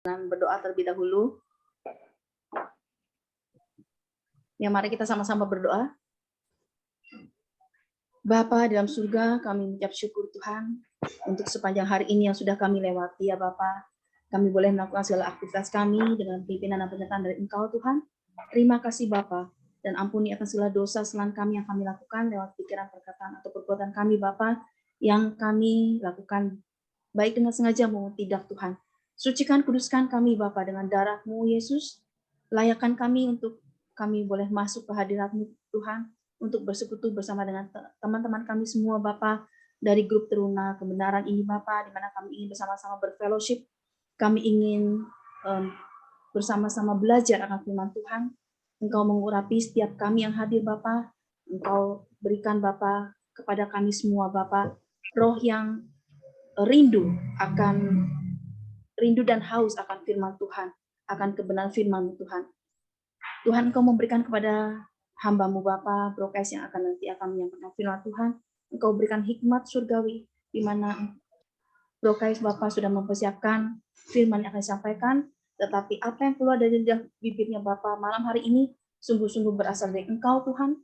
dengan berdoa terlebih dahulu. Ya, mari kita sama-sama berdoa. Bapa dalam surga, kami mengucap syukur Tuhan untuk sepanjang hari ini yang sudah kami lewati ya Bapa. Kami boleh melakukan segala aktivitas kami dengan pimpinan dan penyertaan dari Engkau Tuhan. Terima kasih Bapa, dan ampuni akan segala dosa kesalahan kami yang kami lakukan lewat pikiran, perkataan, atau perbuatan kami Bapa, yang kami lakukan baik dengan sengaja maupun tidak Tuhan. Sucikan, kuduskan kami Bapa dengan darah-Mu Yesus. Layakkan kami untuk kami boleh masuk ke hadirat-Mu Tuhan, untuk bersekutu bersama dengan teman-teman kami semua Bapa, dari grup Teruna Kebenaran ini Bapa, di mana kami ingin bersama-sama berfellowship. Kami ingin bersama-sama belajar akan firman Tuhan. Engkau mengurapi setiap kami yang hadir Bapa. Engkau berikan Bapa kepada kami semua Bapa roh yang rindu dan haus akan firman Tuhan, akan kebenaran firman Tuhan. Tuhan, Engkau memberikan kepada hamba-Mu Bapa Brokes yang nanti akan menyampaikan firman Tuhan. Engkau berikan hikmat surgawi, di mana Brokes Bapa sudah mempersiapkan firman yang akan disampaikan, tetapi apa yang keluar dari bibirnya Bapa malam hari ini sungguh-sungguh berasal dari Engkau Tuhan.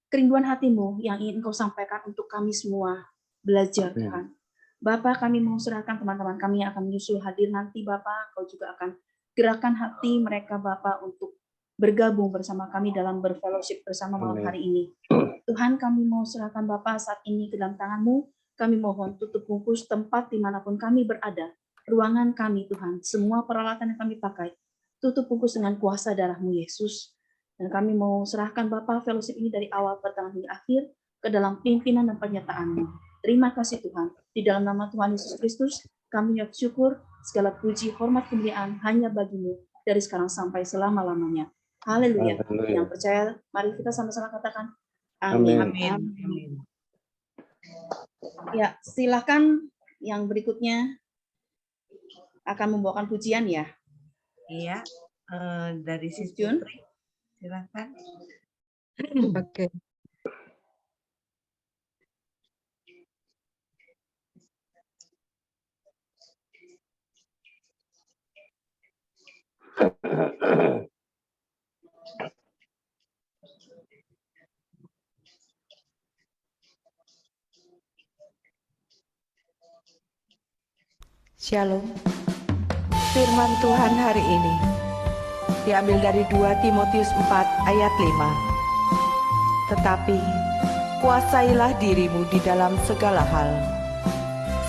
Kerinduan hati-Mu yang ingin Engkau sampaikan untuk kami semua belajar Tuhan. Bapa, kami mau serahkan teman-teman kami yang akan menyusul hadir nanti Bapa. Engkau juga akan gerakan hati mereka Bapa untuk bergabung bersama kami dalam berfellowship bersama malam hari ini. Tuhan, kami mau serahkan Bapa saat ini ke dalam tangan-Mu. Kami mohon tutup bungkus tempat dimanapun kami berada, ruangan kami Tuhan, semua peralatan yang kami pakai, tutup bungkus dengan kuasa darah-Mu Yesus. Dan kami mau serahkan Bapa fellowship ini dari awal, pertengahan hingga akhir ke dalam pimpinan dan penyertaan-Mu. Terima kasih Tuhan. Di dalam nama Tuhan Yesus Kristus, kami mengucap syukur, segala puji, hormat, kemuliaan hanya bagi-Mu dari sekarang sampai selama-lamanya. Haleluya. Yang percaya, mari kita sama-sama katakan amin. Amin. Ya, silakan yang berikutnya akan membawakan pujian ya. Iya, dari Sis Jun. Putri, silakan. Oke. Shalom. Firman Tuhan hari ini diambil dari 2 Timotius 4 ayat 5. Tetapi kuasailah dirimu di dalam segala hal.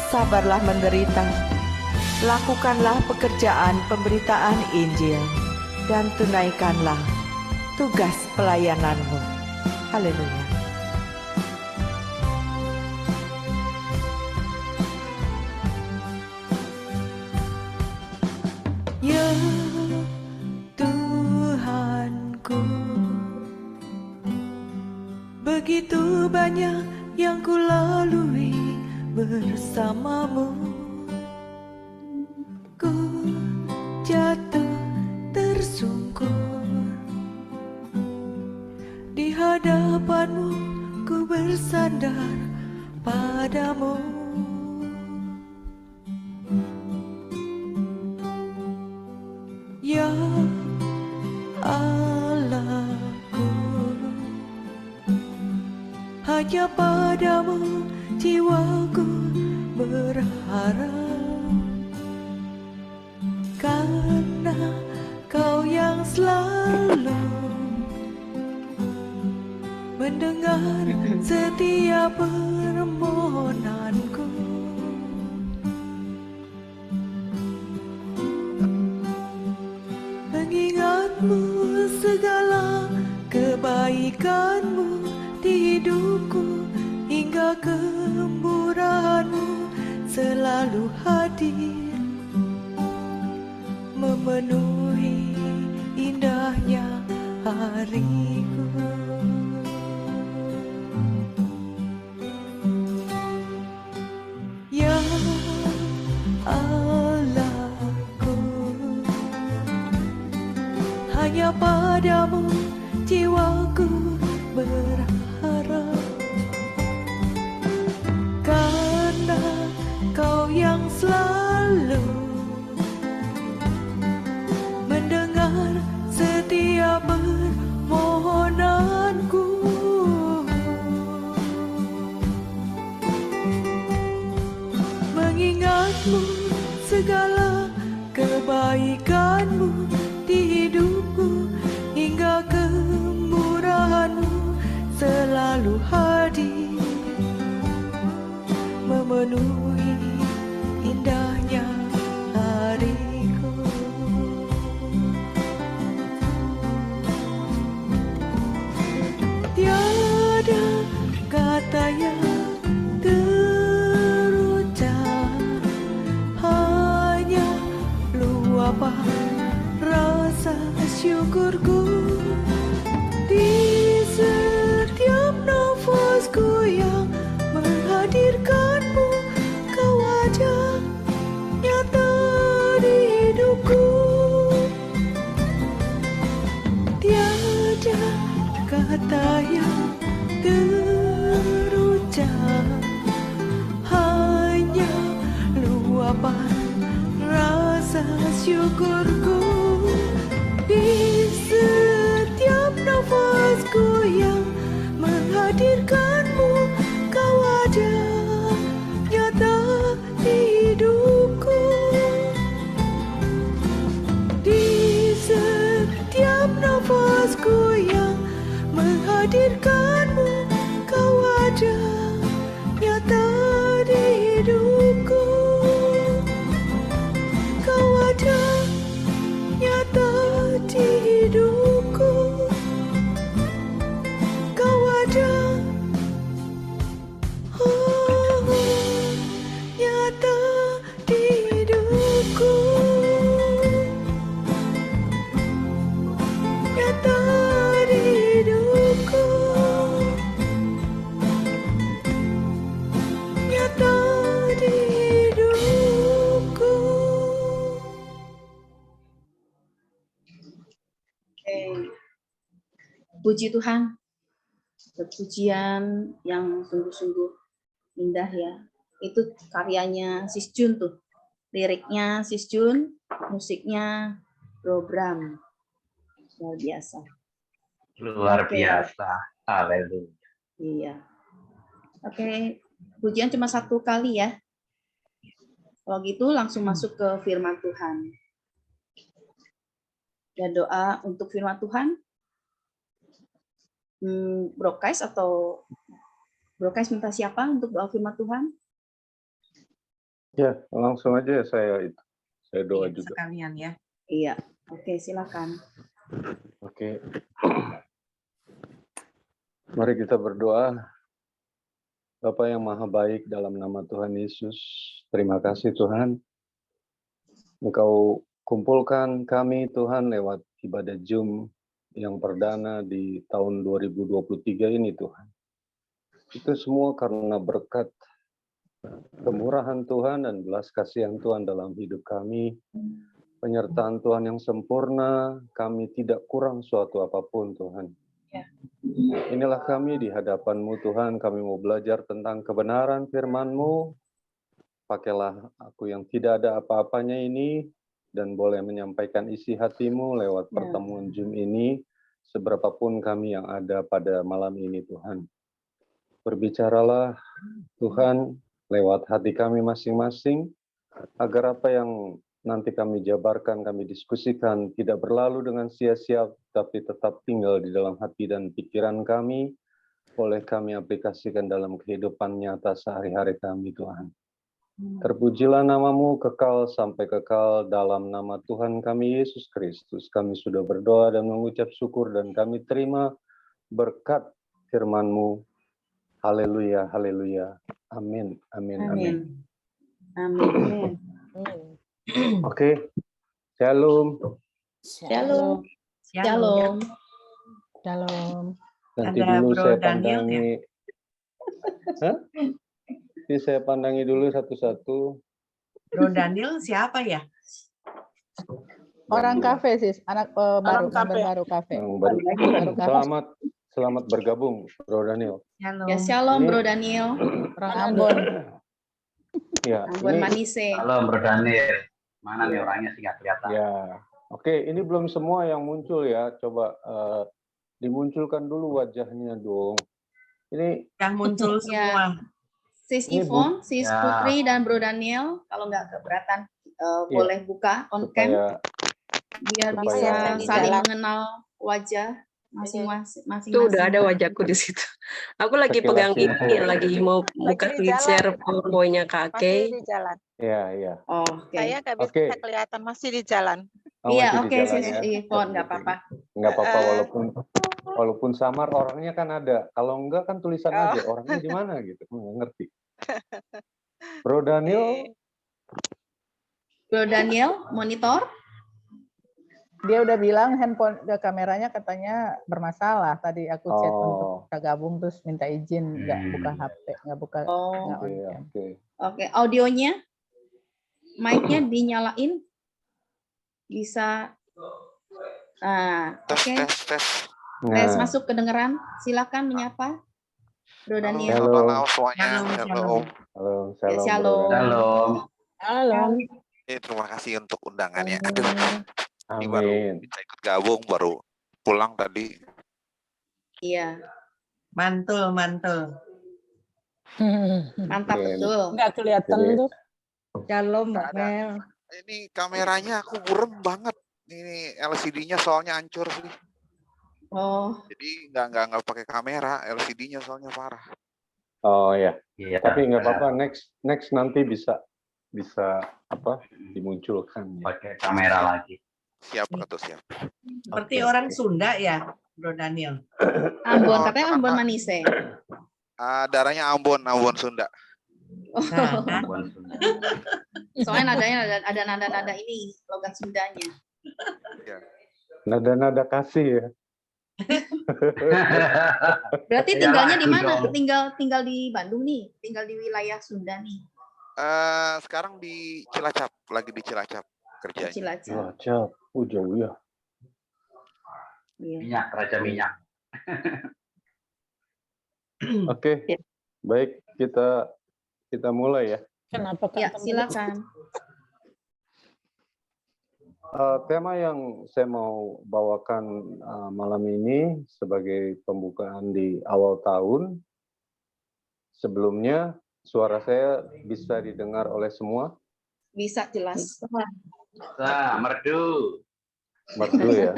Sabarlah menderita. Lakukanlah pekerjaan pemberitaan Injil dan tunaikanlah tugas pelayananmu. Haleluya. Ya Tuhanku, begitu banyak yang kulalui bersamamu. Ku jatuh tersungkur di hadapanmu, ku bersandar padamu. Ya Allahku, hanya padamu jiwaku berharap, karena Kau yang selalu mendengar setiap permohonanku. Mengingatmu segala kebaikanmu di hidupku, hingga kemurahanmu selalu hadir, memenuhi indahnya hariku. Ya Allahku, hanya padamu jiwaku berharap, karena Kau yang selalu hanya permohonanku. Mengingatmu segala kebaikanmu di hidupku, hingga kemurahanmu selalu hadir, memenuhi indahnya hariku. Tiada kata yang terucap, hanya luapan rasa syukurku di setiap nafasku yang menghadirkanmu. Kau ada nyata di hidupku. Tiada kata yang terucap, hanya luapan rasa syukurku di setiap nafasku yang menghadirkanmu. Kau ada nyata di hidupku. Di setiap nafasku yang menghadirkanmu. Kau ada nyata di hidupku. Kau ada nyata di hidupku. Kau ada nyata di hidupku. Nyata di hidupku. Nyata di hidupku. Puji Tuhan, pujian yang sungguh-sungguh indah ya. Itu karyanya Sis Jun tuh. Liriknya Sis Jun, musiknya Bro Bram. Luar biasa. Luar Oke. biasa. Haleluya. Iya. Oke, pujian cuma 1 kali ya. Kalau gitu langsung masuk ke firman Tuhan. Ya, doa untuk firman Tuhan. Broadcast atau broadcast minta siapa untuk doa firman Tuhan? Ya, langsung aja saya doa Iya, juga. sekalian ya. Iya. Oke, silakan. Oke. Mari kita berdoa. Bapa yang maha baik, dalam nama Tuhan Yesus, terima kasih Tuhan. Engkau kumpulkan kami Tuhan lewat ibadah Zoom yang perdana di tahun 2023 ini Tuhan. Itu semua karena berkat kemurahan Tuhan dan belas kasihan Tuhan dalam hidup kami. Penyertaan Tuhan yang sempurna, kami tidak kurang suatu apapun Tuhan. Inilah kami di hadapan-Mu Tuhan, kami mau belajar tentang kebenaran firman-Mu. Pakailah aku yang tidak ada apa-apanya ini, dan boleh menyampaikan isi hati-Mu lewat pertemuan Zoom ini, seberapapun kami yang ada pada malam ini Tuhan. Berbicaralah Tuhan lewat hati kami masing-masing, agar apa yang nanti kami jabarkan, kami diskusikan, tidak berlalu dengan sia-sia, tapi tetap tinggal di dalam hati dan pikiran kami, boleh kami aplikasikan dalam kehidupan nyata sehari-hari kami Tuhan. Terpujilah nama-Mu kekal sampai kekal, dalam nama Tuhan kami Yesus Kristus. Kami sudah berdoa dan mengucap syukur dan kami terima berkat firman-Mu. Haleluya, haleluya. Amin, amin, amin. Amin. Oke, shalom. Shalom. Shalom. Shalom. Nanti Ada dulu Bro saya Daniel pandangi. Hah? Nanti saya pandangi dulu satu-satu. Bro Daniel siapa ya? Orang kafe sis, anak baru, kafe. member baru kafe. Yang baru. Baru kafe. Selamat bergabung, Bro Daniel. Shalom. Ya, shalom Ini- Bro Daniel. Orang Ambon. Ya, Ambon ini Manise. Halo Bro Daniel. Mana nih orangnya sih nggak kelihatan? ya Oke, ini belum semua yang muncul ya. Coba dimunculkan dulu wajahnya dong. Ini Yang muncul Ya. semua. Sis Ini Yvonne, Sis Ya. Putri, dan Bro Daniel, kalau nggak keberatan Iya. boleh buka on cam supaya biar supaya- bisa Saya saling jalan. mengenal wajah masing-masing. Itu udah ada wajahku di situ. Aku lagi pegang Sekilas ini, lagi mau buka di screen jalan. share PowerPoint-nya Kak Masih Kay. di jalan. Iya. Oke. Saya nggak bisa Oke. kelihatan, masih di jalan. Oh, Iya, masih di oke, jalan Sis ya. Yvonne, nggak apa-apa. Nggak apa-apa walaupun samar orangnya kan ada. Kalau enggak kan tulisan Oh. aja orangnya di mana gitu. Nggak ngerti. Bro Daniel, Bro Daniel, monitor. Dia udah bilang handphone kameranya katanya bermasalah. Tadi aku chat Oh. untuk kita gabung terus minta izin nggak buka HP, nggak buka Oh, nggak on oke, cam. oke. oke. Audionya, mic-nya dinyalain. Bisa. Nah, oke. Tes. Tes Nah, masuk kedengeran. Silakan menyapa. Bro Daniel. Halo. Halo semuanya. Shalom, Halo. shalom. halo, Ya, salam. shalom. Bro Daniel. Shalom. Halo. Terima kasih untuk undangannya. Aduh, ini baru Amin. bisa ikut gabung, baru pulang tadi. Iya, Mantul. mantap Oke. betul. Nggak kelihatan Jadi- tuh. Shalom Mbak Mel. Ini kameranya aku burem banget. Ini LCD-nya soalnya hancur sih. Oh, Jadi nggak pakai kamera, LCD-nya soalnya parah. Oh ya, Iya. tapi nggak apa-apa. Next nanti bisa dimunculkan. Ya. Pakai kamera lagi. Siap atau siap. Seperti Oke, orang oke. Sunda ya, Bro Daniel. Ambon, Oh, katanya Ambon Manise. Darahnya Ambon Sunda. Nah, kan? Bukan Sunda. Soalnya nadanya ada nada-nada ini, logat Sundanya. Nada-nada kasih ya. Berarti Ya, tinggalnya di lagu mana? dong. Tinggal di Bandung nih, tinggal di wilayah Sunda nih, Sekarang di Cilacap, lagi di Cilacap kerjanya. Cilacap. Cilacap, jauh ya. Iya. Minyak, Raja Minyak. Oke, baik kita mulai ya. Kenapa Kak? Ya, silakan. Tema yang saya mau bawakan malam ini sebagai pembukaan di awal tahun. Sebelumnya suara saya bisa didengar oleh semua. Bisa jelas. Merdu. Merdu ya.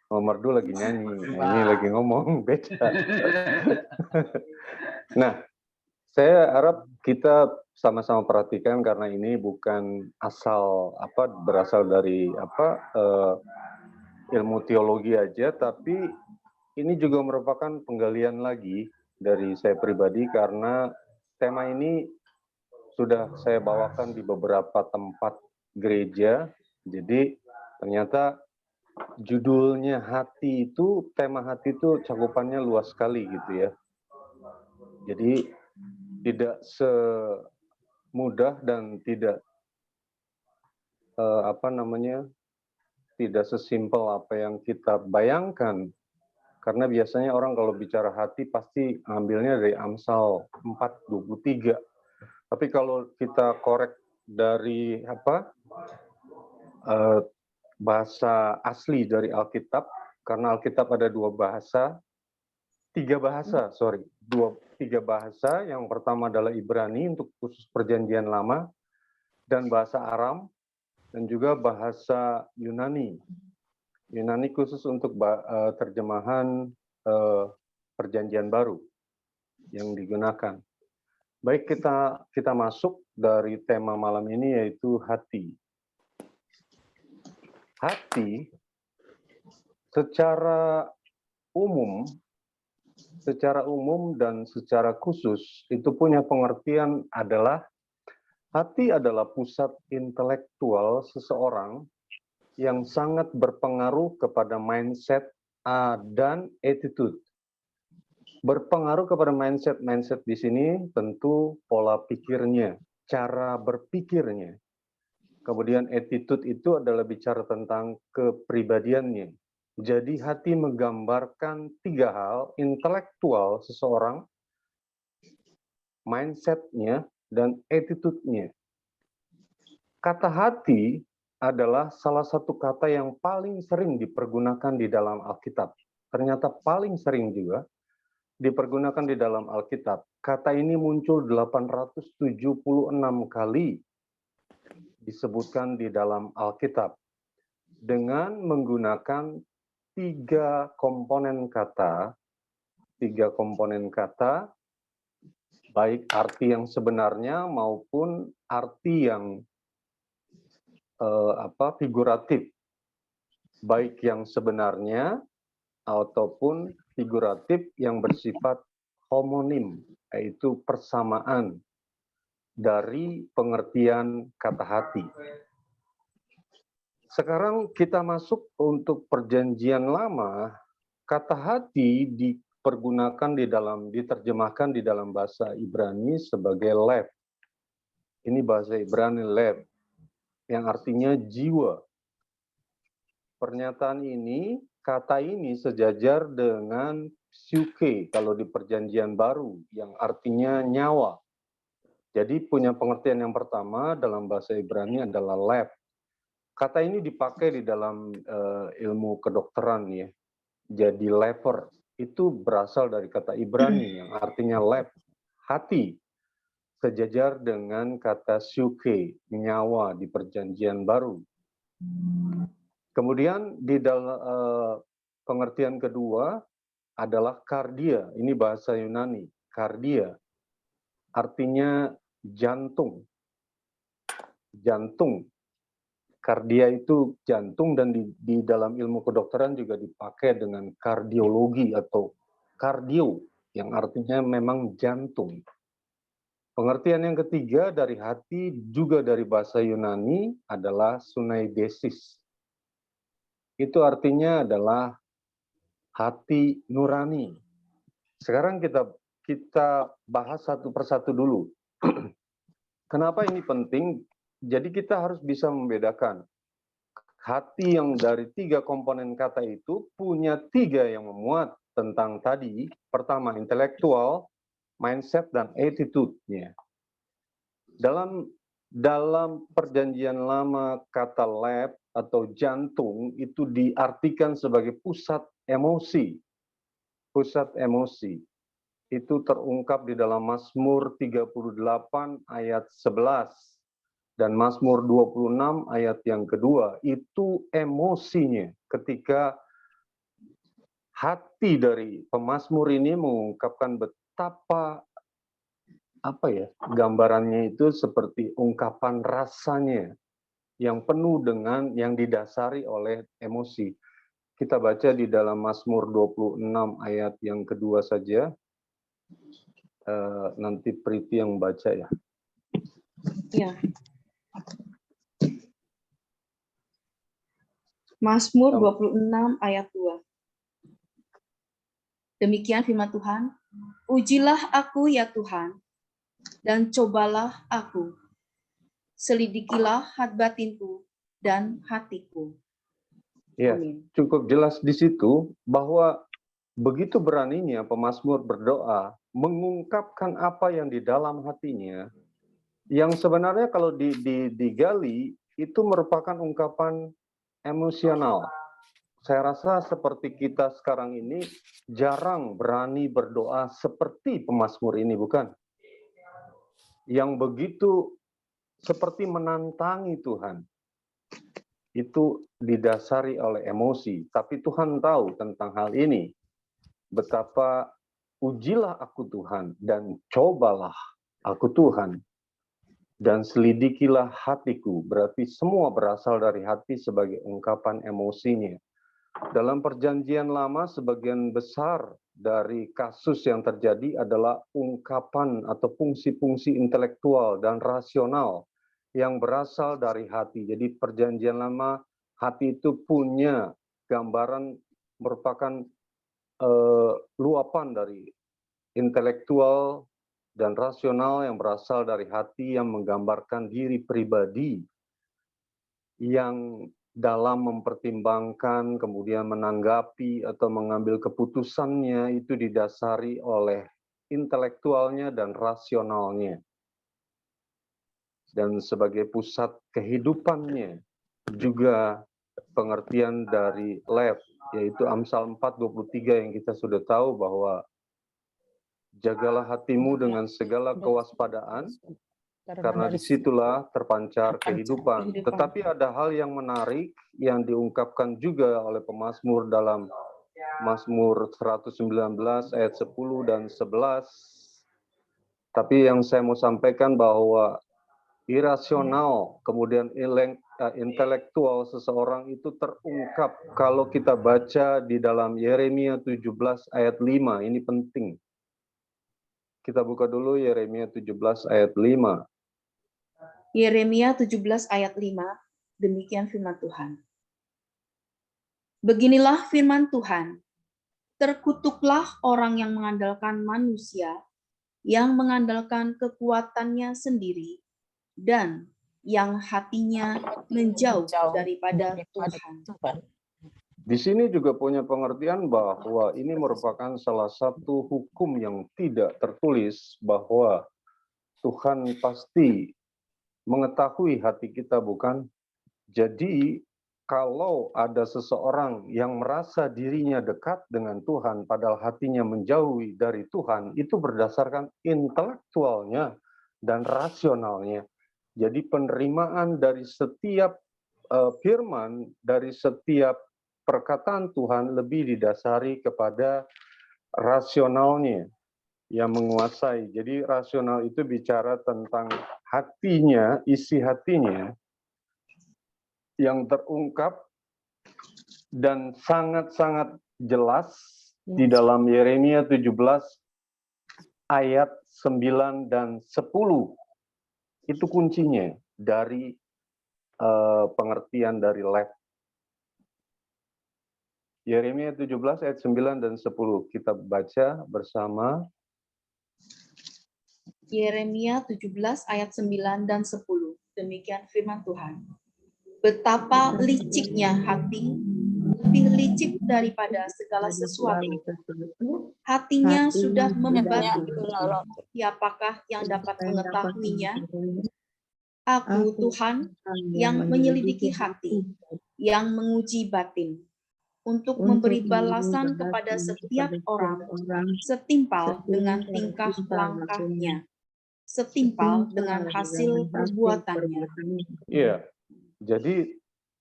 Oh, Merdu lagi nyanyi. Nah, ini lagi ngomong beda. Nah, saya harap kita sama-sama perhatikan karena ini bukan berasal dari ilmu teologi aja, tapi ini juga merupakan penggalian lagi dari saya pribadi karena tema ini sudah saya bawakan di beberapa tempat gereja. Jadi ternyata judulnya hati itu, tema hati itu cakupannya luas sekali gitu ya. Jadi tidak semudah dan tidak tidak sesimpel apa yang kita bayangkan. Karena biasanya orang kalau bicara hati pasti ngambilnya dari Amsal 4:23. Tapi kalau kita korek dari bahasa asli dari Alkitab, karena Alkitab ada tiga bahasa. Yang pertama adalah Ibrani untuk khusus perjanjian lama, dan bahasa Aram, dan juga bahasa Yunani. Yunani khusus untuk terjemahan perjanjian baru yang digunakan. Baik, kita masuk dari tema malam ini, yaitu hati. Hati secara umum dan secara khusus itu punya pengertian adalah hati adalah pusat intelektual seseorang yang sangat berpengaruh kepada mindset dan attitude. Berpengaruh kepada mindset di sini tentu pola pikirnya, cara berpikirnya. Kemudian attitude itu adalah bicara tentang kepribadiannya. Jadi hati menggambarkan tiga hal: intelektual seseorang, mindset-nya, dan attitude-nya. Kata hati adalah salah satu kata yang paling sering dipergunakan di dalam Alkitab. Ternyata paling sering juga dipergunakan di dalam Alkitab. Kata ini muncul 876 kali disebutkan di dalam Alkitab dengan menggunakan tiga komponen kata, baik arti yang sebenarnya maupun arti yang figuratif, baik yang sebenarnya ataupun figuratif yang bersifat homonim, yaitu persamaan dari pengertian kata hati. Sekarang kita masuk untuk perjanjian lama. Kata hati diterjemahkan di dalam bahasa Ibrani sebagai lev. Ini bahasa Ibrani lev, yang artinya jiwa. Pernyataan ini, kata ini sejajar dengan psyche kalau di perjanjian baru, yang artinya nyawa. Jadi punya pengertian yang pertama dalam bahasa Ibrani adalah lev. Kata ini dipakai di dalam ilmu kedokteran ya. Jadi lever itu berasal dari kata Ibrani yang artinya lev, hati. Sejajar dengan kata psyche, nyawa di perjanjian baru. Kemudian di dalam pengertian kedua adalah kardia. Ini bahasa Yunani. Kardia artinya jantung. Jantung. Kardia itu jantung, dan di dalam ilmu kedokteran juga dipakai dengan kardiologi atau kardio yang artinya memang jantung. Pengertian yang ketiga dari hati juga dari bahasa Yunani adalah sunaidesis. Itu artinya adalah hati nurani. Sekarang kita bahas satu persatu dulu. Kenapa ini penting? Jadi kita harus bisa membedakan hati yang dari tiga komponen kata itu punya tiga yang memuat tentang tadi. Pertama, intelektual, mindset, dan attitude-nya. Dalam perjanjian lama, kata lev atau jantung itu diartikan sebagai pusat emosi. Pusat emosi. Itu terungkap di dalam Mazmur 38 ayat 11. Dan Mazmur 26 ayat yang kedua. Itu emosinya ketika hati dari pemazmur ini mengungkapkan betapa gambarannya itu seperti ungkapan rasanya yang penuh dengan yang didasari oleh emosi. Kita baca di dalam Mazmur 26 ayat yang kedua saja. Nanti Priti yang baca ya. Ya. Mazmur 26 ayat 2. Demikian firman Tuhan, ujilah aku ya Tuhan, dan cobalah aku. Selidikilah hati batinku dan hatiku. Ya, Amin. cukup jelas di situ bahwa begitu beraninya pemazmur berdoa mengungkapkan apa yang di dalam hatinya, yang sebenarnya kalau digali itu merupakan ungkapan emosional. Saya rasa seperti kita sekarang ini jarang berani berdoa seperti pemazmur ini, bukan? Yang begitu seperti menantangi Tuhan. Itu didasari oleh emosi. Tapi Tuhan tahu tentang hal ini. Betapa ujilah aku Tuhan dan cobalah aku Tuhan. Dan selidikilah hatiku. Berarti semua berasal dari hati sebagai ungkapan emosinya. Dalam perjanjian lama, sebagian besar dari kasus yang terjadi adalah ungkapan atau fungsi-fungsi intelektual dan rasional yang berasal dari hati. Jadi perjanjian lama, hati itu punya gambaran merupakan luapan dari intelektual dan rasional yang berasal dari hati yang menggambarkan diri pribadi yang dalam mempertimbangkan, kemudian menanggapi atau mengambil keputusannya itu didasari oleh intelektualnya dan rasionalnya. Dan sebagai pusat kehidupannya, juga pengertian dari lev, yaitu Amsal 4:23 yang kita sudah tahu bahwa jagalah hatimu dengan segala kewaspadaan, karena disitulah terpancar kehidupan. Tetapi ada hal yang menarik yang diungkapkan juga oleh pemazmur dalam Mazmur 119 ayat 10 dan 11. Tapi yang saya mau sampaikan bahwa irasional, kemudian intelektual seseorang itu terungkap kalau kita baca di dalam Yeremia 17 ayat 5. Ini penting. Kita buka dulu Yeremia 17 ayat 5. Yeremia 17 ayat 5, demikian firman Tuhan. Beginilah firman Tuhan, terkutuklah orang yang mengandalkan manusia, yang mengandalkan kekuatannya sendiri, dan yang hatinya menjauh daripada Tuhan. Di sini juga punya pengertian bahwa ini merupakan salah satu hukum yang tidak tertulis, bahwa Tuhan pasti mengetahui hati kita, bukan? Jadi kalau ada seseorang yang merasa dirinya dekat dengan Tuhan padahal hatinya menjauhi dari Tuhan, itu berdasarkan intelektualnya dan rasionalnya. Jadi penerimaan dari setiap firman, dari setiap perkataan Tuhan lebih didasari kepada rasionalnya yang menguasai. Jadi rasional itu bicara tentang hatinya, isi hatinya yang terungkap dan sangat-sangat jelas di dalam Yeremia 17 ayat 9 dan 10. Itu kuncinya dari pengertian dari lev. Yeremia 17 ayat 9 dan 10. Kita baca bersama. Yeremia 17 ayat 9 dan 10. Demikian firman Tuhan. Betapa liciknya hati, lebih licik daripada segala sesuatu. Hatinya sudah membatu. Siapakah yang dapat mengetahuinya? Aku Tuhan yang menyelidiki hati, yang menguji batin, untuk memberi balasan kepada setiap orang setimpal dengan tingkah langkahnya, setimpal dengan hasil perbuatannya. Iya, jadi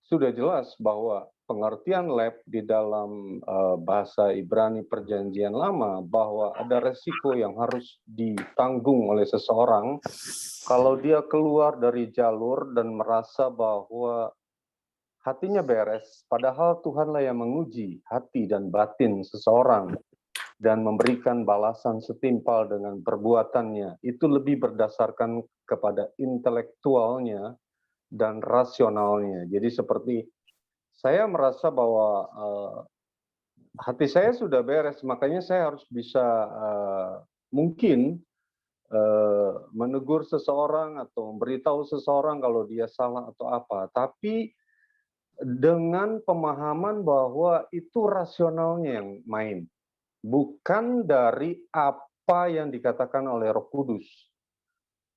sudah jelas bahwa pengertian lev di dalam bahasa Ibrani Perjanjian Lama bahwa ada resiko yang harus ditanggung oleh seseorang kalau dia keluar dari jalur dan merasa bahwa hatinya beres, padahal Tuhanlah yang menguji hati dan batin seseorang dan memberikan balasan setimpal dengan perbuatannya. Itu lebih berdasarkan kepada intelektualnya dan rasionalnya. Jadi seperti saya merasa bahwa hati saya sudah beres, makanya saya harus bisa mungkin menegur seseorang atau memberitahu seseorang kalau dia salah atau apa. Tapi dengan pemahaman bahwa itu rasionalnya yang main, bukan dari apa yang dikatakan oleh Roh Kudus.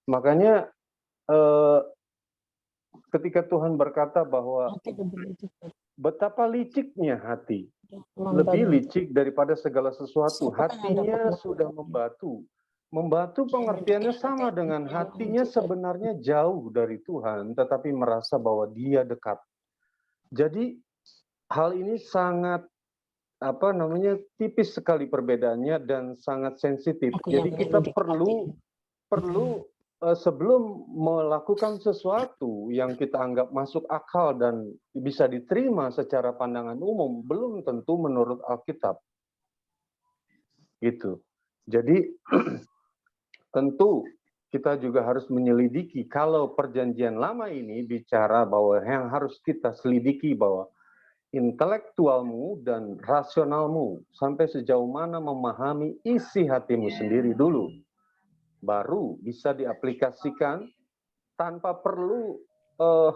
Makanya ketika Tuhan berkata bahwa betapa liciknya hati, lebih licik daripada segala sesuatu, hatinya sudah membatu. Membatu pengertiannya sama dengan hatinya sebenarnya jauh dari Tuhan, tetapi merasa bahwa dia dekat. Jadi hal ini sangat tipis sekali perbedaannya dan sangat sensitif. Jadi kita perlu sebelum melakukan sesuatu yang kita anggap masuk akal dan bisa diterima secara pandangan umum, belum tentu menurut Alkitab. Gitu. Jadi tentu kita juga harus menyelidiki kalau perjanjian lama ini bicara bahwa yang harus kita selidiki bahwa intelektualmu dan rasionalmu sampai sejauh mana memahami isi hatimu sendiri dulu. Baru bisa diaplikasikan tanpa perlu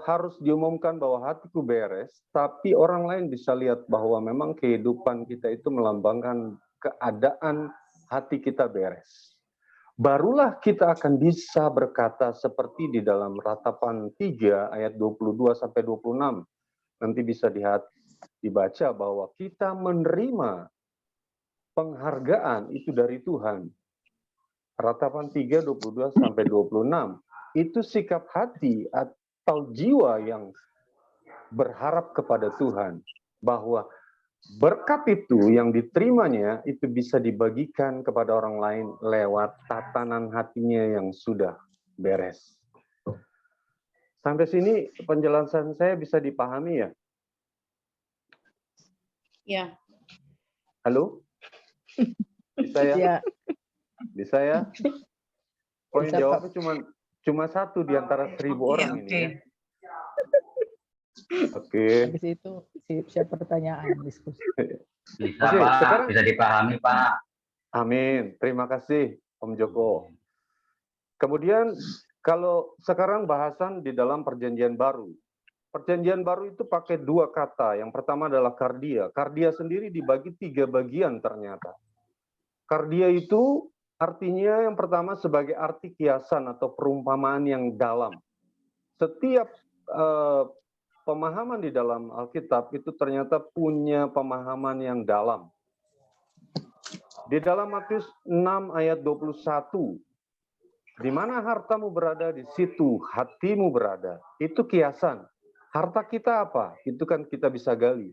harus diumumkan bahwa hatiku beres, tapi orang lain bisa lihat bahwa memang kehidupan kita itu melambangkan keadaan hati kita beres. barulah kita akan bisa berkata seperti di dalam Ratapan 3 ayat 22 sampai 26. Nanti bisa dibaca bahwa kita menerima penghargaan itu dari Tuhan. Ratapan 3, 22 sampai 26. Itu sikap hati atau jiwa yang berharap kepada Tuhan. Bahwa berkat itu yang diterimanya itu bisa dibagikan kepada orang lain lewat tatanan hatinya yang sudah beres. Sampai sini penjelasan saya bisa dipahami ya? Ya. Halo? Bisa ya? Ya, Bisa ya? Poin Bisa, jawabnya cuma satu di antara 1.000 orang ini ya. Oke. habis itu siap pertanyaan diskusi. Bisa Oke, Pak, sekarang- bisa dipahami Pak. Amin. Terima kasih Om Joko. Kemudian kalau sekarang bahasan di dalam perjanjian baru. Perjanjian baru itu pakai dua kata. Yang pertama adalah kardia. Kardia sendiri dibagi 3 bagian ternyata. Kardia itu artinya yang pertama sebagai arti kiasan atau perumpamaan yang dalam. Setiap pemahaman di dalam Alkitab itu ternyata punya pemahaman yang dalam. Di dalam Matius 6 ayat 21, di mana hartamu berada, di situ hatimu berada. Itu kiasan. Harta kita apa? Itu kan kita bisa gali.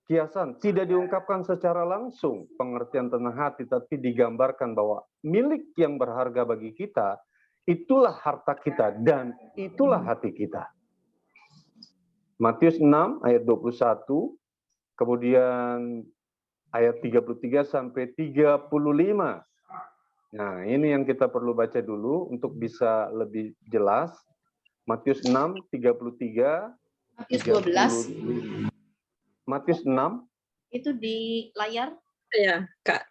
Kiasan tidak diungkapkan secara langsung pengertian tentang hati, tapi digambarkan bahwa milik yang berharga bagi kita, itulah harta kita dan itulah hati kita. Matius 6 ayat 21, kemudian ayat 33 sampai 35. Nah, ini yang kita perlu baca dulu untuk bisa lebih jelas. Matius 6, 33, Matius 12 Matius 6, itu di layar. Ya, Kak.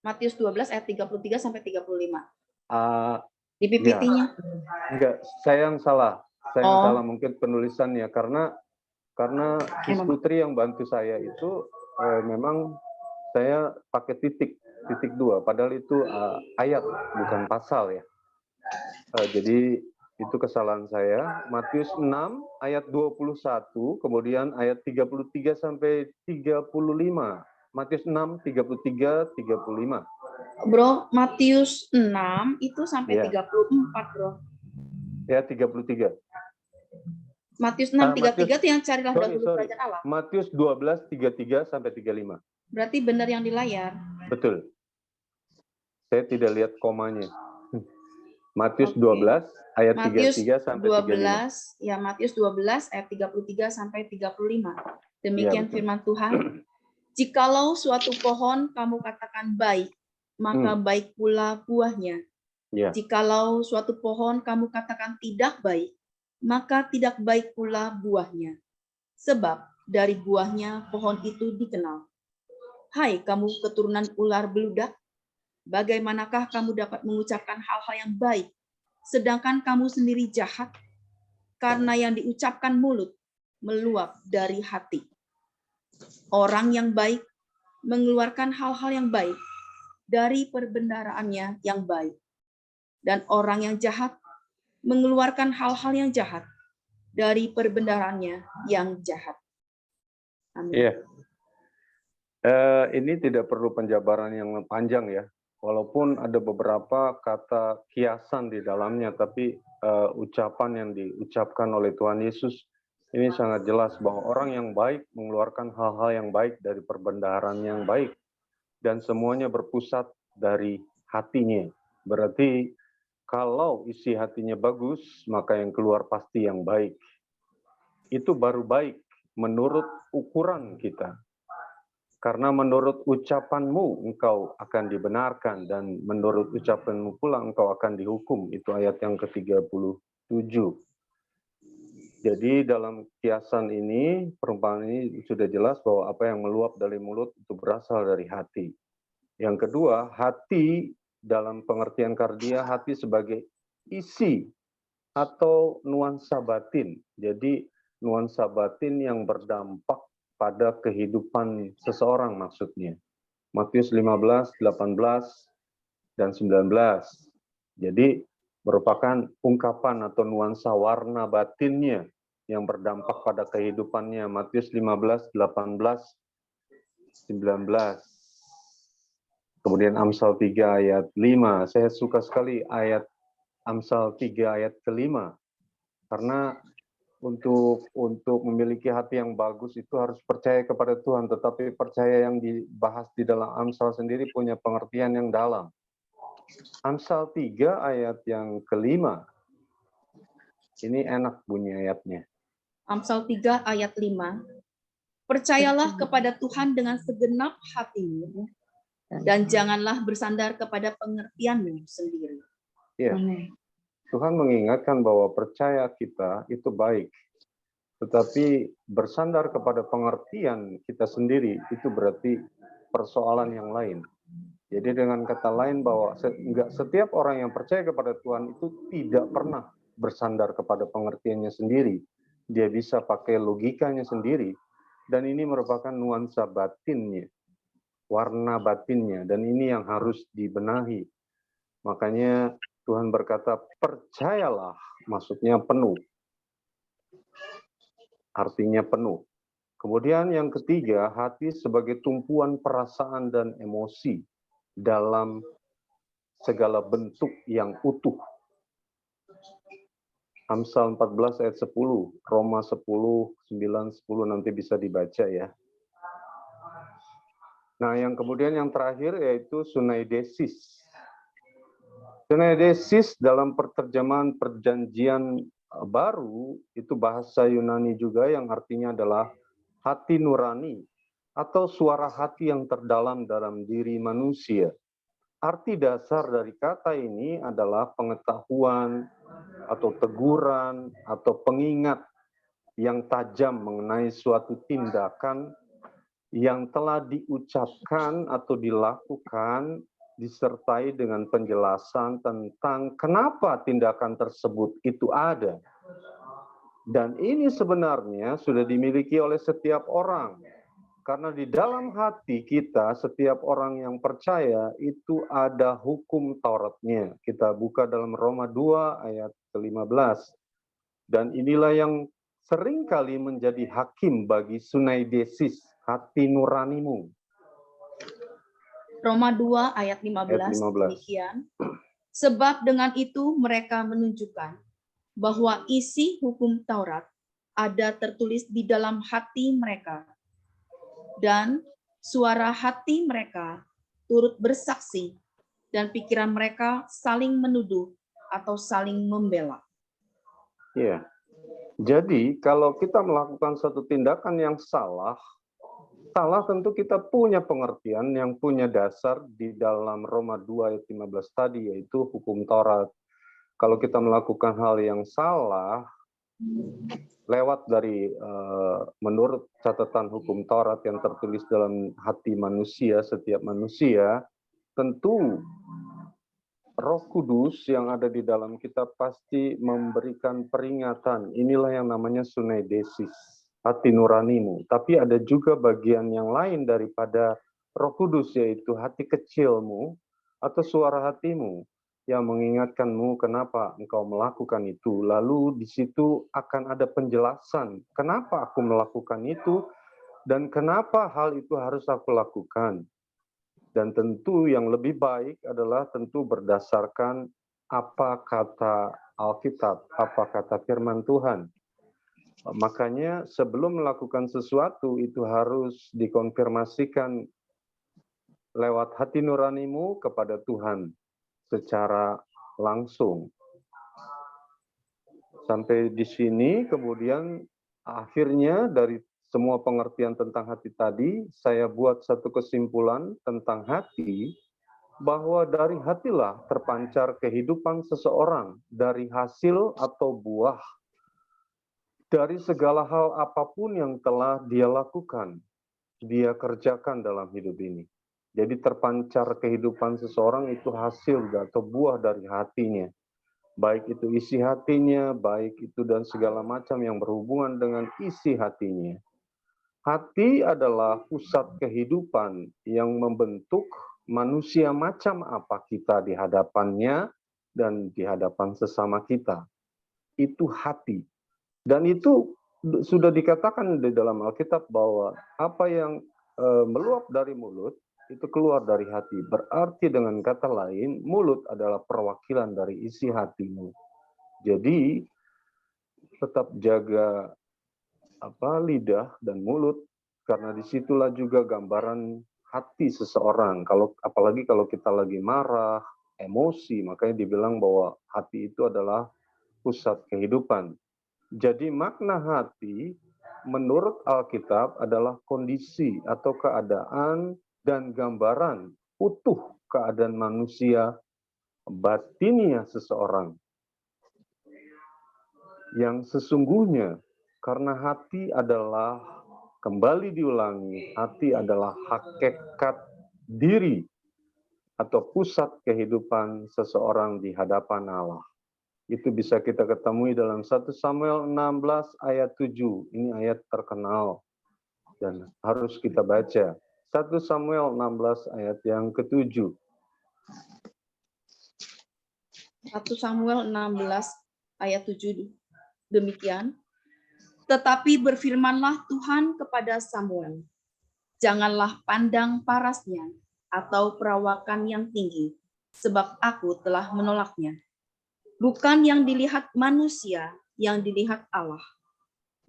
Matius 12 ayat 33 sampai 35. ah, Di PPT-nya. enggak, saya yang salah. Saya yang Oh. salah mungkin penulisannya karena Kis Putri yang bantu saya itu memang saya pakai titik 2, padahal itu ayat bukan pasal ya. Jadi itu kesalahan saya. Matius 6 ayat 21, kemudian ayat 33 sampai 35. Matius 6 33 35. Bro, Matius 6 itu sampai Iya. 34, Bro. Ya 33. Matius 6 33 Matius- itu yang carilah sorry, dahulu sorry. kerajaan Allah. Matius 12 33 sampai 35. Berarti benar yang di layar. Betul. Saya tidak lihat komanya. Matius Oke. 12 ayat Matius 33 sampai 35. 12, ya Matius 12 ayat 33 sampai 35. Demikian betul. firman Tuhan. Jikalau suatu pohon kamu katakan baik, maka baik pula buahnya. Ya. Jikalau suatu pohon kamu katakan tidak baik, maka tidak baik pula buahnya. Sebab dari buahnya pohon itu dikenal. Hai kamu keturunan ular beludak, bagaimanakah kamu dapat mengucapkan hal-hal yang baik, sedangkan kamu sendiri jahat? Karena yang diucapkan mulut meluap dari hati. Orang yang baik mengeluarkan hal-hal yang baik dari perbendaharaannya yang baik. Dan orang yang jahat mengeluarkan hal-hal yang jahat dari perbendaharaannya yang jahat. Amin. Iya. Ini tidak perlu penjabaran yang panjang ya. Walaupun ada beberapa kata kiasan di dalamnya, tapi ucapan yang diucapkan oleh Tuhan Yesus ini sangat jelas bahwa orang yang baik mengeluarkan hal-hal yang baik dari perbendaharaan yang baik. Dan semuanya berpusat dari hatinya. Berarti kalau isi hatinya bagus, maka yang keluar pasti yang baik. Itu baru baik menurut ukuran kita. Karena menurut ucapanmu engkau akan dibenarkan dan menurut ucapanmu pula engkau akan dihukum. Itu ayat yang ke-37. Jadi dalam kiasan ini, perumpamaan ini sudah jelas bahwa apa yang meluap dari mulut itu berasal dari hati. Yang kedua, hati dalam pengertian kardia, hati sebagai isi atau nuansa batin. Jadi nuansa batin yang berdampak pada kehidupan seseorang maksudnya. Matius 15, 18, dan 19. Jadi merupakan ungkapan atau nuansa warna batinnya yang berdampak pada kehidupannya. Matius 15, 18, 19. Kemudian Amsal 3 ayat 5. Saya suka sekali ayat Amsal 3 ayat ke-5. Karena untuk memiliki hati yang bagus itu harus percaya kepada Tuhan, tetapi percaya yang dibahas di dalam Amsal sendiri punya pengertian yang dalam. Amsal 3 ayat yang ke-5. Ini enak bunyi ayatnya. Amsal 3 ayat 5. Percayalah kepada Tuhan dengan segenap hatimu, dan janganlah bersandar kepada pengertianmu sendiri. Ya. Tuhan mengingatkan bahwa percaya kita itu baik, tetapi bersandar kepada pengertian kita sendiri itu berarti persoalan yang lain. Jadi dengan kata lain bahwa enggak setiap orang yang percaya kepada Tuhan itu tidak pernah bersandar kepada pengertiannya sendiri. Dia bisa pakai logikanya sendiri, dan ini merupakan nuansa batinnya, warna batinnya, dan ini yang harus dibenahi. Makanya Tuhan berkata, percayalah, maksudnya penuh. Artinya penuh. Kemudian yang ketiga, hati sebagai tumpuan perasaan dan emosi dalam segala bentuk yang utuh. Amsal 14 ayat 10, Roma 10, 9, 10 nanti bisa dibaca ya. Nah, yang kemudian yang terakhir yaitu sunaidesis. Sunaidesis dalam terjemahan perjanjian baru itu bahasa Yunani juga yang artinya adalah hati nurani atau suara hati yang terdalam dalam diri manusia. Arti dasar dari kata ini adalah pengetahuan atau teguran atau pengingat yang tajam mengenai suatu tindakan yang telah diucapkan atau dilakukan disertai dengan penjelasan tentang kenapa tindakan tersebut itu ada. Dan ini sebenarnya sudah dimiliki oleh setiap orang. Karena di dalam hati kita, setiap orang yang percaya itu ada hukum Tauratnya. Kita buka dalam Roma 2 ayat ke-15. Dan inilah yang seringkali menjadi hakim bagi sunaidesis, hati nuranimu. Roma 2 ayat 15, demikian. Sebab dengan itu mereka menunjukkan bahwa isi hukum Taurat ada tertulis di dalam hati mereka, dan suara hati mereka turut bersaksi, dan pikiran mereka saling menuduh atau saling membela. Ya, jadi kalau kita melakukan suatu tindakan yang salah tentu kita punya pengertian yang punya dasar di dalam Roma 2 ayat 15 tadi, yaitu hukum Taurat. Kalau kita melakukan hal yang salah, lewat dari menurut catatan hukum Taurat yang tertulis dalam hati manusia, setiap manusia, tentu Roh Kudus yang ada di dalam kita pasti memberikan peringatan. Inilah yang namanya sunaidesis, hati nuranimu. Tapi ada juga bagian yang lain daripada Roh Kudus, yaitu hati kecilmu atau suara hatimu yang mengingatkanmu kenapa engkau melakukan itu. Lalu di situ akan ada penjelasan kenapa aku melakukan itu dan kenapa hal itu harus aku lakukan. Dan tentu yang lebih baik adalah tentu berdasarkan apa kata Alkitab, apa kata firman Tuhan. Makanya sebelum melakukan sesuatu itu harus dikonfirmasikan lewat hati nuranimu kepada Tuhan secara langsung. Sampai di sini, kemudian akhirnya dari semua pengertian tentang hati tadi, saya buat satu kesimpulan tentang hati, bahwa dari hatilah terpancar kehidupan seseorang, dari hasil atau buah, dari segala hal apapun yang telah dia lakukan, dia kerjakan dalam hidup ini. Jadi terpancar kehidupan seseorang itu hasil atau buah dari hatinya. Baik itu isi hatinya, baik itu dan segala macam yang berhubungan dengan isi hatinya. Hati adalah pusat kehidupan yang membentuk manusia macam apa kita di hadapannya dan di hadapan sesama kita. Itu hati. Dan itu sudah dikatakan di dalam Alkitab bahwa apa yang meluap dari mulut itu keluar dari hati. Berarti dengan kata lain, mulut adalah perwakilan dari isi hatimu. Jadi tetap jaga lidah dan mulut, karena disitulah juga gambaran hati seseorang. Apalagi kalau kita lagi marah, emosi, makanya dibilang bahwa hati itu adalah pusat kehidupan. Jadi makna hati menurut Alkitab adalah kondisi atau keadaan dan gambaran utuh keadaan manusia batinia seseorang. Yang sesungguhnya, karena hati adalah, kembali diulangi, hati adalah hakikat diri atau pusat kehidupan seseorang di hadapan Allah. Itu bisa kita ketemui dalam 1 Samuel 16 ayat 7. Ini ayat terkenal dan harus kita baca. 1 Samuel 16 ayat yang ke-7. 1 Samuel 16 ayat 7 demikian. Tetapi berfirmanlah Tuhan kepada Samuel, janganlah pandang parasnya atau perawakan yang tinggi, sebab aku telah menolaknya. Bukan yang dilihat manusia, yang dilihat Allah.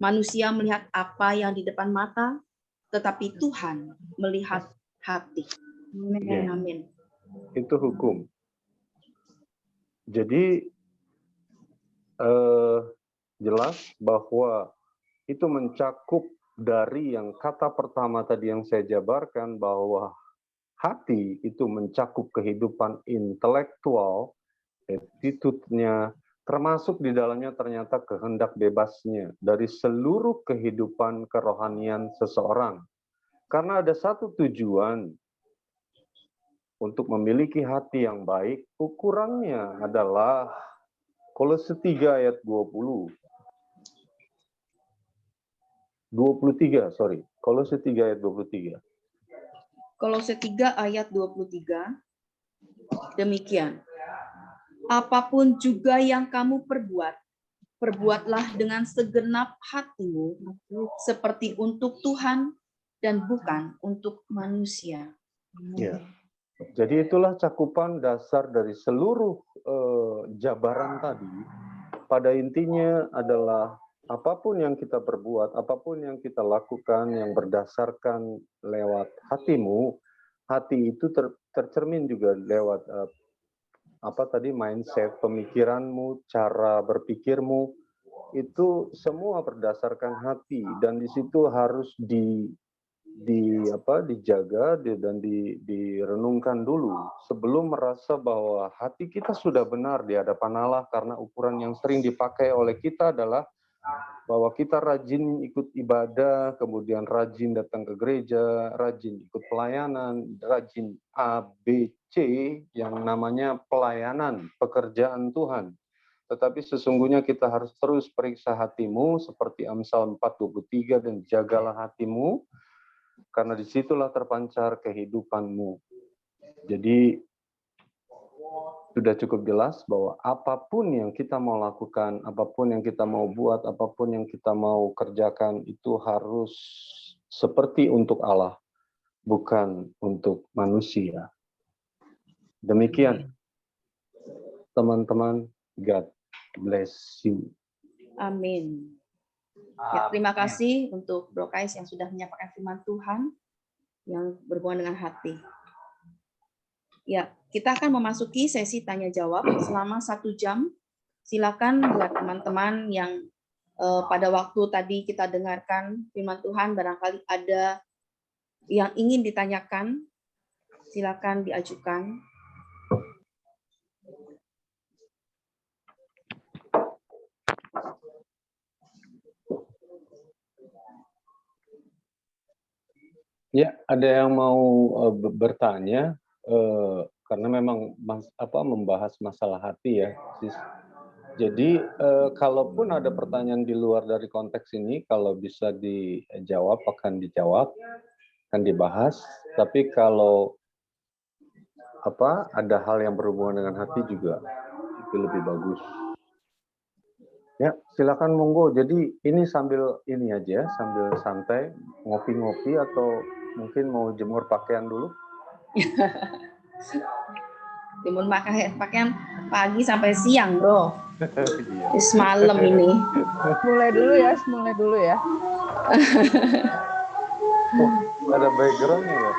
Manusia melihat apa yang di depan mata, tetapi Tuhan melihat hati. Ya. Amin. Itu hukum. Jadi jelas bahwa itu mencakup dari yang kata pertama tadi yang saya jabarkan, bahwa hati itu mencakup kehidupan intelektual, attitude-nya, termasuk di dalamnya ternyata kehendak bebasnya dari seluruh kehidupan kerohanian seseorang. Karena ada satu tujuan untuk memiliki hati yang baik, ukurannya adalah Kolose 3 ayat 23, sorry. Kolose 3 ayat 23. Kolose 3 ayat 23, demikian. Apapun juga yang kamu perbuat, perbuatlah dengan segenap hatimu, seperti untuk Tuhan dan bukan untuk manusia. Ya. Jadi itulah cakupan dasar dari seluruh jabaran tadi. Pada intinya adalah apapun yang kita perbuat, apapun yang kita lakukan yang berdasarkan lewat hatimu, hati itu tercermin juga lewat mindset, pemikiranmu, cara berpikirmu, itu semua berdasarkan hati, dan di situ harus dijaga dan direnungkan dulu sebelum merasa bahwa hati kita sudah benar di hadapan Allah, karena ukuran yang sering dipakai oleh kita adalah bahwa kita rajin ikut ibadah, kemudian rajin datang ke gereja, rajin ikut pelayanan, rajin A, B, C, yang namanya pelayanan, pekerjaan Tuhan. Tetapi sesungguhnya kita harus terus periksa hatimu, seperti Amsal 4:23, dan jagalah hatimu, karena disitulah terpancar kehidupanmu. Jadi sudah cukup jelas bahwa apapun yang kita mau lakukan, apapun yang kita mau buat, apapun yang kita mau kerjakan, itu harus seperti untuk Allah, bukan untuk manusia. Demikian, teman-teman. God bless you. Amin. Ya, terima kasih untuk Bro Kais yang sudah menyampaikan firman Tuhan yang berhubungan dengan hati. Ya, kita akan memasuki sesi tanya jawab selama 1 jam. Silakan buat teman-teman yang pada waktu tadi kita dengarkan firman Tuhan, barangkali ada yang ingin ditanyakan, silakan diajukan. Ya, ada yang mau bertanya, karena memang membahas masalah hati ya, Sis. Jadi kalaupun ada pertanyaan di luar dari konteks ini, kalau bisa dijawab akan dijawab, akan dibahas. Tapi kalau ada hal yang berhubungan dengan hati juga itu lebih bagus. Ya, silakan monggo. Jadi ini sambil ini aja, sambil santai, ngopi-ngopi atau mungkin mau jemur pakaian dulu. Timun pakaian pagi sampai siang, bro. Iya. Malam ini. Mulai dulu ya. Oh, ada backgroundnya ya?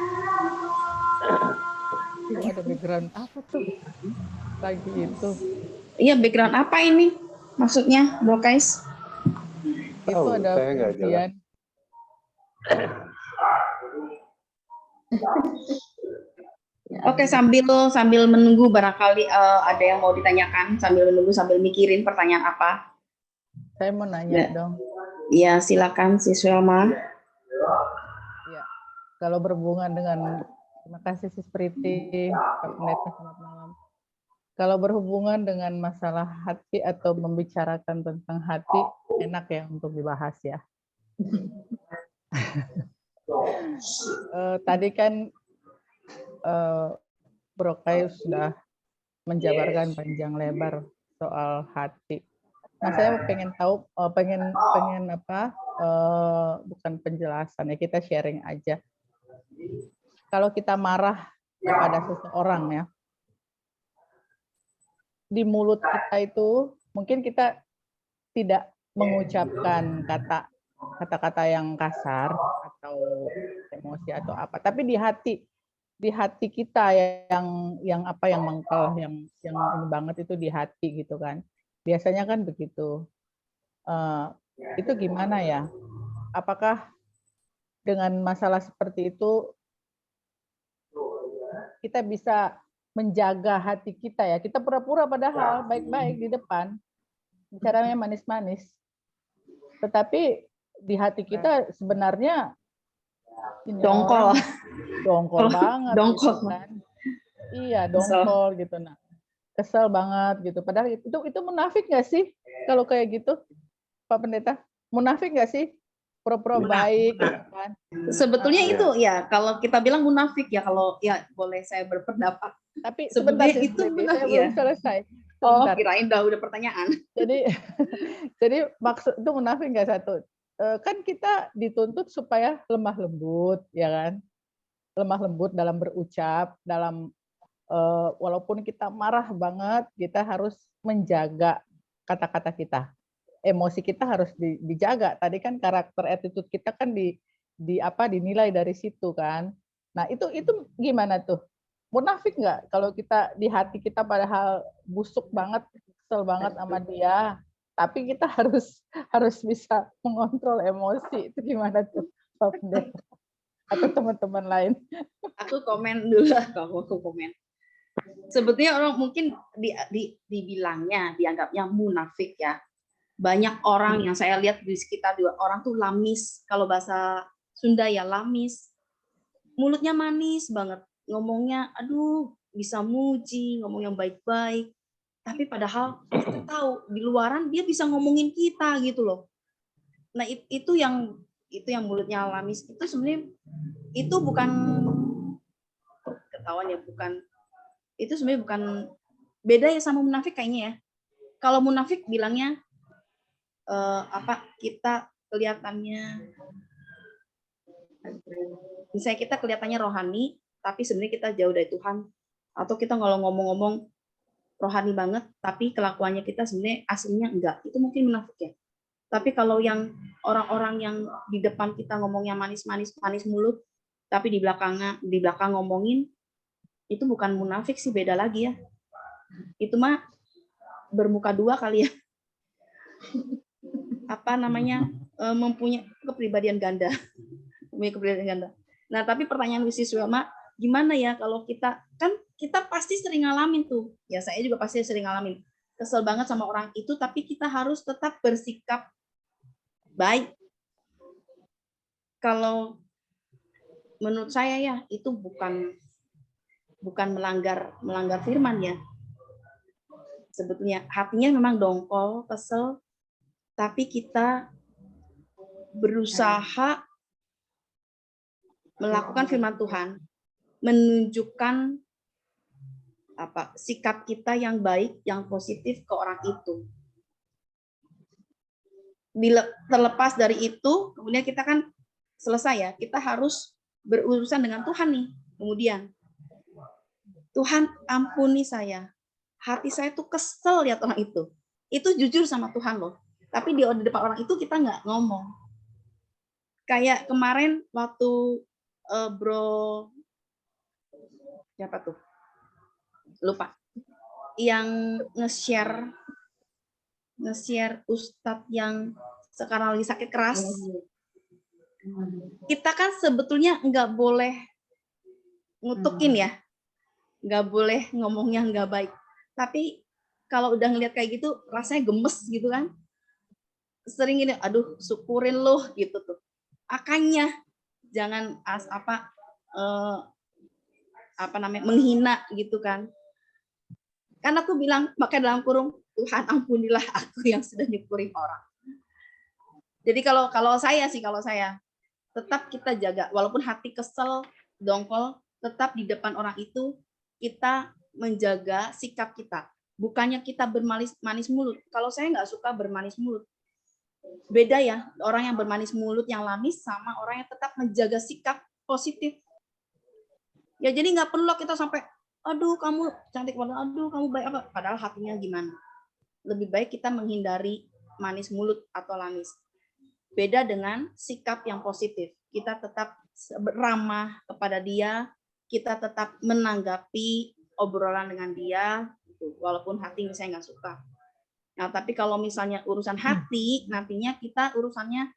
Ada background apa tuh? Lagi itu. Iya, background apa ini? Maksudnya, Bro Kais? Itu Tahu, ada saya nggak jelas. pujian. Oke, sambil menunggu barangkali ada yang mau ditanyakan, sambil menunggu sambil mikirin pertanyaan apa. Saya mau nanya Ya. dong. Ya, silakan si Swelma. Ya. Kalau berhubungan dengan, terima kasih si Spriti, Pak Pendeta, selamat malam. Kalau berhubungan dengan masalah hati atau membicarakan tentang hati, enak ya untuk dibahas ya. Tadi kan Bro Kai sudah menjabarkan panjang lebar soal hati. Nah, saya pengen tahu, pengen apa? Bukan penjelasan ya, kita sharing aja. Kalau kita marah kepada seseorang ya, di mulut kita itu mungkin kita tidak mengucapkan kata-kata yang kasar atau emosi atau apa, tapi di hati kita yang apa, yang mengkel, yang ini banget itu di hati gitu kan. Biasanya kan begitu. Itu gimana ya? Apakah dengan masalah seperti itu kita bisa menjaga hati kita ya? Kita pura-pura padahal baik-baik di depan, bicaranya manis-manis. Tetapi di hati kita sebenarnya ini Dongkol. dongkol banget. Dongkol. Gitu kan. Iya, dongkol gitu. Nah, kesel banget gitu. Padahal itu munafik nggak sih kalau kayak gitu, Pak Pendeta? Munafik nggak sih? Pura-pura baik gitu kan. Sebetulnya itu ya, kalau kita bilang munafik ya, kalau ya boleh saya berpendapat. Tapi Sebetulnya sebentar, itu saya munafik belum ya. selesai. Oh, Sebentar. kirain udah pertanyaan. Jadi maksud itu munafik nggak satu? Kan kita dituntut supaya lemah lembut, ya kan? Lemah lembut dalam berucap, dalam walaupun kita marah banget, kita harus menjaga kata-kata kita. Emosi kita harus dijaga. Tadi kan karakter attitude kita kan dinilai dari situ kan. Nah, itu gimana tuh? Munafik nggak kalau kita di hati kita padahal busuk banget, kesel banget sama dia, tapi kita harus bisa mengontrol emosi. Itu gimana tuh, Pak Pendeta? Atau teman-teman lain? Aku komen dulu, aku komen. Sebetulnya orang mungkin dibilangnya, dianggapnya munafik ya. Banyak orang yang saya lihat di sekitar juga, orang tuh lamis, kalau bahasa Sunda ya lamis. Mulutnya manis banget, ngomongnya aduh bisa muji, ngomong yang baik-baik. Tapi padahal kita tahu di luaran dia bisa ngomongin kita gitu loh. Nah, itu yang mulutnya lamis itu sebenarnya itu bukan ketahuan ya, itu sebenarnya bukan, beda ya sama munafik kayaknya ya. Kalau munafik bilangnya kita kelihatannya, misalnya kita kelihatannya rohani, tapi sebenarnya kita jauh dari Tuhan, atau kita kalau ngomong-ngomong rohani banget, tapi kelakuannya kita sebenarnya aslinya enggak, itu mungkin munafik ya. Tapi kalau yang orang-orang yang di depan kita ngomongnya manis-manis, manis mulut, tapi di belakang ngomongin, itu bukan munafik sih, beda lagi ya. Itu mah bermuka dua kali ya. Mempunyai kepribadian ganda. Nah, tapi pertanyaan Wisis Welma, gimana ya kalau kita pasti sering ngalamin tuh. Ya, saya juga pasti sering ngalamin. Kesel banget sama orang itu, tapi kita harus tetap bersikap baik. Kalau menurut saya ya, itu bukan melanggar firman ya. Sebetulnya hatinya memang dongkol, kesel, tapi kita berusaha melakukan firman Tuhan, menunjukkan sikap kita yang baik, yang positif ke orang itu. Bila terlepas dari itu, kemudian kita kan selesai ya, kita harus berurusan dengan Tuhan nih. Kemudian, Tuhan ampuni saya. Hati saya tuh kesel lihat orang itu. Itu jujur sama Tuhan loh. Tapi di depan orang itu kita nggak ngomong. Kayak kemarin waktu bro, siapa tuh? Lupa. Yang nge-share ustadz yang sekarang lagi sakit keras. Kita kan sebetulnya nggak boleh ngutukin ya, nggak boleh ngomongnya nggak baik. Tapi kalau udah ngeliat kayak gitu, rasanya gemes gitu kan. Sering ini, aduh syukurin loh gitu tuh. Makanya jangan menghina gitu kan. Karena aku bilang, makanya dalam kurung, Tuhan ampunilah aku yang sudah nyukurin orang. Jadi kalau saya tetap kita jaga, walaupun hati kesel, dongkol, tetap di depan orang itu kita menjaga sikap kita. Bukannya kita bermanis mulut. Kalau saya nggak suka bermanis mulut. Beda ya, orang yang bermanis mulut, yang lamis, sama orang yang tetap menjaga sikap positif. Ya jadi nggak perlu kita sampai, aduh kamu cantik banget, aduh kamu baik apa, padahal hatinya gimana. Lebih baik kita menghindari manis mulut atau lamis. Beda dengan sikap yang positif. Kita tetap ramah kepada dia, kita tetap menanggapi obrolan dengan dia, walaupun hati misalnya nggak suka. Nah, tapi kalau misalnya urusan hati, nantinya kita urusannya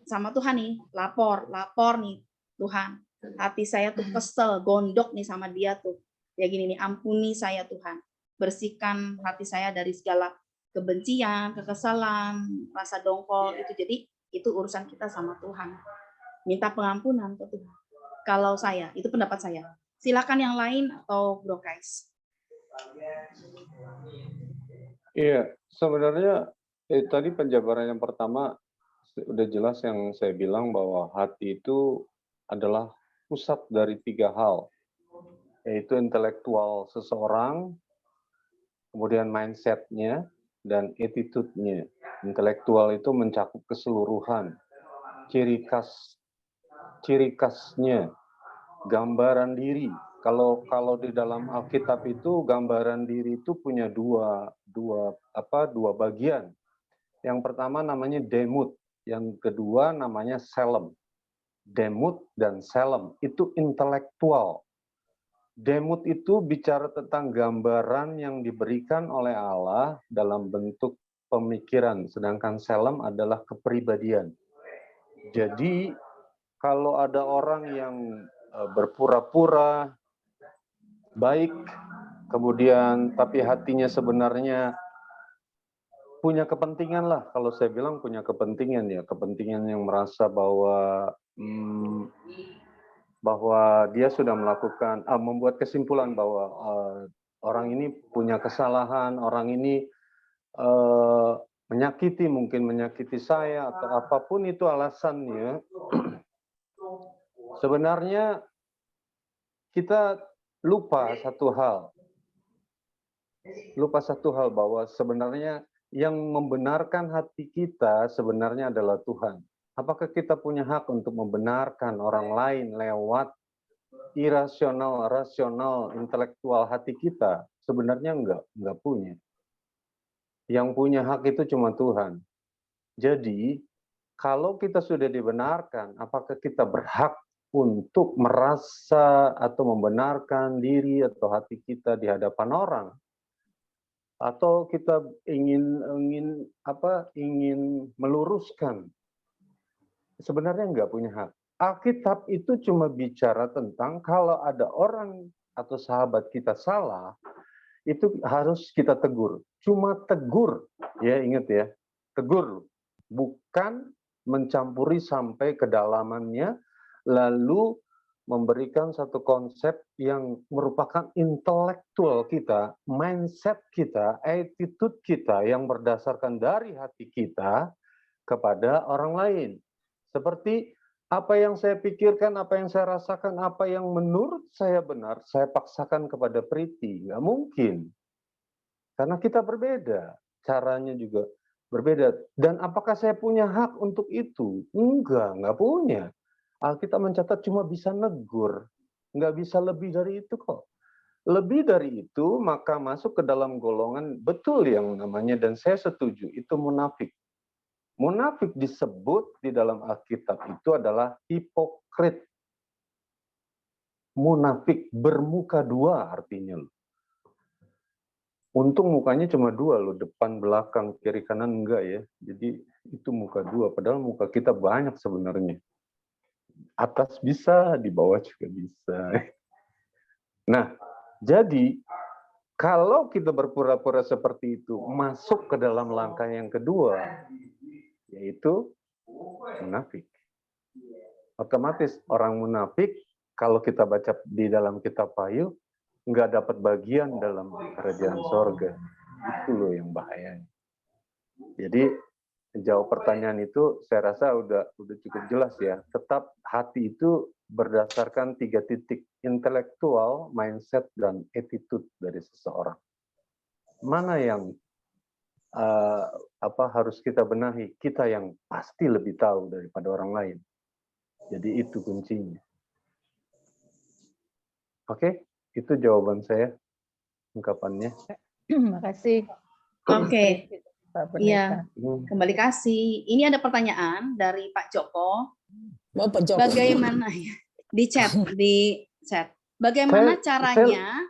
sama Tuhan nih, lapor nih Tuhan. Hati saya tuh kesel, gondok nih sama dia tuh. Ya gini nih, ampuni saya Tuhan. Bersihkan hati saya dari segala kebencian, kekesalan, rasa dongkol itu. Jadi itu urusan kita sama Tuhan. Minta pengampunan ke Tuhan. Kalau saya, itu pendapat saya. Silakan yang lain atau Bro Kais. Iya, sebenarnya tadi penjabaran yang pertama udah jelas yang saya bilang bahwa hati itu adalah pusat dari 3 hal, yaitu intelektual seseorang, kemudian mindset-nya, dan attitude-nya. Intelektual itu mencakup keseluruhan, ciri khasnya, gambaran diri. Kalau di dalam Alkitab itu gambaran diri itu punya dua bagian. Yang pertama namanya demut, yang kedua namanya selem. Demut dan selem itu intelektual. Demut itu bicara tentang gambaran yang diberikan oleh Allah dalam bentuk pemikiran, sedangkan selem adalah kepribadian. Jadi kalau ada orang yang berpura-pura baik, kemudian tapi hatinya sebenarnya punya kepentingan lah, kalau saya bilang punya kepentingan ya, kepentingan yang merasa bahwa dia sudah melakukan, membuat kesimpulan bahwa orang ini punya kesalahan, orang ini mungkin menyakiti saya atau apapun itu alasannya. Sebenarnya kita lupa satu hal bahwa sebenarnya yang membenarkan hati kita sebenarnya adalah Tuhan. Apakah kita punya hak untuk membenarkan orang lain lewat irasional, rasional, intelektual hati kita? Sebenarnya enggak punya. Yang punya hak itu cuma Tuhan. Jadi, kalau kita sudah dibenarkan, apakah kita berhak untuk merasa atau membenarkan diri atau hati kita di hadapan orang? Atau kita ingin meluruskan? Sebenarnya enggak punya hak. Alkitab itu cuma bicara tentang kalau ada orang atau sahabat kita salah, itu harus kita tegur. Cuma tegur, ya ingat ya, tegur. Bukan mencampuri sampai kedalamannya, lalu memberikan satu konsep yang merupakan intelektual kita, mindset kita, attitude kita yang berdasarkan dari hati kita kepada orang lain. Seperti Apa yang saya pikirkan, apa yang saya rasakan, apa yang menurut saya benar, saya paksakan kepada Priti. Nggak mungkin. Karena kita berbeda. Caranya juga berbeda. Dan apakah saya punya hak untuk itu? Nggak punya. Alkitab mencatat cuma bisa negur. Nggak bisa lebih dari itu kok. Lebih dari itu, maka masuk ke dalam golongan betul yang namanya, dan saya setuju, itu munafik. Munafik disebut di dalam Alkitab itu adalah hipokrit. Munafik bermuka dua artinya. Untung mukanya cuma dua loh, depan, belakang, kiri, kanan enggak ya. Jadi itu muka dua, padahal muka kita banyak sebenarnya. Atas bisa, di bawah juga bisa. Nah, jadi kalau kita berpura-pura seperti itu, masuk ke dalam langkah yang kedua, yaitu munafik. Otomatis orang munafik, kalau kita baca di dalam kitab Wahyu, nggak dapat bagian dalam kerajaan sorga. Itu loh yang bahayanya. Jadi jawab pertanyaan itu saya rasa udah cukup jelas ya. Tetap hati itu berdasarkan 3 titik: intelektual, mindset, dan attitude dari seseorang. Mana yang harus kita benahi? Kita yang pasti lebih tahu daripada orang lain. Jadi itu kuncinya. Oke, itu jawaban saya, ungkapannya. Terima kasih. Oke. Pak Iya, Pendeta. kembali kasih. Ini ada pertanyaan dari Pak Joko. Bapak Joko. Bagaimana ya? Di chat. Bagaimana caranya?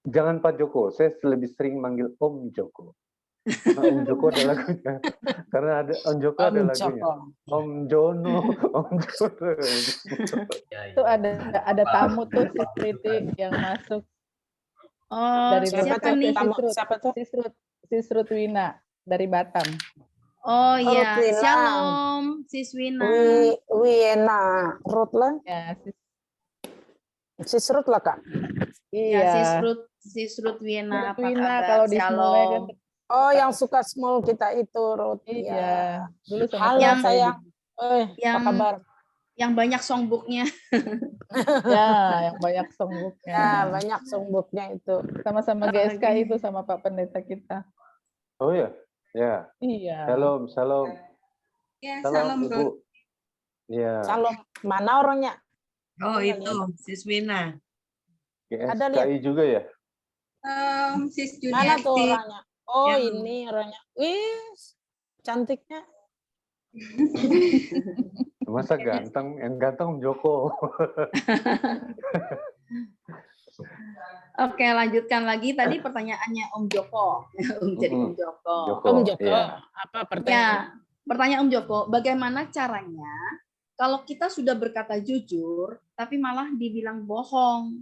Jangan Pak Joko, saya lebih sering manggil Om Joko. Nah, Om Joko ada lagunya. Karena ada Om Joko ada lagunya. Om Jono, Om Jono. Itu ada tamu tuh si Priti yang masuk Oh, dari siapa nih? Sisrut Wina dari Batam. Oh iya, Twina. Shalom, Siswina. Wina, Rutland, Ya, Sisrut lah Kak. Ya, iya. Sisrut Wina, apa Wina kabar? kalau di Small kan. Oh, yang suka small kita itu, Ruth. Iya. Dulu sama Halo Yang- sayang. Apa yang- kabar? Yang banyak songbooknya. Ya, yang banyak songbooknya. Ya, banyak songbooknya itu. Sama-sama Oh, GSK oke. itu sama Pak Pendeta kita. Oh ya, ya. Iya. Salam. Ya, Salam Ibu. Ya, Salam. Mana orangnya? Oh itu, Siswina. Ada lihat. GSKI juga ya? Sis Mana tuh orangnya? Oh, Yang- ini orangnya. Wih, cantiknya. Masa ganteng? Yang ganteng Om Joko. Oke, lanjutkan lagi. Tadi pertanyaannya Om Joko. Jadi Om Joko. Om Joko, ya. apa Ya, pertanyaan? pertanyaan Om Joko, bagaimana caranya kalau kita sudah berkata jujur, tapi malah dibilang bohong?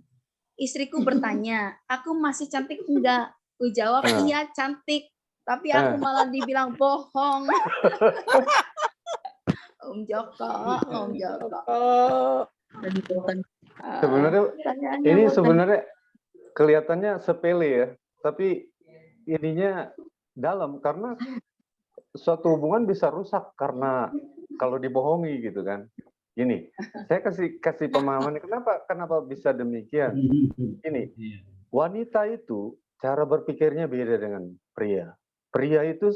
Istriku bertanya, aku masih cantik enggak? Ku jawab, iya cantik, tapi aku malah dibilang bohong. Om Joko. Oh, Sebenarnya Pertanyaannya ini boten. sebenarnya kelihatannya sepele ya, tapi ininya dalam karena suatu hubungan bisa rusak karena kalau dibohongi gitu kan. Gini, saya kasih pemahaman kenapa bisa demikian. Ini wanita itu cara berpikirnya beda dengan pria. Pria itu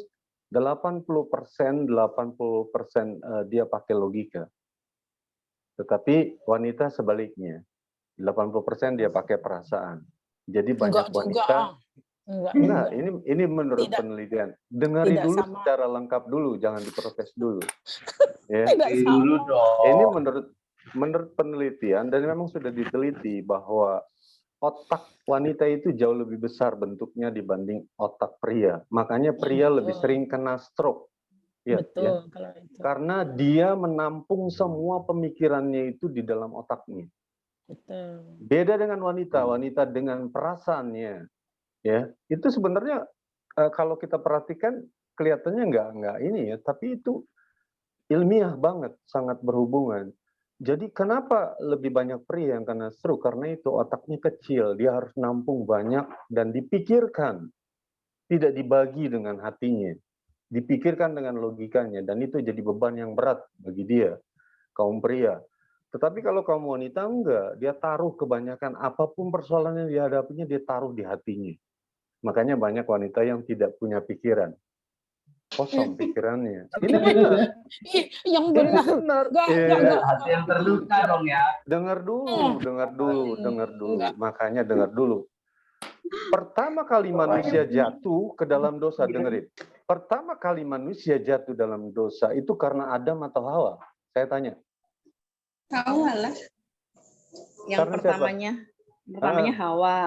80% dia pakai logika. Tetapi wanita sebaliknya. 80% dia pakai perasaan. Jadi banyak enggak wanita. juga. Enggak. Nah, ini menurut Tidak. penelitian. Dengari Tidak dulu sama. secara lengkap dulu, jangan diprotes dulu. Ya. Tidak sama. Ini menurut penelitian dan memang sudah diteliti bahwa otak wanita itu jauh lebih besar bentuknya dibanding otak pria. Makanya pria lebih sering kena stroke. Ya, Betul ya. kalau itu. Karena dia menampung semua pemikirannya itu di dalam otaknya. Betul. Beda dengan wanita dengan perasaannya. Ya, itu sebenarnya kalau kita perhatikan kelihatannya nggak ini ya, tapi itu ilmiah banget, sangat berhubungan. Jadi kenapa lebih banyak pria yang kena stroke? Karena itu otaknya kecil, dia harus nampung banyak dan dipikirkan, tidak dibagi dengan hatinya, dipikirkan dengan logikanya, dan itu jadi beban yang berat bagi dia, kaum pria. Tetapi kalau kaum wanita enggak, dia taruh kebanyakan apapun persoalan yang dihadapinya, dia taruh di hatinya. Makanya banyak wanita yang tidak punya pikiran. Kosong pikirannya. Ini benar. Ih, yang Ini benar. benar. Hati yang terluka dong ya. Dengar dulu. Makanya dengar dulu. Pertama kali manusia jatuh ke dalam dosa, dengerin. Pertama kali manusia jatuh dalam dosa itu karena Adam atau Hawa? Saya tanya. Hawa lah. Yang Karena siapa? pertamanya Hawa.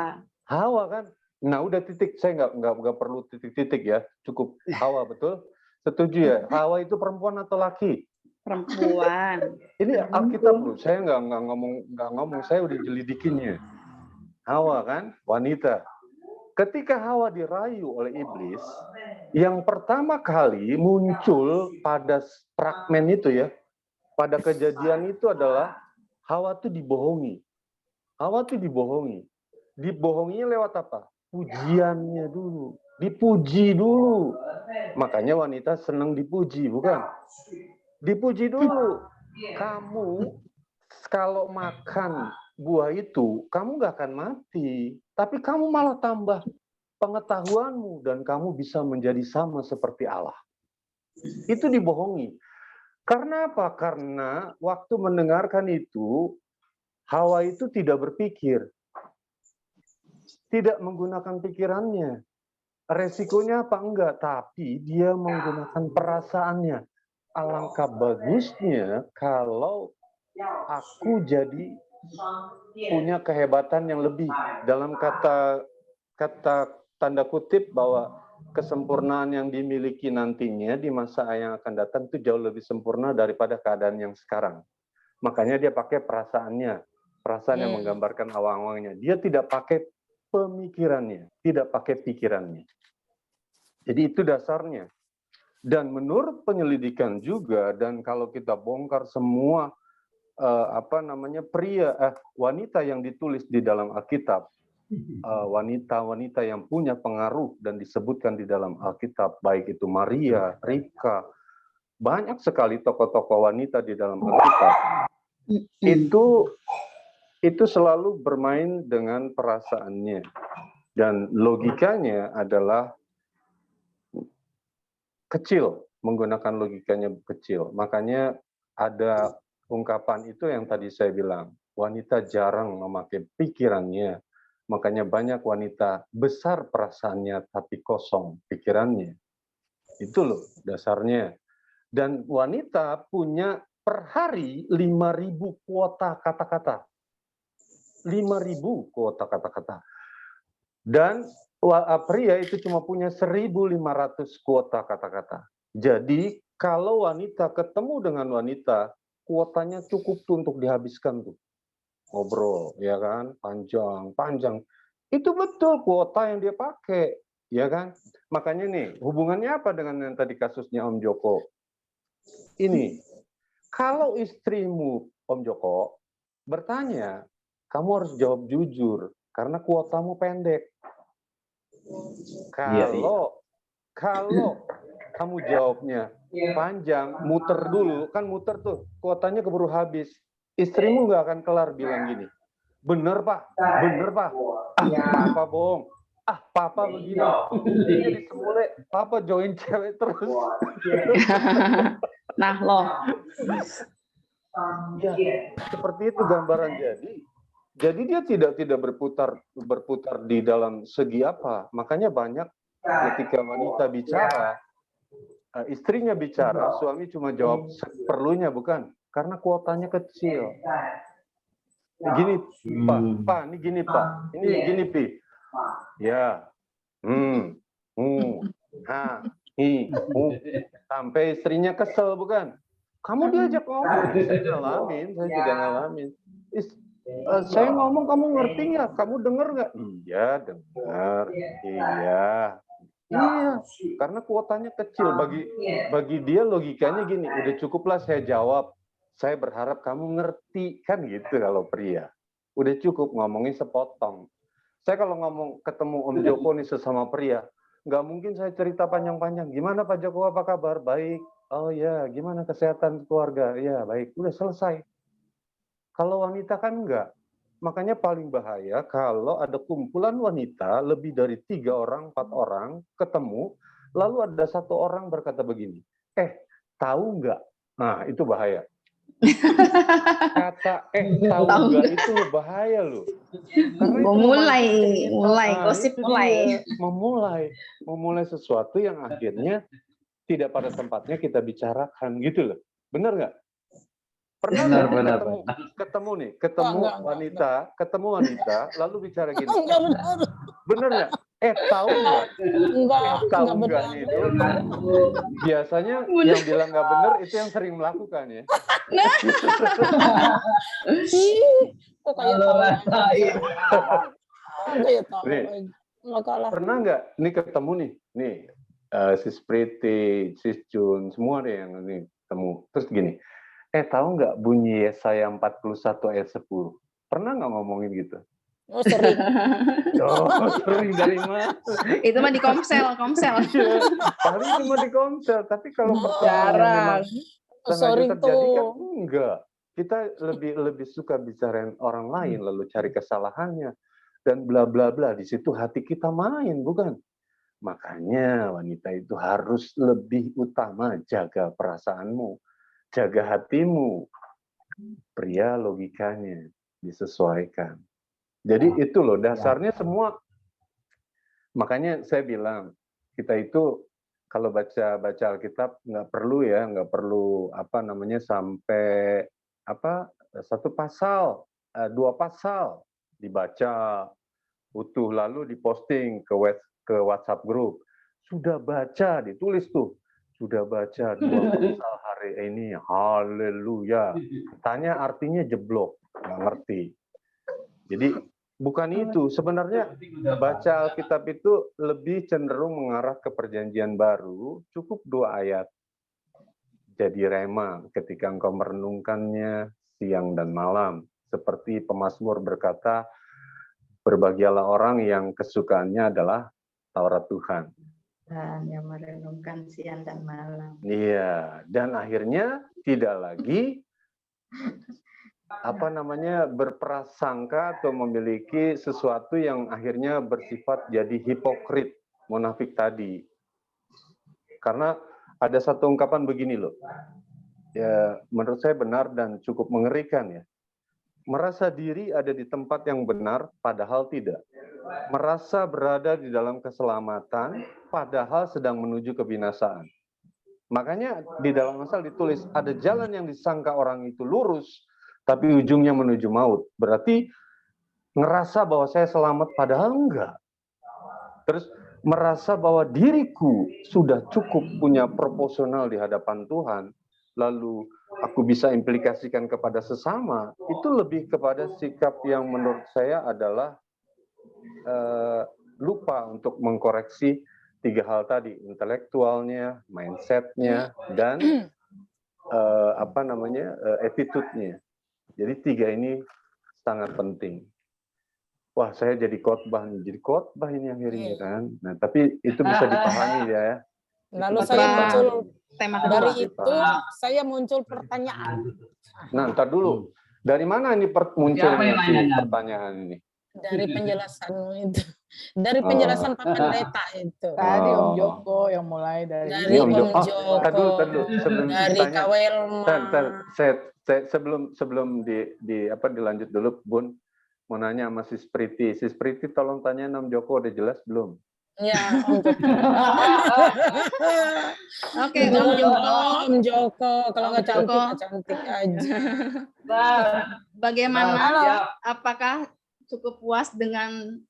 Hawa kan? Nah udah titik, saya nggak perlu titik-titik ya, cukup Hawa, betul? Setuju ya? Hawa itu perempuan atau laki? Perempuan. Ini Alkitab loh, saya nggak ngomong, saya udah jelidikinnya. Hawa kan, wanita. Ketika Hawa dirayu oleh iblis, yang pertama kali muncul pada fragmen itu ya, pada kejadian itu adalah Hawa tuh dibohongi. Hawa tuh dibohongi. Dibohonginya lewat apa? Pujiannya dulu. Dipuji dulu. Makanya wanita senang dipuji, bukan? Dipuji dulu. Kamu kalau makan buah itu, kamu nggak akan mati. Tapi kamu malah tambah pengetahuanmu dan kamu bisa menjadi sama seperti Allah. Itu dibohongi. Karena apa? Karena waktu mendengarkan itu, Hawa itu tidak berpikir. Tidak menggunakan pikirannya. Resikonya apa? Enggak. Tapi dia menggunakan perasaannya. Alangkah bagusnya kalau aku jadi punya kehebatan yang lebih. Dalam kata tanda kutip bahwa kesempurnaan yang dimiliki nantinya di masa yang akan datang itu jauh lebih sempurna daripada keadaan yang sekarang. Makanya dia pakai perasaannya, perasaan yang menggambarkan awang-awangnya. Dia tidak pakai pemikirannya, tidak pakai pikirannya. Jadi itu dasarnya. Dan menurut penyelidikan juga, dan kalau kita bongkar semua wanita yang ditulis di dalam Alkitab, wanita-wanita yang punya pengaruh dan disebutkan di dalam Alkitab, baik itu Maria, Ribka, banyak sekali tokoh-tokoh wanita di dalam Alkitab. Itu selalu bermain dengan perasaannya. Dan logikanya adalah kecil, menggunakan logikanya kecil. Makanya ada ungkapan itu yang tadi saya bilang, wanita jarang memakai pikirannya. Makanya banyak wanita besar perasaannya tapi kosong pikirannya. Itu loh dasarnya. Dan wanita punya per hari 5.000 kuota kata-kata. 5.000 kuota kata-kata. Dan pria itu cuma punya 1.500 kuota kata-kata. Jadi kalau wanita ketemu dengan wanita, kuotanya cukup tuh untuk dihabiskan tuh. Ngobrol, ya kan? Panjang. Itu betul kuota yang dia pakai, ya kan? Makanya nih, hubungannya apa dengan yang tadi kasusnya Om Joko? Ini, kalau istrimu, Om Joko, bertanya, kamu harus jawab jujur, karena kuotamu pendek. Kalau kamu jawabnya panjang, muter dulu, kan muter tuh, kuotanya keburu habis. Istrimu nggak akan kelar bilang gini, bener pak, papa bohong, papa begini, jadi semule, papa join cewek terus. Nah loh. Ya, seperti itu gambaran jadi dia tidak berputar di dalam segi apa. Makanya banyak ketika wanita bicara, istrinya bicara, suami cuma jawab seperlunya, bukan? Karena kuotanya kecil. Gini, Pak, ini gini, Pak. Ini gini, Pi. Ya. Sampai istrinya kesel, bukan? Kamu diajak ngomong, saya juga ngalamin. Saya ngomong, kamu ngerti nggak? Kamu denger nggak? Iya, dengar. Iya, karena kuotanya kecil. Bagi dia logikanya gini, udah cukuplah saya jawab. Saya berharap kamu ngerti, kan gitu kalau pria. Udah cukup ngomongin sepotong. Saya kalau ngomong ketemu Om Joko nih sesama pria, nggak mungkin saya cerita panjang-panjang. Gimana Pak Joko, apa kabar? Baik. Oh ya, gimana kesehatan keluarga? Ya baik. Udah selesai. Kalau wanita kan enggak. Makanya paling bahaya kalau ada kumpulan wanita lebih dari 3 orang, 4 orang ketemu, lalu ada satu orang berkata begini, tahu nggak? Nah, itu bahaya. Kata tahu Tahu nggak itu bahaya loh. Karena itu mulai memancing. gosip itu mulai. dia. Memulai sesuatu yang akhirnya tidak pada tempatnya kita bicarakan gitu loh. Benar nggak? Pernah Benar, nggak benar. ketemu Enggak. wanita, lalu bicara gini, Enggak benar. bener nggak? Tahu nggak? Tahu Enggak benar. nggak itu? Biasanya yang bilang nggak benar itu yang sering melakukan ya. Ih, kok kayak Kalau tahu rasain. kayak tahu Nih. aja. Enggak kalah. Pernah nggak? Nih ketemu nih, Sis Priti, Sis Jun, semua deh yang ini ketemu. Terus gini, tahu nggak bunyi Yesaya 41 ayat 10? Pernah nggak ngomongin gitu? Oh, sering. Sering dari mana? Itu mah di komsel. Iya, paling cuma di komsel. Tapi kalau pertemuan yang memang sengaja Sering terjadi kan tuh. enggak. Kita lebih suka bicarain orang lain lalu cari kesalahannya dan bla bla bla. Di situ hati kita main, bukan? Makanya wanita itu harus lebih utama jaga perasaanmu, jaga hatimu. Pria logikanya disesuaikan. Jadi itu loh dasarnya semua. Makanya saya bilang kita itu kalau baca Alkitab nggak perlu sampai satu pasal, 2 pasal dibaca utuh lalu diposting ke WhatsApp grup. Sudah baca, ditulis tuh. Sudah baca 2 pasal hari ini, haleluya. Tanya artinya jeblok, nggak ngerti. Jadi bukan itu, sebenarnya baca Alkitab itu lebih cenderung mengarah ke perjanjian baru, cukup 2 ayat. Jadi rema ketika engkau merenungkannya siang dan malam. Seperti pemazmur berkata, berbahagialah orang yang kesukaannya adalah Taurat Tuhan. Dan yang merenungkan siang dan malam. Iya, dan akhirnya tidak lagi berprasangka atau memiliki sesuatu yang akhirnya bersifat jadi hipokrit, munafik tadi. Karena ada satu ungkapan begini loh, ya menurut saya benar dan cukup mengerikan ya. Merasa diri ada di tempat yang benar, padahal tidak. Merasa berada di dalam keselamatan, padahal sedang menuju kebinasaan. Makanya di dalam Amsal ditulis, ada jalan yang disangka orang itu lurus, tapi ujungnya menuju maut. Berarti ngerasa bahwa saya selamat, padahal enggak. Terus merasa bahwa diriku sudah cukup punya proporsional di hadapan Tuhan, lalu aku bisa implikasikan kepada sesama, itu lebih kepada sikap yang menurut saya adalah lupa untuk mengkoreksi 3 hal tadi, intelektualnya, mindset-nya, dan attitude-nya. Jadi 3 ini sangat penting. Wah, saya jadi khotbah ini akhirnya kan. Nah, tapi itu bisa dipahami ya. Lalu Itu saya bisa muncul dipahami. Tema dari kedua. itu saya muncul pertanyaan. Nah, ntar dulu. Dari mana ini muncul Siapa yang nanya? pertanyaan ini? Dari penjelasanmu itu. Dari penjelasan Pak Pendeta itu. Tadi Om Oh. Joko yang mulai dari Dari Om Om Joko. Joko. Tar dulu. Sebelum Dari ditanya. Kawelma. Saya sebelum dilanjut dulu, Bun, mau nanya sama Sis Priti. Sis Priti tolong tanya Om Joko udah jelas belum? Ya, Om Joko. Oke, Om Joko. Om Joko, kalau nggak Om Joko. cantik aja. Bagaimana? Siap. Apakah cukup puas dengan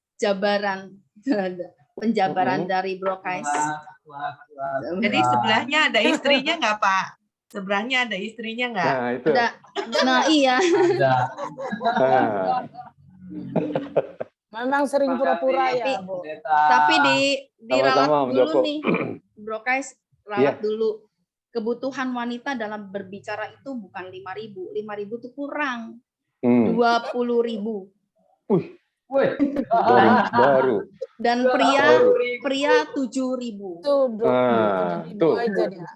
penjabaran dari Brokais? Jadi sebelahnya ada istrinya nggak, Pak? Sebelahnya ada istrinya nggak? Nah, itu. Nah, iya. Nah, Memang sering pura-pura ya, Bu. Tapi diralat Sama-sama, Om dulu Joko. nih, Brokais, Iya. ralat dulu. Kebutuhan wanita dalam berbicara itu bukan 5.000. 5.000 itu kurang. 20.000. Wih, baru. Dan pria 7.000. Tuh, Tuh. aja dia.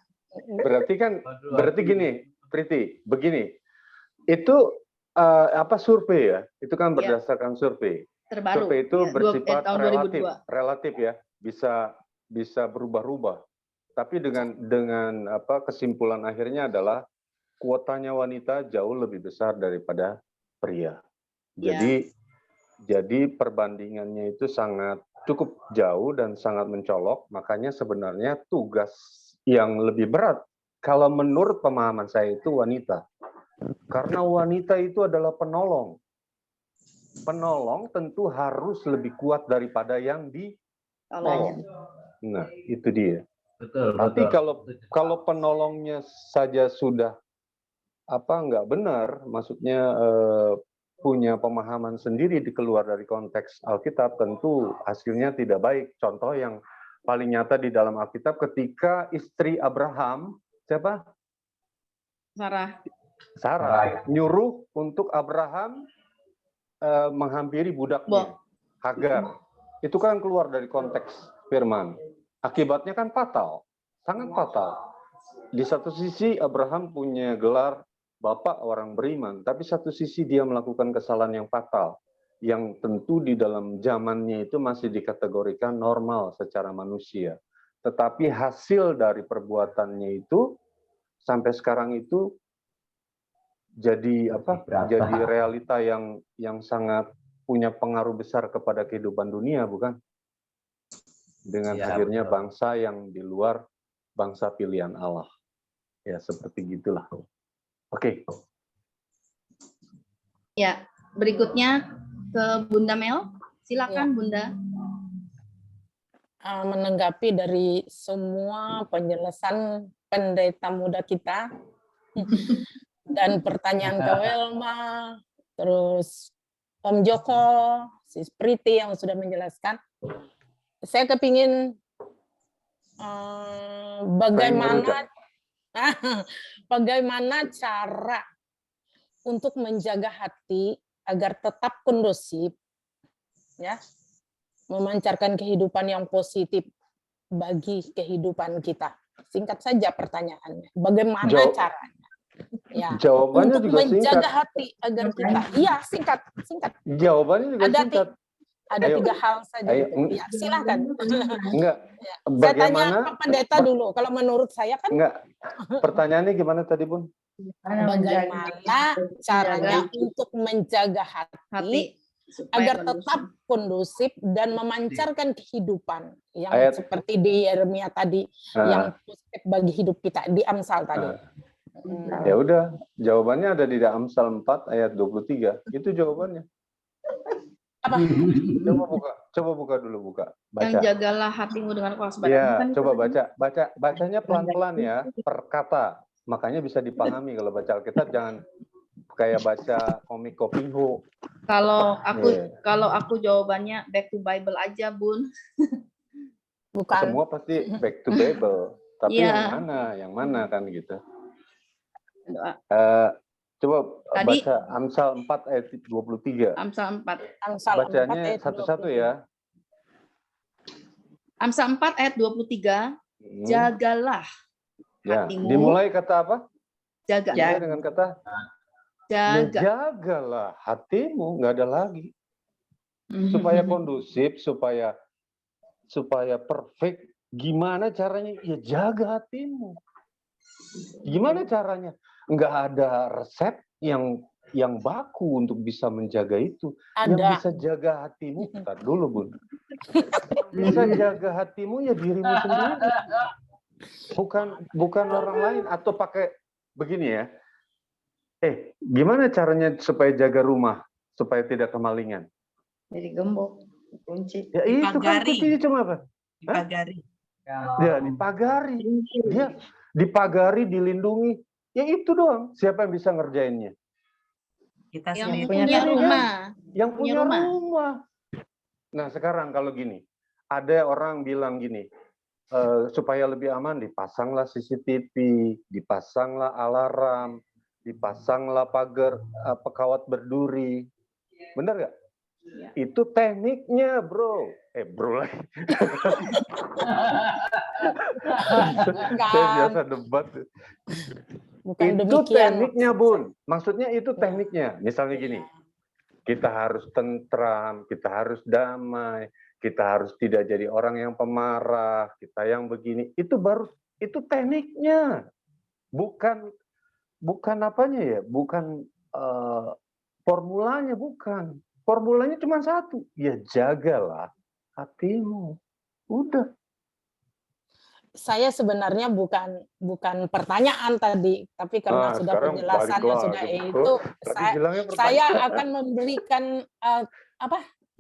Berarti gini, Priti, begini. Itu survei ya? Itu kan Ya. berdasarkan survei. Terbaru. Survei itu Ya, bersifat tahun relatif, 2002. relatif ya, bisa berubah-ubah. Tapi dengan kesimpulan akhirnya adalah kuotanya wanita jauh lebih besar daripada pria. Ya. Jadi perbandingannya itu sangat cukup jauh dan sangat mencolok. Makanya sebenarnya tugas yang lebih berat kalau menurut pemahaman saya itu wanita. Karena wanita itu adalah penolong. Penolong tentu harus lebih kuat daripada yang ditolong. Nah, itu dia. Betul. Tapi betul. kalau penolongnya saja sudah nggak benar, maksudnya punya pemahaman sendiri di keluar dari konteks Alkitab, tentu hasilnya tidak baik. Contoh yang paling nyata di dalam Alkitab ketika istri Abraham, siapa? Sarah nyuruh untuk Abraham menghampiri budaknya, Hagar. Itu kan keluar dari konteks firman. Akibatnya kan fatal, sangat fatal. Di satu sisi Abraham punya gelar bapak orang beriman, tapi satu sisi dia melakukan kesalahan yang fatal, yang tentu di dalam zamannya itu masih dikategorikan normal secara manusia. Tetapi hasil dari perbuatannya itu sampai sekarang itu jadi jadi realita yang sangat punya pengaruh besar kepada kehidupan dunia, bukan? Dengan hadirnya bangsa yang di luar bangsa pilihan Allah. Ya, seperti gitulah. Oke. Ya, berikutnya ke Bunda Mel. Silakan Bunda. Menanggapi dari semua penjelasan pendeta muda kita dan pertanyaan ke Welma, terus Om Joko, Sis Priti yang sudah menjelaskan, saya kepingin bagaimana cara untuk menjaga hati agar tetap kondusif, ya, memancarkan kehidupan yang positif bagi kehidupan kita. Singkat saja pertanyaannya, bagaimana caranya? Ya, Jawabannya untuk juga menjaga singkat. hati agar kita, iya singkat. Jawabannya juga singkat. Ada 3 hal saja. Ya, silakan. Enggak. Ya. Bagaimana? Saya tanya Pak Pendeta dulu. Kalau menurut saya kan. Enggak. Pertanyaannya gimana tadi, Bun? Bagaimana caranya untuk menjaga hati agar tetap kondusif dan memancarkan kehidupan yang seperti di Yeremia tadi, yang positif bagi hidup kita, di Amsal tadi. Ya udah, jawabannya ada di Amsal 4 ayat 23. Itu jawabannya. Apa? Coba buka dulu, buka. Baca. Yang jagalah hatimu dengan kewaspadaan. Ya, coba bacanya pelan-pelan ya, per kata. Makanya bisa dipahami kalau baca Alkitab, jangan kayak baca komik Kopingho. Kalau aku jawabannya back to Bible aja, Bun. Bukan. Semua pasti back to Bible. Tapi yang mana kan gitu. Coba tadi, baca Amsal 4 ayat 23. Amsal 4. Bacanya satu-satu ya. Amsal 4 ayat 23. Jagalah hatimu. Dimulai kata apa? Jaga. Dimulai dengan kata jaga. Jagalah hatimu, nggak ada lagi. Supaya kondusif, supaya perfect. Gimana caranya? Ya jaga hatimu. Gimana caranya? Nggak ada resep yang baku untuk bisa menjaga itu. Ada. Yang bisa jaga hatimu, bentar dulu, Bun. Bisa jaga hatimu ya dirimu sendiri. Bukan orang lain. Atau pakai begini ya. Gimana caranya supaya jaga rumah supaya tidak kemalingan? Jadi gembok, kunci. Ya itu kan kuncinya cuma apa? Dipagari. Ya, dipagari. Dia dipagari, dilindungi. Ya itu doang. Siapa yang bisa ngerjainnya? Kita yang sendiri. punya rumah. Yang punya rumah. Nah sekarang kalau gini, ada orang bilang gini, supaya lebih aman dipasanglah CCTV, dipasanglah alarm, dipasanglah pagar kawat berduri. Benar nggak? Ya. Itu tekniknya, bro. Bro lagi. Saya biasa debat. bukan Itu demikian tekniknya, maksud Bun. saya. Maksudnya itu tekniknya. Misalnya gini, kita harus tentram, kita harus damai, kita harus tidak jadi orang yang pemarah, kita yang begini. Itu tekniknya. Bukan apanya ya, bukan formulanya, bukan. Formulanya cuma satu, ya jagalah hatimu. Udah. Saya sebenarnya bukan pertanyaan tadi, tapi karena sudah Sekarang penjelasannya balik sudah lagi. itu, Tadi bilangnya saya pertanyaan. akan memberikan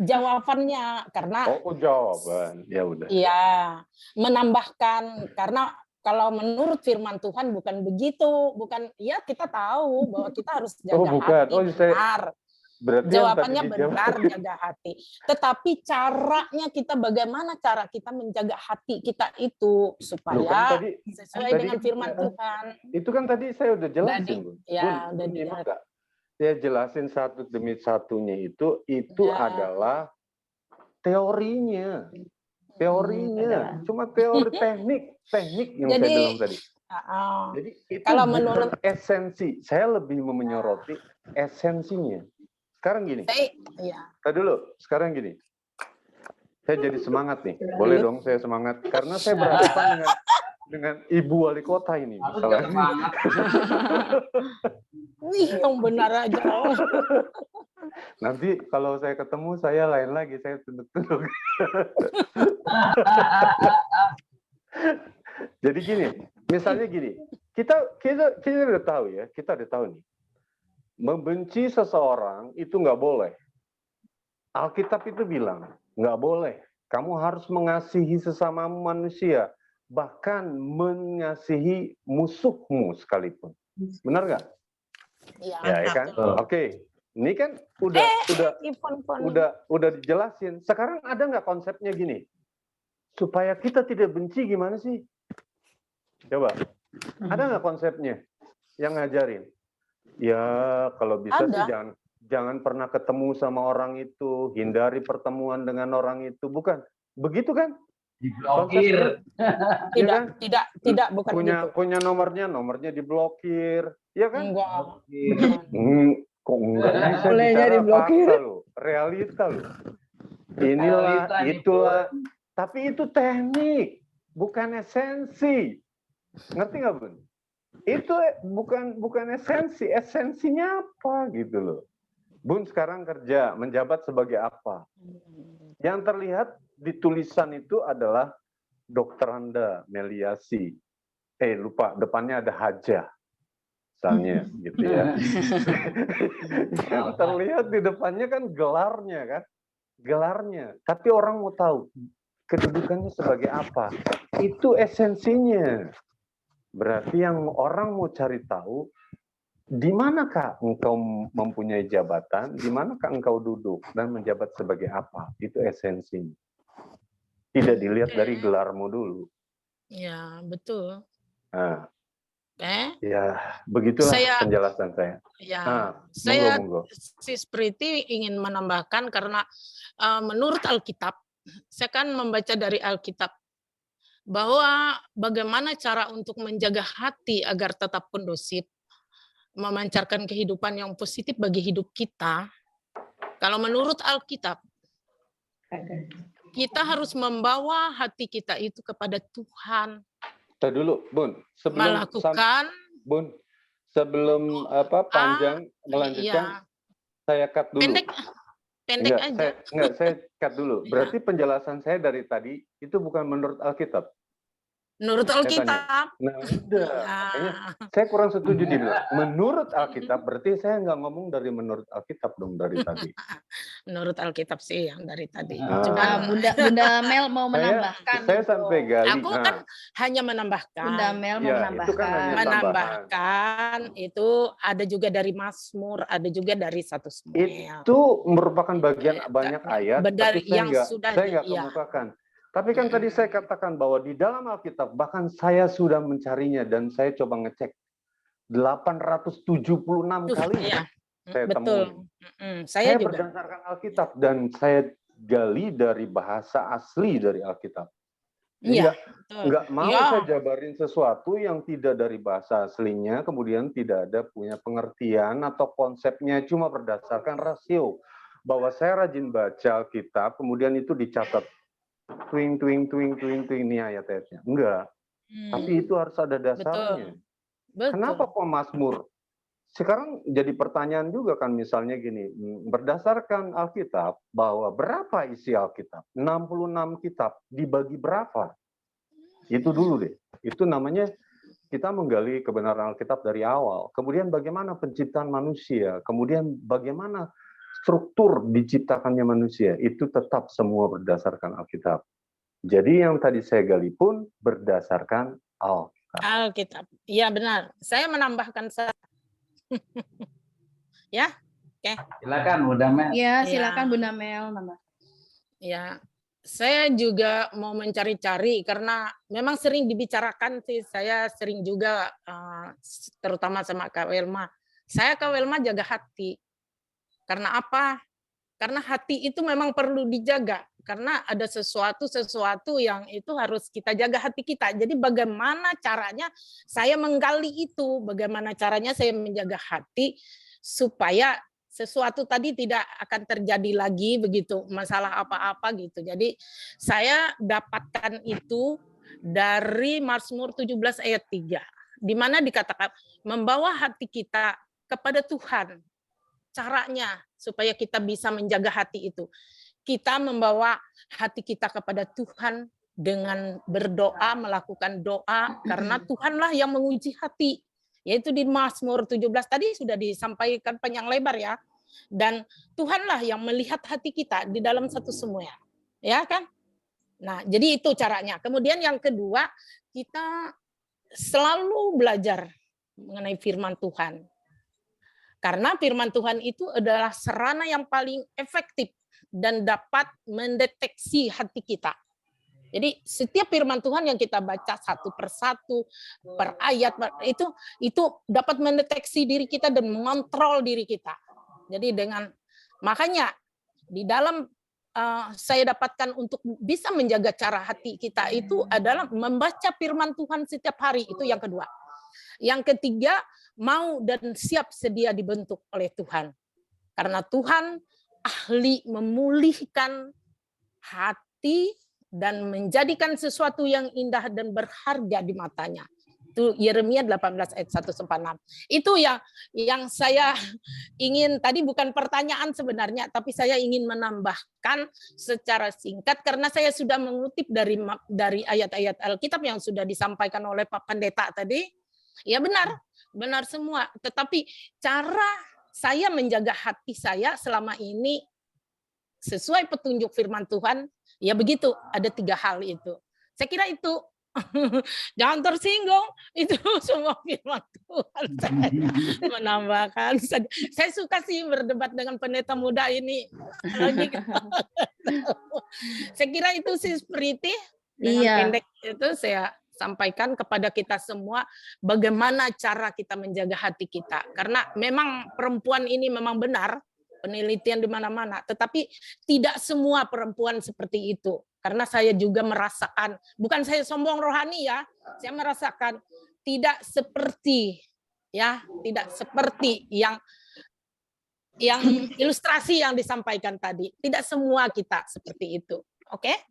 jawabannya karena Jawaban. Ya udah. ya menambahkan karena kalau menurut firman Tuhan bukan begitu, bukan ya kita tahu bahwa kita harus jaga bukan. hati benar. Berarti Jawabannya yang tadi dijawab. benar jaga hati. Tetapi caranya kita bagaimana cara kita menjaga hati kita itu supaya sesuai dengan firman Tuhan. Itu kan tadi saya udah jelasin, Bun. Ya, Bun, udah nyimak nggak? Saya jelasin satu demi satunya itu adalah teorinya. Teorinya, cuma teori teknik yang saya bilang tadi. Jadi itu kalau bukan menurut esensi. Saya lebih menyoroti esensinya. Sekarang gini. Sekarang gini. Saya jadi semangat nih. Boleh dong saya semangat karena saya berhadapan dengan ibu wali kota ini misalnya. Wih, yang benar aja. Nanti kalau saya ketemu saya lain lagi, saya tunduk-tunduk. Jadi gini, misalnya gini, kita udah tahu ya, kita udah tahu nih. Membenci seseorang itu nggak boleh. Alkitab itu bilang, nggak boleh. Kamu harus mengasihi sesama manusia, bahkan mengasihi musuhmu sekalipun. Benar nggak? Ya kan? Oke. Ini kan udah dijelasin. Sekarang ada nggak konsepnya gini? Supaya kita tidak benci gimana sih? Coba. Ada nggak konsepnya yang ngajarin? Ya kalau bisa sih jangan pernah ketemu sama orang itu, hindari pertemuan dengan orang itu, bukan? Begitu kan? Diblokir. Tidak, bukan begitu. Punya nomornya diblokir, ya kan? Enggak. Kok enggak? Saya bicara fakta loh, realita loh. Inilah, itulah. Tapi itu teknik, bukan esensi. Ngerti nggak, Bun? Itu bukan esensi. Esensinya apa gitu loh. Bun sekarang kerja, menjabat sebagai apa? Yang terlihat di tulisan itu adalah Dokter Anda Meliasi. Lupa, depannya ada Hajah. Misalnya gitu ya. Yang terlihat di depannya kan gelarnya kan. Gelarnya. Tapi orang mau tahu kedudukannya sebagai apa. Itu esensinya. Berarti yang orang mau cari tahu, di manakah engkau mempunyai jabatan, di manakah engkau duduk dan menjabat sebagai apa? Itu esensinya. Tidak dilihat dari gelarmu dulu. Ya, betul. Nah, ya, begitulah penjelasan saya. Ya, saya Sis Priti ingin menambahkan karena menurut Alkitab, saya kan membaca dari Alkitab bahwa bagaimana cara untuk menjaga hati agar tetap kondusif, memancarkan kehidupan yang positif bagi hidup kita. Kalau menurut Alkitab, kita harus membawa hati kita itu kepada Tuhan. Kita dulu, Bun. Sebelum panjang melanjutkan, saya cut dulu. Pendek aja. Saya cut dulu. Berarti penjelasan saya dari tadi itu bukan menurut Alkitab. Menurut Alkitab. Nah, udah. Makanya saya kurang setuju dibilang. Menurut Alkitab, berarti saya nggak ngomong dari menurut Alkitab dong dari tadi. Menurut Alkitab sih yang dari tadi. Bunda Mel mau menambahkan. Saya sampai gali. Aku kan hanya menambahkan. Bunda Mel mau menambahkan itu ada juga dari Mazmur, ada juga dari 1 Samuel. Itu merupakan bagian banyak ayat, tapi saya nggak kemukakan. Tapi kan tadi saya katakan bahwa di dalam Alkitab, bahkan saya sudah mencarinya dan saya coba ngecek 876 kali saya temui. Saya juga berdasarkan Alkitab dan saya gali dari bahasa asli dari Alkitab. Iya, Nggak betul. mau Iya, saya jabarin sesuatu yang tidak dari bahasa aslinya, kemudian tidak ada punya pengertian atau konsepnya, cuma berdasarkan rasio. Bahwa saya rajin baca kitab, kemudian itu dicatat. Twing, twing, twing, twing, twing, ini ayat-ayatnya. Enggak. Tapi itu harus ada dasarnya. betul. Kenapa pemazmur? Sekarang jadi pertanyaan juga kan, misalnya gini, berdasarkan Alkitab, bahwa berapa isi Alkitab? 66 kitab, dibagi berapa? Itu dulu deh. Itu namanya kita menggali kebenaran Alkitab dari awal. Kemudian bagaimana penciptaan manusia, kemudian bagaimana struktur diciptakannya manusia, itu tetap semua berdasarkan Alkitab. Jadi yang tadi saya gali pun berdasarkan Alkitab. Alkitab. Iya benar. Saya menambahkan ya, oke. Silakan Bunda Mel. Ya, silakan Bunda Mel nambah. Ya, saya juga mau mencari-cari karena memang sering dibicarakan sih. Saya sering juga terutama sama Kak Welma. Saya Kak Welma jaga hati. Karena apa? Karena hati itu memang perlu dijaga. Karena ada sesuatu yang itu harus kita jaga hati kita. Jadi bagaimana caranya saya menggali itu? Bagaimana caranya saya menjaga hati supaya sesuatu tadi tidak akan terjadi lagi begitu, masalah apa-apa gitu. Jadi saya dapatkan itu dari Mazmur 17 ayat 3, di mana dikatakan membawa hati kita kepada Tuhan. Caranya supaya kita bisa menjaga hati itu, kita membawa hati kita kepada Tuhan dengan berdoa, melakukan doa, karena Tuhanlah yang menguji hati. Yaitu di Mazmur 17 tadi sudah disampaikan panjang lebar ya. Dan Tuhanlah yang melihat hati kita di dalam satu semua. Ya kan? Nah, jadi itu caranya. Kemudian yang kedua, kita selalu belajar mengenai firman Tuhan. Karena firman Tuhan itu adalah sarana yang paling efektif dan dapat mendeteksi hati kita. Jadi setiap firman Tuhan yang kita baca satu persatu per ayat itu dapat mendeteksi diri kita dan mengontrol diri kita. Jadi makanya di dalam saya dapatkan untuk bisa menjaga cara hati kita itu adalah membaca firman Tuhan setiap hari, itu yang kedua. Yang ketiga, mau dan siap sedia dibentuk oleh Tuhan. Karena Tuhan ahli memulihkan hati dan menjadikan sesuatu yang indah dan berharga di matanya. Itu Yeremia 18 ayat 1-6. Itu yang saya ingin, tadi bukan pertanyaan sebenarnya, tapi saya ingin menambahkan secara singkat karena saya sudah mengutip dari ayat-ayat Alkitab yang sudah disampaikan oleh Pak Pendeta tadi. Ya benar semua. Tetapi cara saya menjaga hati saya selama ini sesuai petunjuk firman Tuhan, ya begitu, ada 3 hal itu. Saya kira itu. Jangan tersinggung, itu semua firman Tuhan. Saya menambahkan. Saya suka sih berdebat dengan pendeta muda ini. Saya kira itu sih seperti dengan pendek itu saya sampaikan kepada kita semua bagaimana cara kita menjaga hati kita. Karena memang perempuan ini memang benar, penelitian di mana-mana, tetapi tidak semua perempuan seperti itu. Karena saya juga merasakan, bukan saya sombong rohani ya, saya merasakan tidak seperti yang ilustrasi yang disampaikan tadi. Tidak semua kita seperti itu. Oke?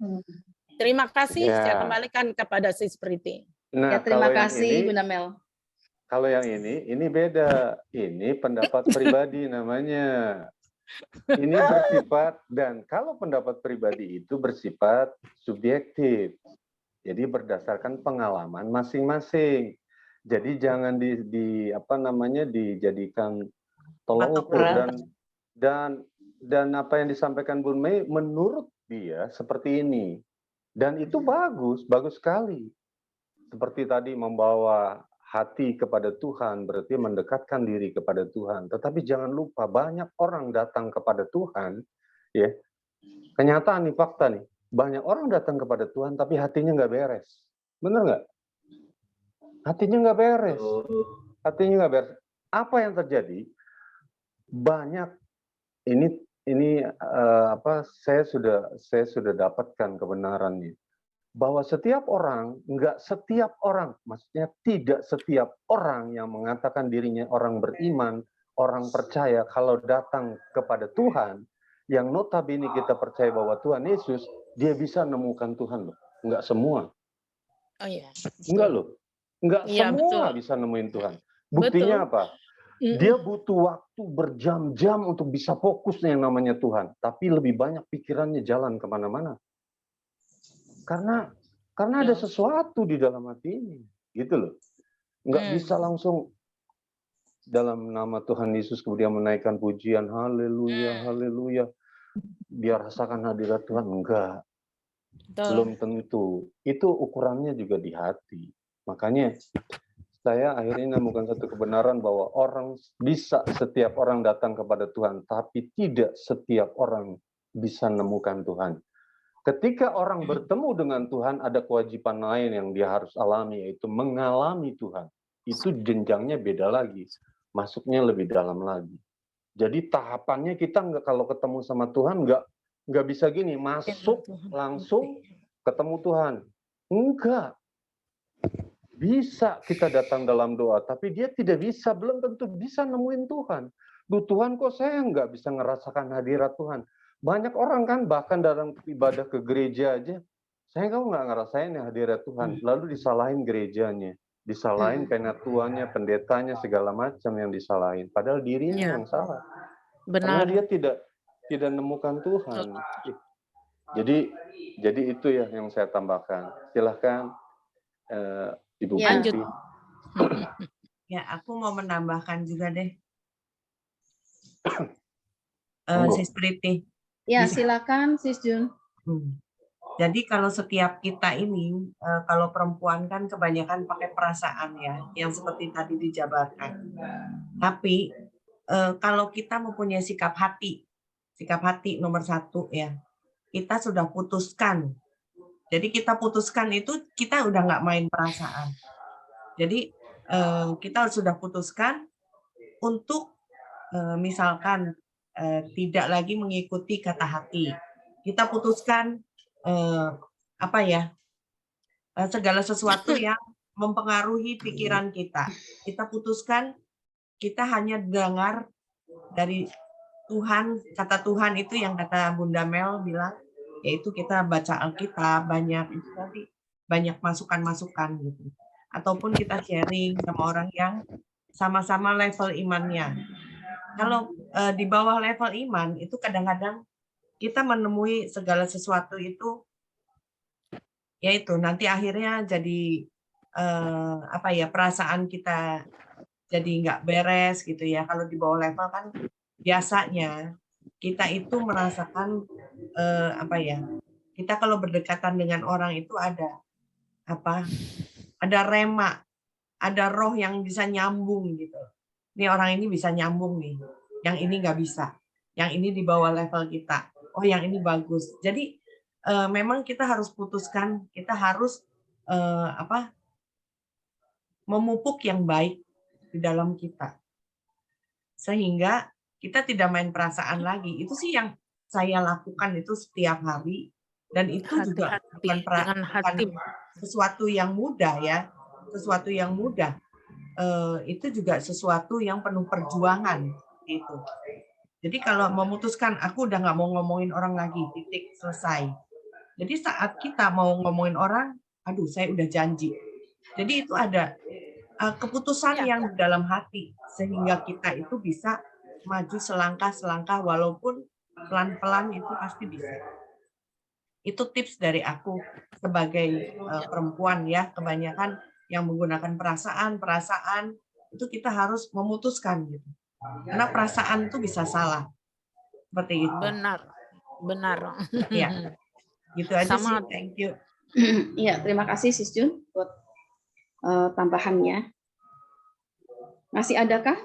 Terima kasih, saya kembalikan kepada Sis Priti. Nah, terima kasih Bunda Mel. Kalau yang ini beda. Ini pendapat pribadi namanya. Ini bersifat, dan kalau pendapat pribadi itu bersifat subjektif. Jadi berdasarkan pengalaman masing-masing. Jadi jangan dijadikan tolak ukur, dan apa yang disampaikan Bun Mei menurut dia seperti ini. Dan itu bagus sekali. Seperti tadi membawa hati kepada Tuhan, berarti mendekatkan diri kepada Tuhan. Tetapi jangan lupa banyak orang datang kepada Tuhan, ya. Kenyataan nih, fakta nih. Banyak orang datang kepada Tuhan, tapi hatinya nggak beres. Bener nggak? Hatinya nggak beres. Apa yang terjadi? Banyak saya sudah dapatkan kebenarannya. bahwa setiap orang, enggak setiap orang, maksudnya tidak setiap orang yang mengatakan dirinya orang beriman, orang percaya kalau datang kepada Tuhan, yang notabene kita percaya bahwa Tuhan Yesus, dia bisa menemukan Tuhan loh. Enggak semua. Oh iya. Enggak loh. Enggak Iya, semua betul. bisa nemuin Tuhan. Buktinya Betul. apa? Dia butuh waktu berjam-jam untuk bisa fokus yang namanya Tuhan. Tapi lebih banyak pikirannya jalan kemana-mana. Karena ada sesuatu di dalam hati ini. Gitu loh. Enggak bisa langsung dalam nama Tuhan Yesus kemudian menaikkan pujian. Haleluya, haleluya. Dia rasakan hadirat Tuhan. Enggak. Belum tentu. Itu ukurannya juga di hati. Makanya saya akhirnya menemukan satu kebenaran bahwa setiap orang datang kepada Tuhan, tapi tidak setiap orang bisa menemukan Tuhan. Ketika orang bertemu dengan Tuhan, ada kewajiban lain yang dia harus alami, yaitu mengalami Tuhan. Itu jenjangnya beda lagi, masuknya lebih dalam lagi. Jadi tahapannya kita kalau ketemu sama Tuhan nggak bisa gini, masuk langsung ketemu Tuhan. Enggak. Bisa kita datang dalam doa, tapi dia tidak bisa, belum tentu bisa nemuin Tuhan. Duh Tuhan, kok saya nggak bisa ngerasakan hadirat Tuhan. Banyak orang kan bahkan dalam ibadah ke gereja aja, saya nggak ngerasain hadirat Tuhan. Lalu disalahin gerejanya, disalahin penatuannya, pendetanya, segala macam yang disalahin. Padahal dirinya yang salah. Karena Benar. dia tidak nemukan Tuhan. Jadi itu ya yang saya tambahkan. Silahkan Ibu Lanjut. Putri. Ya, aku mau menambahkan juga deh. Sis Priti. Ya, silakan Sis Jun. Jadi kalau setiap kita ini, kalau perempuan kan kebanyakan pakai perasaan ya, yang seperti tadi dijabarkan. Tapi kalau kita mempunyai sikap hati nomor 1 ya, kita sudah putuskan. Jadi kita putuskan itu kita udah nggak main perasaan. Jadi kita sudah putuskan untuk misalkan tidak lagi mengikuti kata hati. Kita putuskan segala sesuatu yang mempengaruhi pikiran kita. Kita putuskan kita hanya dengar dari Tuhan, kata Tuhan itu yang kata Bunda Mel bilang, yaitu kita baca Alkitab banyak masukan-masukan gitu. Ataupun kita sharing sama orang yang sama-sama level imannya. Kalau di bawah level iman itu kadang-kadang kita menemui segala sesuatu itu, yaitu nanti akhirnya jadi perasaan kita jadi nggak beres gitu ya. Kalau di bawah level kan biasanya kita itu merasakan kita kalau berdekatan dengan orang itu ada rema, ada roh yang bisa nyambung gitu. Ini orang ini bisa nyambung nih, yang ini nggak bisa, yang ini di bawah level kita. Oh, yang ini bagus. Jadi memang kita harus putuskan, kita harus memupuk yang baik di dalam kita, sehingga kita tidak main perasaan lagi. Itu sih yang saya lakukan itu setiap hari, dan itu juga bukan sesuatu yang mudah ya, sesuatu yang mudah. Itu juga sesuatu yang penuh perjuangan gitu. Jadi kalau memutuskan aku udah nggak mau ngomongin orang lagi, titik, selesai. Jadi saat kita mau ngomongin orang, aduh saya udah janji. Jadi itu ada keputusan yang di dalam hati, sehingga kita itu bisa maju selangkah-selangkah walaupun pelan-pelan itu pasti bisa. Itu tips dari aku sebagai perempuan ya, kebanyakan yang menggunakan perasaan itu kita harus memutuskan gitu. Karena perasaan itu bisa salah. Seperti itu. Benar. Ya. Gitu aja sih. Thank you. Iya, terima kasih Sis Jun buat tambahannya. Masih adakah?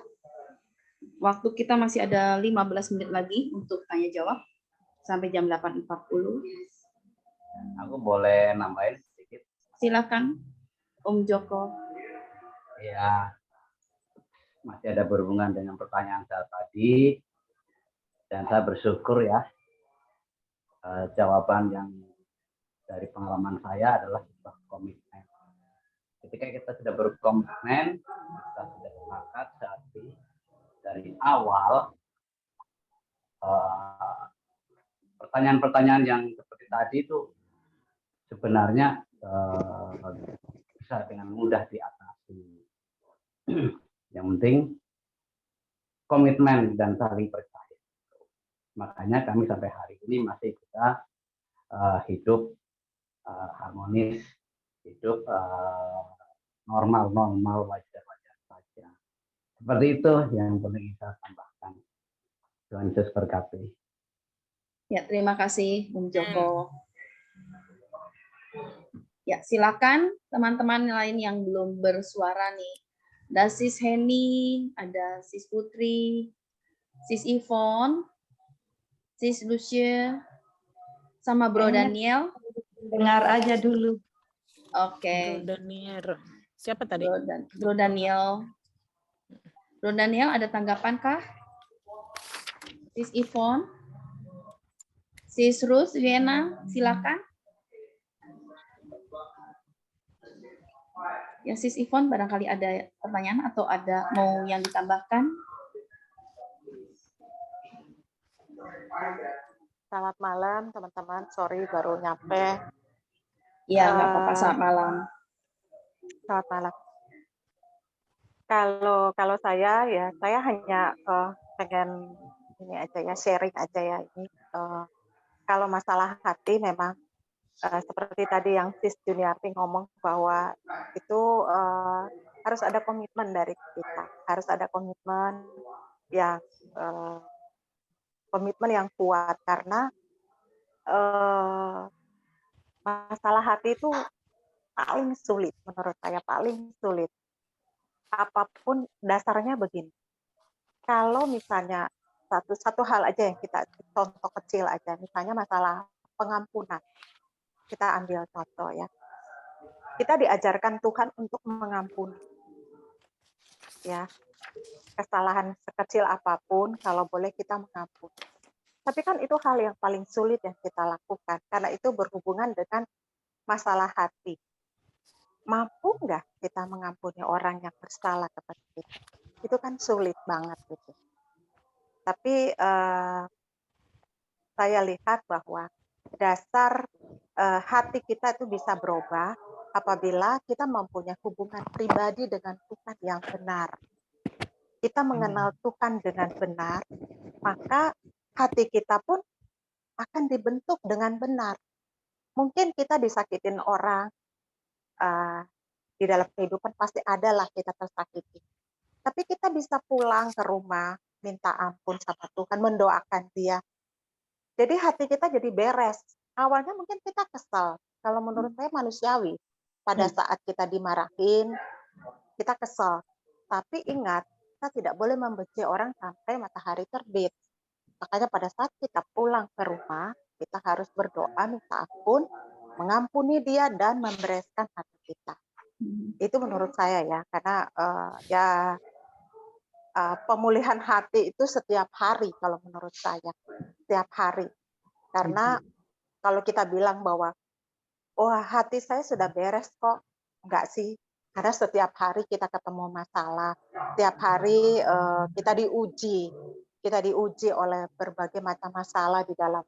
Waktu kita masih ada 15 menit lagi untuk tanya jawab sampai jam 8.40. Aku boleh nambahin sedikit? Silakan, Om Joko. Ya, masih ada berhubungan dengan pertanyaan saya tadi, dan saya bersyukur ya jawaban yang dari pengalaman saya adalah sebuah komitmen. Ketika kita sudah berkomitmen, kita sudah sepakat dari awal, pertanyaan-pertanyaan yang seperti tadi itu sebenarnya bisa dengan mudah diatasi. Yang penting komitmen dan saling percaya. Makanya kami sampai hari ini masih bisa hidup harmonis, hidup normal, wajar saja. Seperti itu yang perlu kita tambahkan. Tuhan Yesus berkati. Ya, terima kasih Bung Joko. Ya, silakan teman-teman lain yang belum bersuara nih. Ada Sis Heni, ada Sis Putri, Sis Yvonne, Sis Lucia, sama Bro Daniel. Dengar aja dulu. Oke. Bro Daniel. Siapa tadi? Bro Daniel. Bro Daniel, ada tanggapan kah? Sis Yvonne? Sis Ruth, Vienna, silakan. Ya, Sis Yvonne, barangkali ada pertanyaan atau ada mau yang ditambahkan? Selamat malam, teman-teman. Sorry, baru nyampe. Ya, nggak apa-apa. Selamat malam. Selamat malam. Kalau saya ya, saya hanya pengen ini aja ya, sharing aja ya ini. Kalau masalah hati memang seperti tadi yang Sis Juniarti ngomong bahwa itu harus ada komitmen dari kita, harus ada komitmen yang kuat karena masalah hati itu paling sulit menurut saya, paling sulit. Apapun dasarnya begini. Kalau misalnya satu hal aja yang kita contoh kecil aja, misalnya masalah pengampunan. Kita ambil contoh ya. Kita diajarkan Tuhan untuk mengampuni. Ya. Kesalahan sekecil apapun kalau boleh kita mengampuni. Tapi kan itu hal yang paling sulit yang kita lakukan karena itu berhubungan dengan masalah hati. Mampu nggak kita mengampuni orang yang bersalah kepada kita? Itu kan sulit banget gitu. Tapi saya lihat bahwa dasar hati kita itu bisa berubah apabila kita mempunyai hubungan pribadi dengan Tuhan yang benar. Kita mengenal Tuhan dengan benar, maka hati kita pun akan dibentuk dengan benar. Mungkin kita disakitin orang, di dalam kehidupan pasti adalah kita tersakiti. Tapi kita bisa pulang ke rumah, minta ampun sama Tuhan, mendoakan dia. Jadi hati kita jadi beres. Awalnya mungkin kita kesal. Kalau menurut saya manusiawi. Pada saat kita dimarahin, kita kesal. Tapi ingat, kita tidak boleh membenci orang sampai matahari terbit. Makanya pada saat kita pulang ke rumah, kita harus berdoa, minta ampun, mengampuni dia, dan membereskan hati kita. Itu menurut saya ya. Karena pemulihan hati itu setiap hari kalau menurut saya. Setiap hari. Karena kalau kita bilang bahwa hati saya sudah beres kok, enggak sih. Karena setiap hari kita ketemu masalah, setiap hari kita diuji oleh berbagai macam masalah di dalam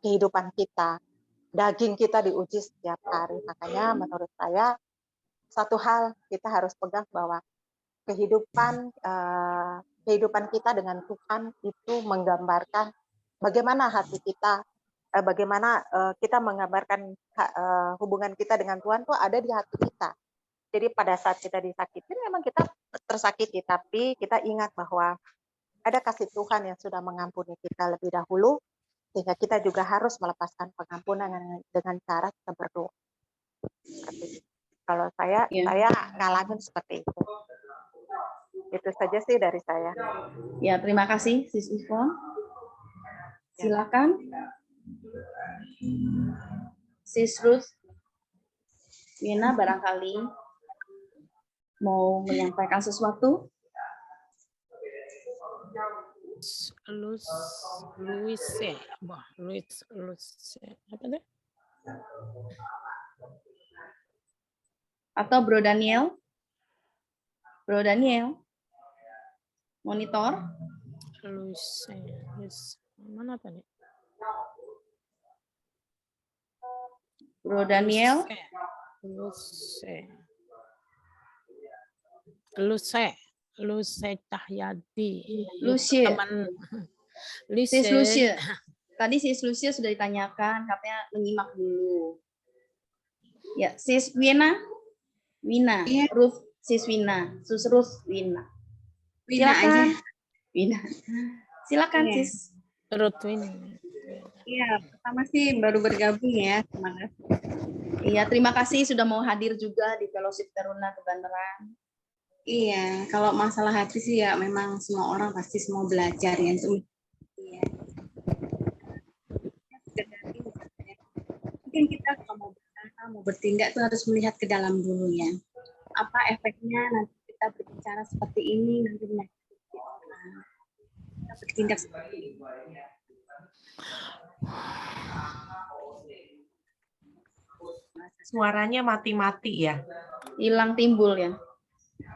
kehidupan kita. Daging kita diuji setiap hari. Makanya menurut saya satu hal kita harus pegang bahwa kehidupan kita dengan Tuhan itu menggambarkan bagaimana hati kita, bagaimana kita menggambarkan hubungan kita dengan Tuhan itu ada di hati kita. Jadi pada saat kita disakiti, memang kita tersakiti, tapi kita ingat bahwa ada kasih Tuhan yang sudah mengampuni kita lebih dahulu, sehingga kita juga harus melepaskan pengampunan dengan cara kita berdoa. Kalau saya ngalamin seperti itu. Itu saja sih dari saya. Ya, terima kasih Sis Yvonne. Silakan. Sis Ruth, Wina barangkali mau menyampaikan sesuatu. Luis apa tuh? Atau Bro Daniel? Bro Daniel? Monitor? Mana tadi? Bro Daniel? Luce Cahyadi. Lucie. Teman Sis Lucie. Tadi Sis Lucie sudah ditanyakan, katanya menyimak dulu. Ya, Sis Wina? Wina. Ruth, Sis Wina. Sus Ruth Wina. Silakan. Wina. Silakan, Iya. Sis. Ruth Wina. Iya, pertama sih baru bergabung ya, terima kasih. Iya, terima kasih sudah mau hadir juga di Fellowship Teruna Kebenaran. Iya, kalau masalah hati sih ya memang semua orang pasti semua belajar ya. Iya. Mungkin kita kalau mau berkata, mau bertindak tuh harus melihat ke dalam dulu ya. Apa efeknya nanti kita berbicara seperti ini, nanti menyakiti orang. Kita bertindak seperti ini. Suaranya mati-mati ya. Hilang timbul ya.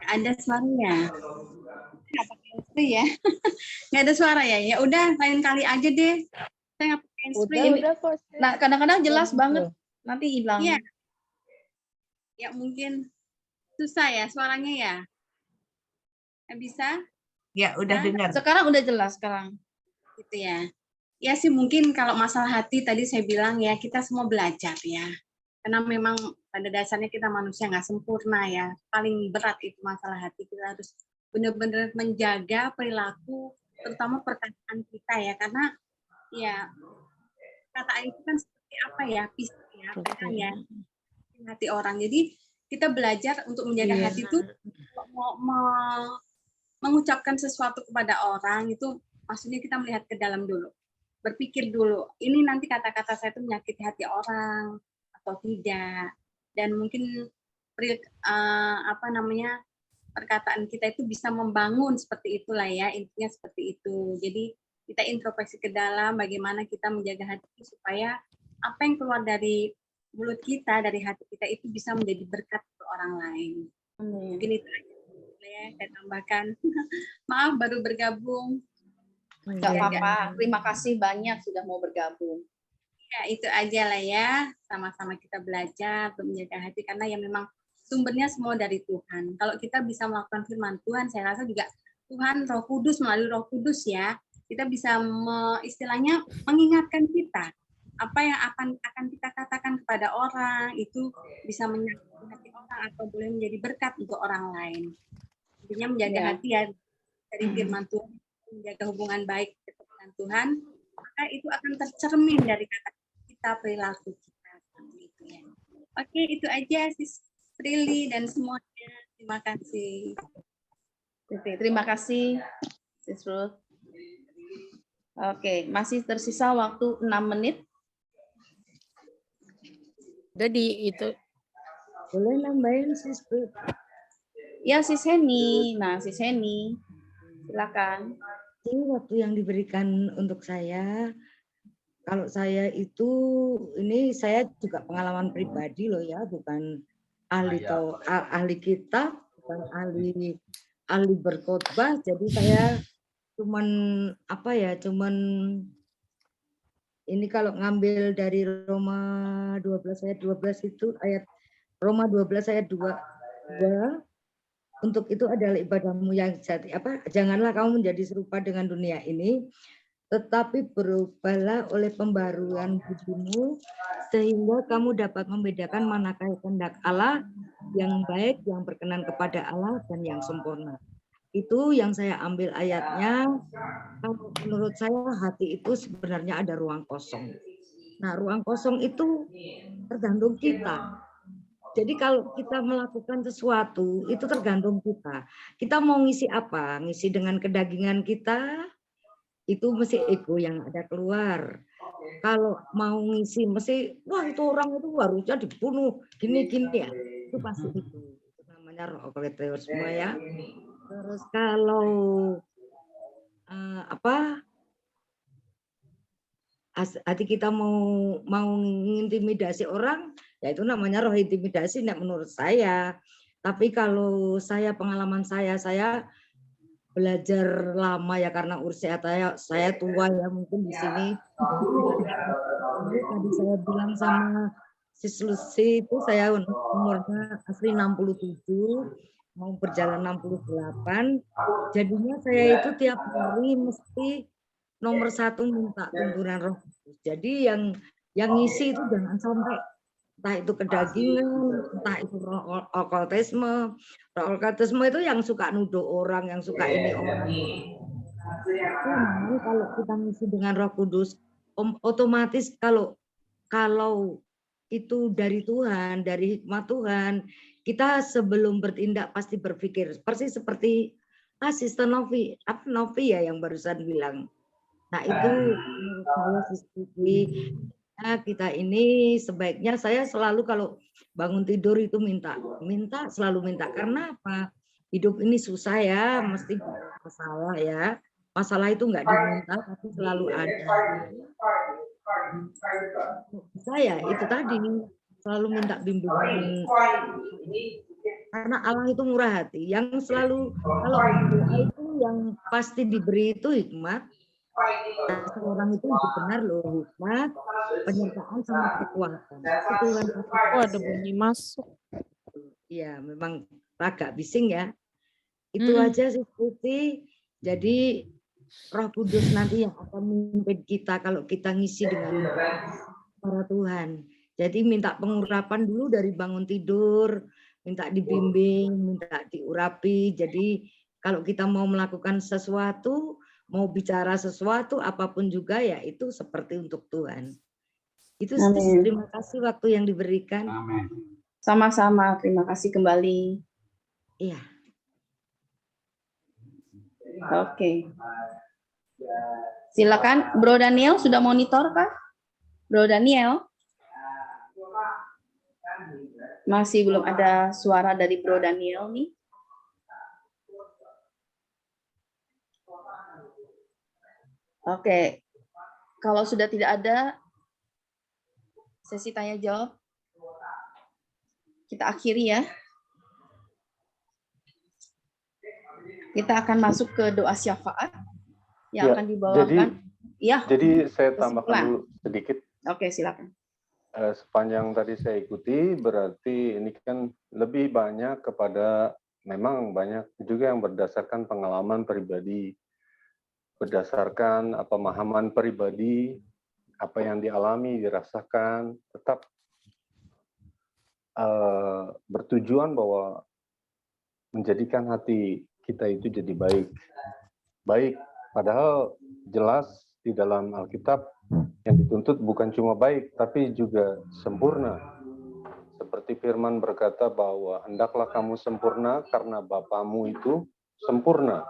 Ada suaranya. Nggak pakai handsfree ya. Nggak ada suara ya. Ya udah lain kali aja deh. Saya nggak pakai handsfree. Udah kok. Nah, kadang-kadang jelas banget, nanti hilang. Iya. Ya mungkin susah ya suaranya ya. Nggak bisa? Ya udah dengar. Sekarang udah jelas sekarang. Gitu ya. Ya sih mungkin kalau masalah hati tadi saya bilang ya kita semua belajar ya. Karena memang pada dasarnya kita manusia nggak sempurna ya. Paling berat itu masalah hati. Kita harus benar-benar menjaga perilaku, terutama perkataan kita ya. Karena ya perkataan itu kan seperti apa ya, pisau ya, pedang ya, hati orang. Jadi kita belajar untuk menjaga hati itu mengucapkan sesuatu kepada orang itu maksudnya kita melihat ke dalam dulu. Berpikir dulu, ini nanti kata-kata saya itu menyakiti hati orang atau tidak, dan mungkin perkataan kita itu bisa membangun seperti itulah ya, intinya seperti itu. Jadi kita introspeksi ke dalam bagaimana kita menjaga hati supaya apa yang keluar dari mulut kita, dari hati kita itu bisa menjadi berkat untuk orang lain. Mungkin itu aja ya, saya tambahkan. Maaf baru bergabung. Nggak apa-apa, terima kasih banyak sudah mau bergabung. Ya, itu aja lah ya. Sama-sama kita belajar untuk menjaga hati karena ya memang sumbernya semua dari Tuhan. Kalau kita bisa melakukan firman Tuhan, saya rasa juga Tuhan Roh Kudus melalui Roh Kudus ya, kita bisa istilahnya mengingatkan kita apa yang akan kita katakan kepada orang itu bisa menyakiti hati orang atau boleh menjadi berkat untuk orang lain. Intinya menjaga hati ya dari firman Tuhan, menjaga hubungan baik dengan Tuhan, maka itu akan tercermin dari kata kita, perilaku kita. Gitu ya. Oke, itu aja Sis Prilly dan semuanya. Terima kasih. Terima kasih, Sis Ruth. Oke, masih tersisa waktu 6 menit. Jadi itu. Boleh nambahin Sis Ruth? Ya, Sis Heni. Nah, Sis Heni, silakan. Ini waktu yang diberikan untuk saya. Kalau saya itu, ini saya juga pengalaman pribadi loh ya, bukan ahli kitab, bukan ahli berkhotbah. Jadi saya cuman ini kalau ngambil dari Roma 12 ayat 12 itu Roma 12 ayat 2 untuk itu adalah ibadahmu yang jati janganlah kamu menjadi serupa dengan dunia ini, tetapi berubahlah oleh pembaruan budimu sehingga kamu dapat membedakan manakah kehendak Allah yang baik, yang berkenan kepada Allah dan yang sempurna. Itu yang saya ambil ayatnya. Kalau menurut saya hati itu sebenarnya ada ruang kosong. Nah, ruang kosong itu tergantung kita. Jadi kalau kita melakukan sesuatu itu tergantung kita. Kita mau ngisi apa? Ngisi dengan kedagingan kita, itu mesti ego yang ada keluar. Kalau mau ngisi mesti wah itu orang itu harusnya dibunuh gini-gini ya. Itu pasti itu namanya roh okletheosma ya. Terus kalau hati kita mau intimidasi orang, ya itu namanya roh intimidasi menurut saya. Tapi kalau pengalaman saya belajar lama ya karena usia saya tua ya mungkin di sini. Tadi saya bilang sama Sis Lucy itu saya umurnya asli 67, mau berjalan 68. Jadinya saya itu tiap hari mesti nomor 1 minta tuntunan Roh Kudus. Jadi yang ngisi itu jangan sampai entah itu kedagingan, entah itu roh okultisme. Roh okultisme itu yang suka nuduh orang, yang suka ini orang. Cuman kalau kita ngisi dengan Roh Kudus, otomatis kalau itu dari Tuhan, dari hikmat Tuhan, kita sebelum bertindak pasti berpikir persis seperti Sister Novi ya yang barusan bilang. Nah itu menurut saya kita ini sebaiknya saya selalu kalau bangun tidur itu selalu minta. Karena apa? Hidup ini susah ya, mesti masalah ya. Masalah itu enggak diminta tapi selalu ada. Saya itu tadi selalu minta bimbingan. Karena Allah itu murah hati. Yang selalu kalau doa itu yang pasti diberi itu hikmat. Seorang itu benar loh, hikmat, penyertaan sama kekuatan. Ada bunyi masuk. Iya, memang agak bising ya. Itu aja sih Putih. Jadi Roh Kudus nanti yang akan memimpin kita kalau kita ngisi dengan para Tuhan. Jadi minta pengurapan dulu dari bangun tidur, minta dibimbing, minta diurapi. Jadi kalau kita mau melakukan sesuatu, mau bicara sesuatu, apapun juga ya itu seperti untuk Tuhan. Itu sih, terima kasih waktu yang diberikan. Amin. Sama-sama, terima kasih kembali. Iya. Oke. Silakan, Bro Daniel sudah monitor kah? Bro Daniel? Masih belum ada suara dari Bro Daniel nih. Oke, kalau sudah tidak ada sesi tanya jawab, kita akhiri ya. Kita akan masuk ke doa syafaat yang akan dibawakan. Jadi saya tambahkan dulu sedikit. Oke, silakan. Sepanjang tadi saya ikuti, berarti ini kan lebih banyak kepada, memang banyak juga yang berdasarkan pengalaman pribadi, berdasarkan pemahaman pribadi, apa yang dialami, dirasakan, tetap bertujuan bahwa menjadikan hati kita itu jadi baik. Baik, padahal jelas di dalam Alkitab yang dituntut bukan cuma baik, tapi juga sempurna. Seperti firman berkata bahwa hendaklah kamu sempurna karena Bapamu itu sempurna.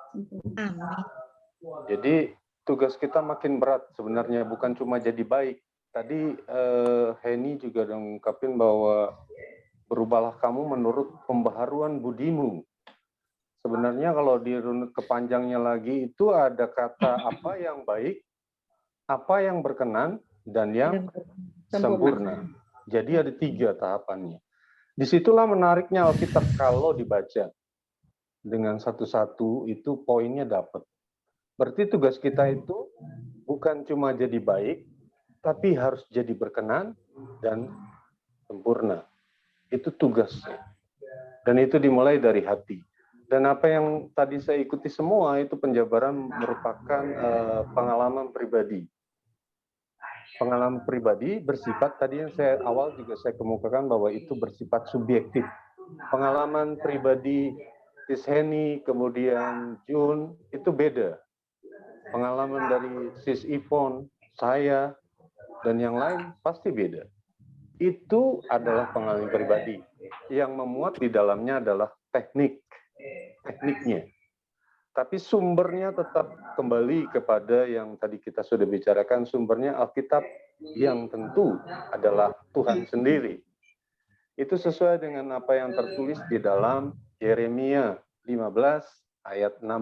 Jadi tugas kita makin berat sebenarnya, bukan cuma jadi baik. Tadi Henny juga udah ngungkapin bahwa berubahlah kamu menurut pembaharuan budimu. Sebenarnya kalau dirunut kepanjangnya lagi itu ada kata apa yang baik, apa yang berkenan, dan yang sempurna. Jadi ada 3 tahapannya. Disitulah menariknya Alkitab kalau dibaca dengan satu-satu itu poinnya dapat. Berarti tugas kita itu bukan cuma jadi baik, tapi harus jadi berkenan dan sempurna. Itu tugasnya. Dan itu dimulai dari hati. Dan apa yang tadi saya ikuti semua itu penjabaran merupakan pengalaman pribadi. Pengalaman pribadi bersifat, tadi yang saya awal juga saya kemukakan bahwa itu bersifat subjektif. Pengalaman pribadi Sis Henny, kemudian Jun, itu beda. Pengalaman dari Sis Ivon, saya, dan yang lain pasti beda. Itu adalah pengalaman pribadi. Yang memuat di dalamnya adalah tekniknya. Tapi sumbernya tetap kembali kepada yang tadi kita sudah bicarakan, sumbernya Alkitab yang tentu adalah Tuhan sendiri. Itu sesuai dengan apa yang tertulis di dalam Yeremia 15 ayat 16.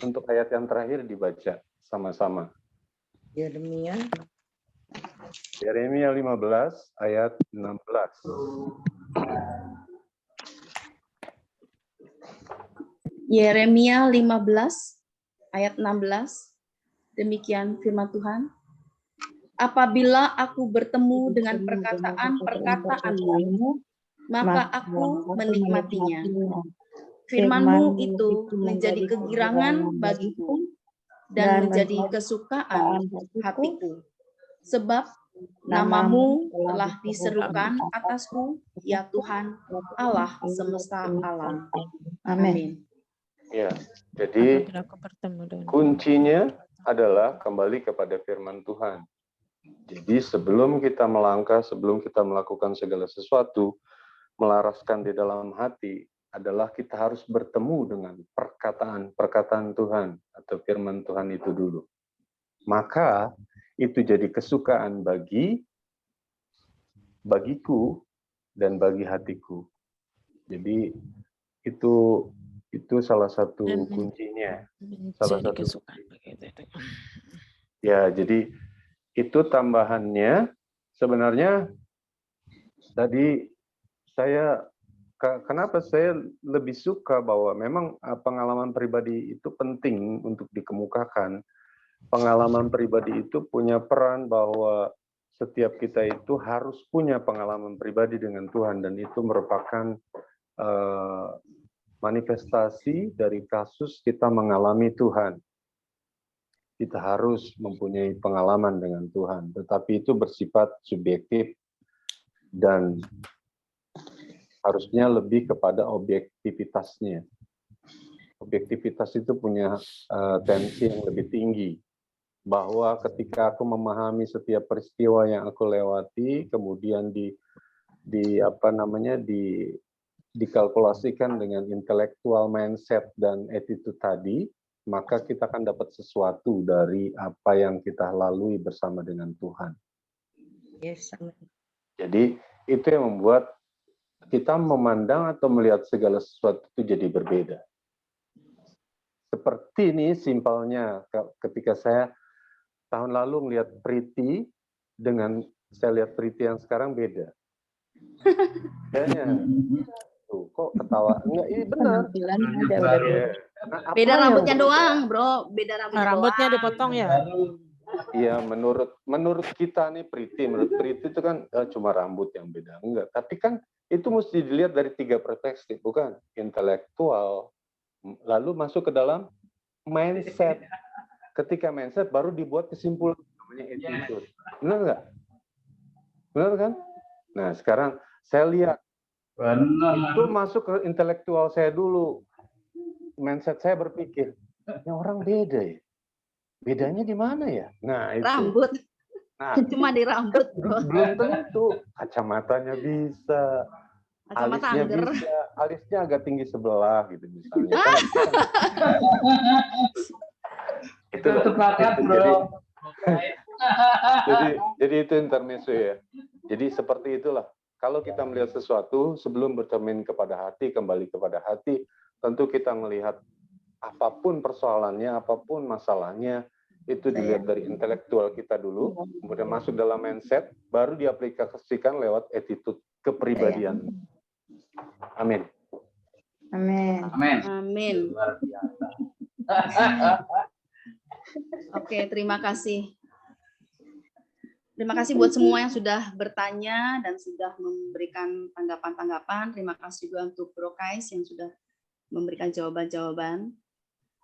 Untuk ayat yang terakhir dibaca. sama-sama. Yeremia. Yeremia 15 ayat 16. Yeremia 15 ayat 16. Demikian firman Tuhan. Apabila aku bertemu dengan perkataan-perkataanmu, maka aku menikmatinya. Firman-Mu itu menjadi kegirangan bagiku dan menjadi kesukaan hatiku. Sebab nama-Mu telah diserukan atasku, ya Tuhan, Allah semesta alam. Amin. Ya, jadi Apabila aku bertemu dengan kuncinya adalah kembali kepada firman Tuhan. Jadi sebelum kita melangkah, sebelum kita melakukan segala sesuatu, melaraskan di dalam hati adalah kita harus bertemu dengan perkataan Tuhan atau firman Tuhan itu dulu. Maka itu jadi kesukaan bagiku dan bagi hatiku. Jadi itu salah satu kuncinya. Salah satu ya, jadi itu tambahannya sebenarnya tadi kenapa saya lebih suka bahwa memang pengalaman pribadi itu penting untuk dikemukakan. Pengalaman pribadi itu punya peran bahwa setiap kita itu harus punya pengalaman pribadi dengan Tuhan, dan itu merupakan manifestasi dari kasus kita mengalami Tuhan. Kita harus mempunyai pengalaman dengan Tuhan, tetapi itu bersifat subjektif dan harusnya lebih kepada objektivitasnya. Objektivitas itu punya tensi yang lebih tinggi, bahwa ketika aku memahami setiap peristiwa yang aku lewati, kemudian dikalkulasikan dengan intelektual mindset dan attitude tadi, maka kita akan dapat sesuatu dari apa yang kita lalui bersama dengan Tuhan. Yes. Jadi itu yang membuat kita memandang atau melihat segala sesuatu itu jadi berbeda. Seperti ini simpelnya ketika saya tahun lalu melihat Priti dengan saya lihat Priti yang sekarang beda. Kayaknya tuh kok ketawa? Enggak, ini benar. Beda rambutnya doang, bro. Beda rambutnya dipotong ya. Iya, menurut kita nih menurut Priti itu kan cuma rambut yang beda. Enggak, tapi kan itu mesti dilihat dari 3 perspektif, bukan? Intelektual, lalu masuk ke dalam mindset. Ketika mindset baru dibuat kesimpulan namanya attitude. Benar nggak? Benar kan? Nah, sekarang saya lihat itu masuk ke intelektual saya dulu. Mindset saya berpikir, ini orang beda ya. Bedanya di mana ya? Nah, itu. Rambut. Nah, cuma di rambut, bro. Belum tentu. Kacamatanya bisa. Kacamata Alisnya angger. bisa. Alisnya agak tinggi sebelah gitu misalnya. Itu sepakat, bro. Jadi itu intermezzo ya. Jadi seperti itulah. Kalau kita melihat sesuatu sebelum bercermin kepada hati, kembali kepada hati, tentu kita melihat apapun persoalannya, apapun masalahnya, itu dilihat dari intelektual kita dulu, kemudian masuk dalam mindset, baru diaplikasikan lewat attitude kepribadian. Amin. Amin. Amin. Amin. Luar biasa. Oke, terima kasih. Terima kasih buat semua yang sudah bertanya dan sudah memberikan tanggapan-tanggapan. Terima kasih juga untuk Bro Kais yang sudah memberikan jawaban-jawaban.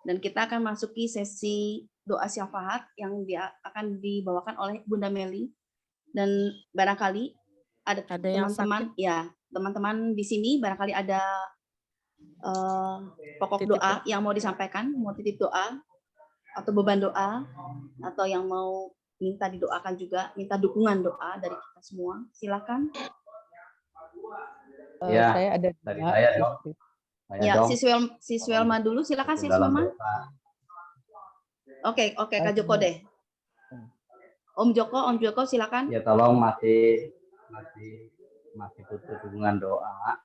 Dan kita akan masuki sesi doa syafaat yang akan dibawakan oleh Bunda Meli. Dan barangkali ada teman-teman, ya teman-teman di sini barangkali ada pokok doa yang mau disampaikan, mau titip doa atau beban doa, atau yang mau minta didoakan juga, minta dukungan doa dari kita semua. Silakan. Ya, Saya ada dari dua. saya dong. Ya, si Swelma dulu, silakan si Swelma. Oke, Kak Joko deh. Om Joko silakan. Ya, tolong masih butuh dukungan doa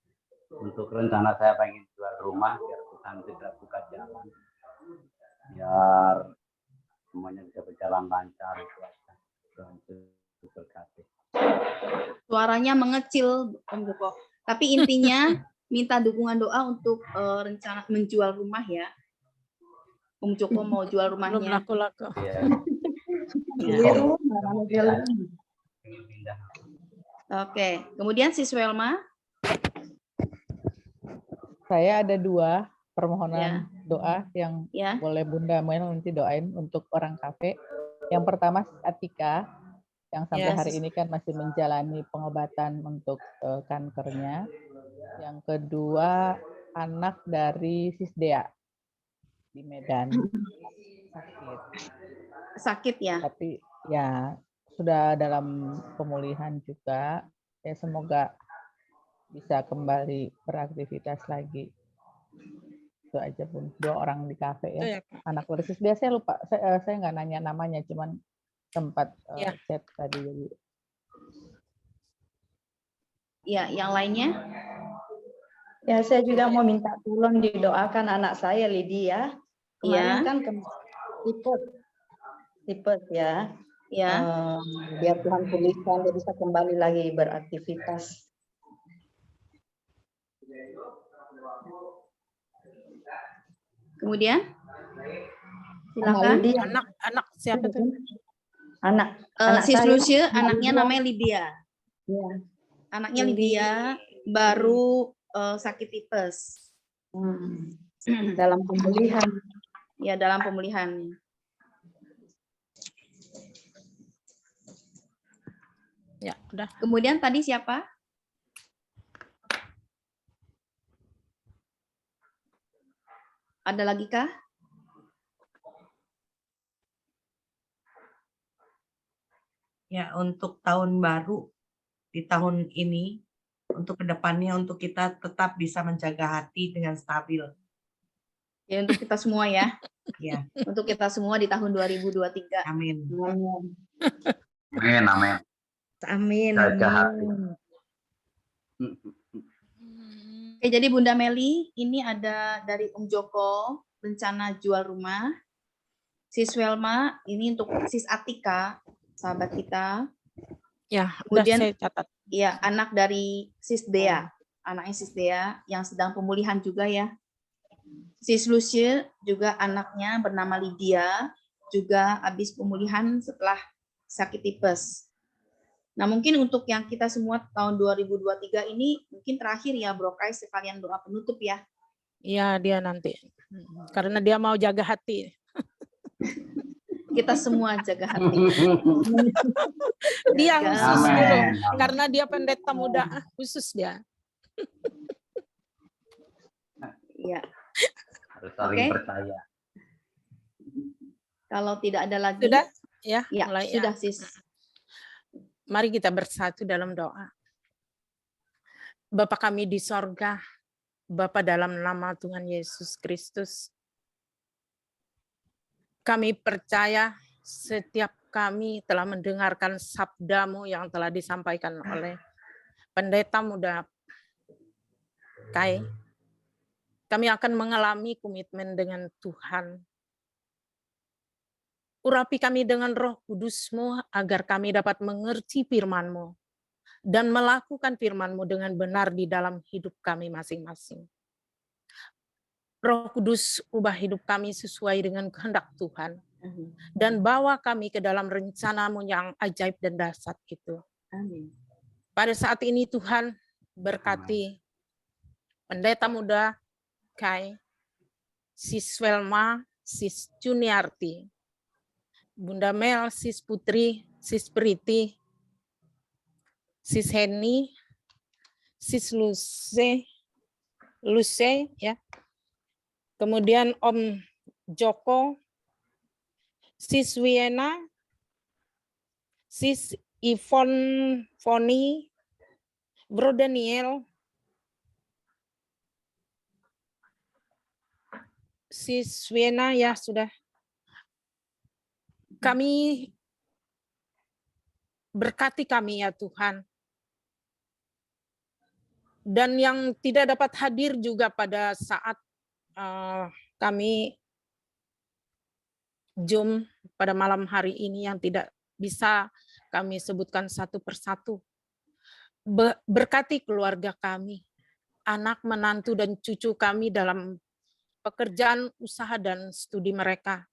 untuk rencana saya pengen jual rumah biar Tuhan tidak buka jalan. Biar semuanya bisa berjalan lancar itu aja. Tuhan Yesus berkati. Suaranya mengecil, Om Joko. Tapi intinya minta dukungan doa untuk rencana menjual rumah ya. Om Joko mau jual Belum rumahnya. laku-laku. Iya. Ya. Pengen pindah. Oke, kemudian Sis Welma. Saya ada 2 permohonan doa yang Ya. boleh Bunda Mel nanti doain untuk orang kafe. Yang pertama Atika yang sampai Ya, hari ini kan masih menjalani pengobatan untuk kankernya. Yang kedua anak dari Sis Dea di Medan sakit. Sakit ya. Tapi ya sudah dalam pemulihan juga. Ya semoga bisa kembali beraktivitas lagi. Itu aja Bun. 2 orang di kafe itu ya. ya, Kak. Anak persis. Biasanya lupa. Saya nggak nanya namanya, cuman sempat Ya. chat tadi. Jadi. Ya, yang lainnya? Ya, saya juga mau minta tolong didoakan anak saya Lydia. Kemarin Ya. kan tipes ya. Ya. Biar Tuhan pulihkan dia bisa kembali lagi beraktivitas. Kemudian? Silakan. Anak siapa tuh? Anak Sis saya. Lucie, anaknya namanya Lydia. Ya. Anaknya Lydia baru sakit tipes. Dalam pemulihan. Ya, dalam pemulihan. Ya, udah. Kemudian tadi siapa? Ada lagi kah? Ya, untuk tahun baru di tahun ini, untuk kedepannya, untuk kita tetap bisa menjaga hati dengan stabil. Ya, untuk kita semua ya. Ya. Untuk kita semua di tahun 2023. Amin. Amin, amin. Amin. Jaga hati. Oke, jadi Bunda Meli, ini ada dari Om Joko, rencana jual rumah. Sis Welma, ini untuk Sis Atika, sahabat kita. Ya, kemudian udah saya catat. Ya, anak dari Sis Dea, anaknya Sis Dea yang sedang pemulihan juga ya. Sis Lucie juga anaknya bernama Lydia, juga habis pemulihan setelah sakit tipes. Nah, mungkin untuk yang kita semua tahun 2023 ini mungkin terakhir ya, Bro Kai, sekalian doa penutup ya. Iya, dia nanti. Karena dia mau jaga hati. Kita semua jaga hati. Dia Jaga. khusus dulu, karena dia pendeta muda, khusus dia. Iya. Harus saling percaya. Kalau tidak ada lagi. Sudah? Ya, ya mulai sudah, ya. Sis. Mari kita bersatu dalam doa. Bapa kami di sorga, Bapa dalam nama Tuhan Yesus Kristus, kami percaya setiap kami telah mendengarkan sabda-Mu yang telah disampaikan oleh pendeta muda Kai. Kami akan mengalami komitmen dengan Tuhan. Urapi kami dengan Roh Kudus-Mu agar kami dapat mengerti firman-Mu dan melakukan firman-Mu dengan benar di dalam hidup kami masing-masing. Roh Kudus, ubah hidup kami sesuai dengan kehendak Tuhan. Dan bawa kami ke dalam rencana-Mu yang ajaib dan dahsyat itu. Amin. Pada saat ini Tuhan berkati pendeta muda Kai, Sis Welma, Sis Juniarti, Bunda Mel, Sis Putri, Sis Priti, Sis Heni, Sis Luce ya. Kemudian Om Joko, Sis Wiena, Sis Yvonne Foni, Bro Daniel, Sis Wiena ya sudah. Kami berkati kami ya Tuhan. Dan yang tidak dapat hadir juga pada saat kami Zoom pada malam hari ini yang tidak bisa kami sebutkan satu persatu. Berkati keluarga kami, anak, menantu, dan cucu kami dalam pekerjaan, usaha, dan studi mereka.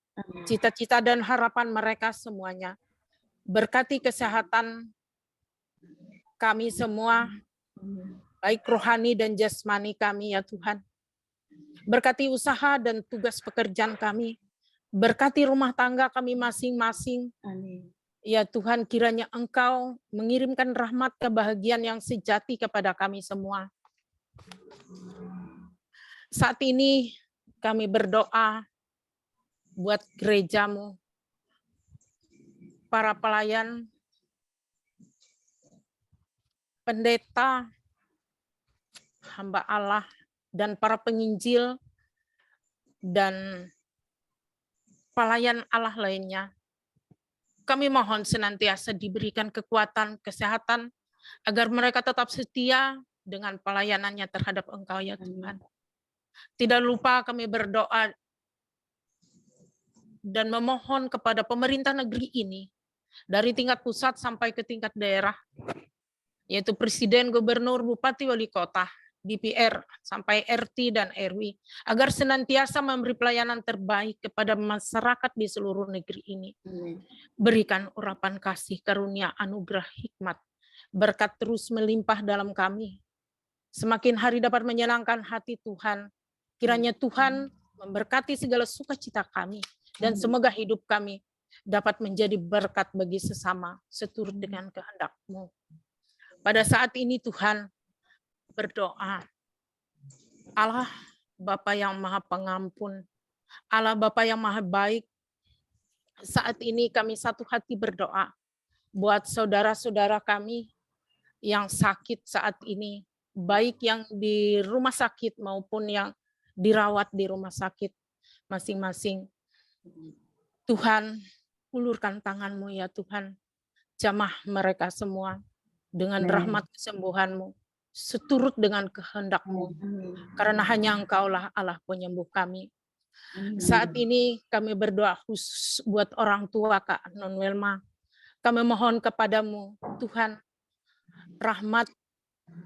Cita-cita dan harapan mereka semuanya. Berkati kesehatan kami semua, baik rohani dan jasmani kami ya Tuhan. Berkati usaha dan tugas pekerjaan kami. Berkati rumah tangga kami masing-masing. Ya Tuhan, kiranya Engkau mengirimkan rahmat kebahagiaan yang sejati kepada kami semua. Saat ini kami berdoa buat gerejamu, para pelayan, pendeta, hamba Allah, dan para penginjil, dan pelayan Allah lainnya. Kami mohon senantiasa diberikan kekuatan, kesehatan, agar mereka tetap setia dengan pelayanannya terhadap Engkau ya Tuhan. Tidak lupa kami berdoa dan memohon kepada pemerintah negeri ini, dari tingkat pusat sampai ke tingkat daerah, yaitu Presiden, Gubernur, Bupati, Wali Kota, DPR, sampai RT dan RW, agar senantiasa memberi pelayanan terbaik kepada masyarakat di seluruh negeri ini. Berikan urapan kasih, karunia, anugerah, hikmat, berkat terus melimpah dalam kami. Semakin hari dapat menyenangkan hati Tuhan. Kiranya Tuhan memberkati segala sukacita kami, dan semoga hidup kami dapat menjadi berkat bagi sesama, seturut dengan kehendak-Mu. Pada saat ini Tuhan, berdoa, Allah Bapa yang Maha Pengampun, Allah Bapa yang Maha Baik, saat ini kami satu hati berdoa buat saudara-saudara kami yang sakit saat ini, baik yang di rumah sakit maupun yang dirawat di rumah sakit masing-masing. Tuhan, ulurkan tangan-Mu ya Tuhan, jamah mereka semua dengan rahmat kesembuhan-Mu, seturut dengan kehendak-Mu, karena hanya Engkaulah Allah penyembuh kami. Saat ini kami berdoa khusus buat orang tua Kak Non Welma. Kami mohon kepadamu, Tuhan, rahmat,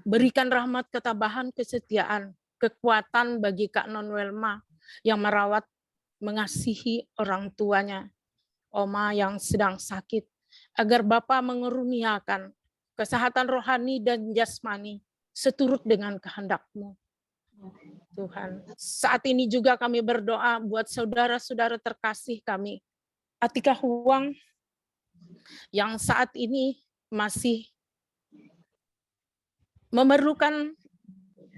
berikan rahmat ketabahan, kesetiaan, kekuatan bagi Kak Non Welma yang merawat, mengasihi orang tuanya, Oma yang sedang sakit, agar Bapa mengeruniakan kesehatan rohani dan jasmani seturut dengan kehendak-Mu. Tuhan, saat ini juga kami berdoa buat saudara-saudara terkasih kami, Atika Huang, yang saat ini masih memerlukan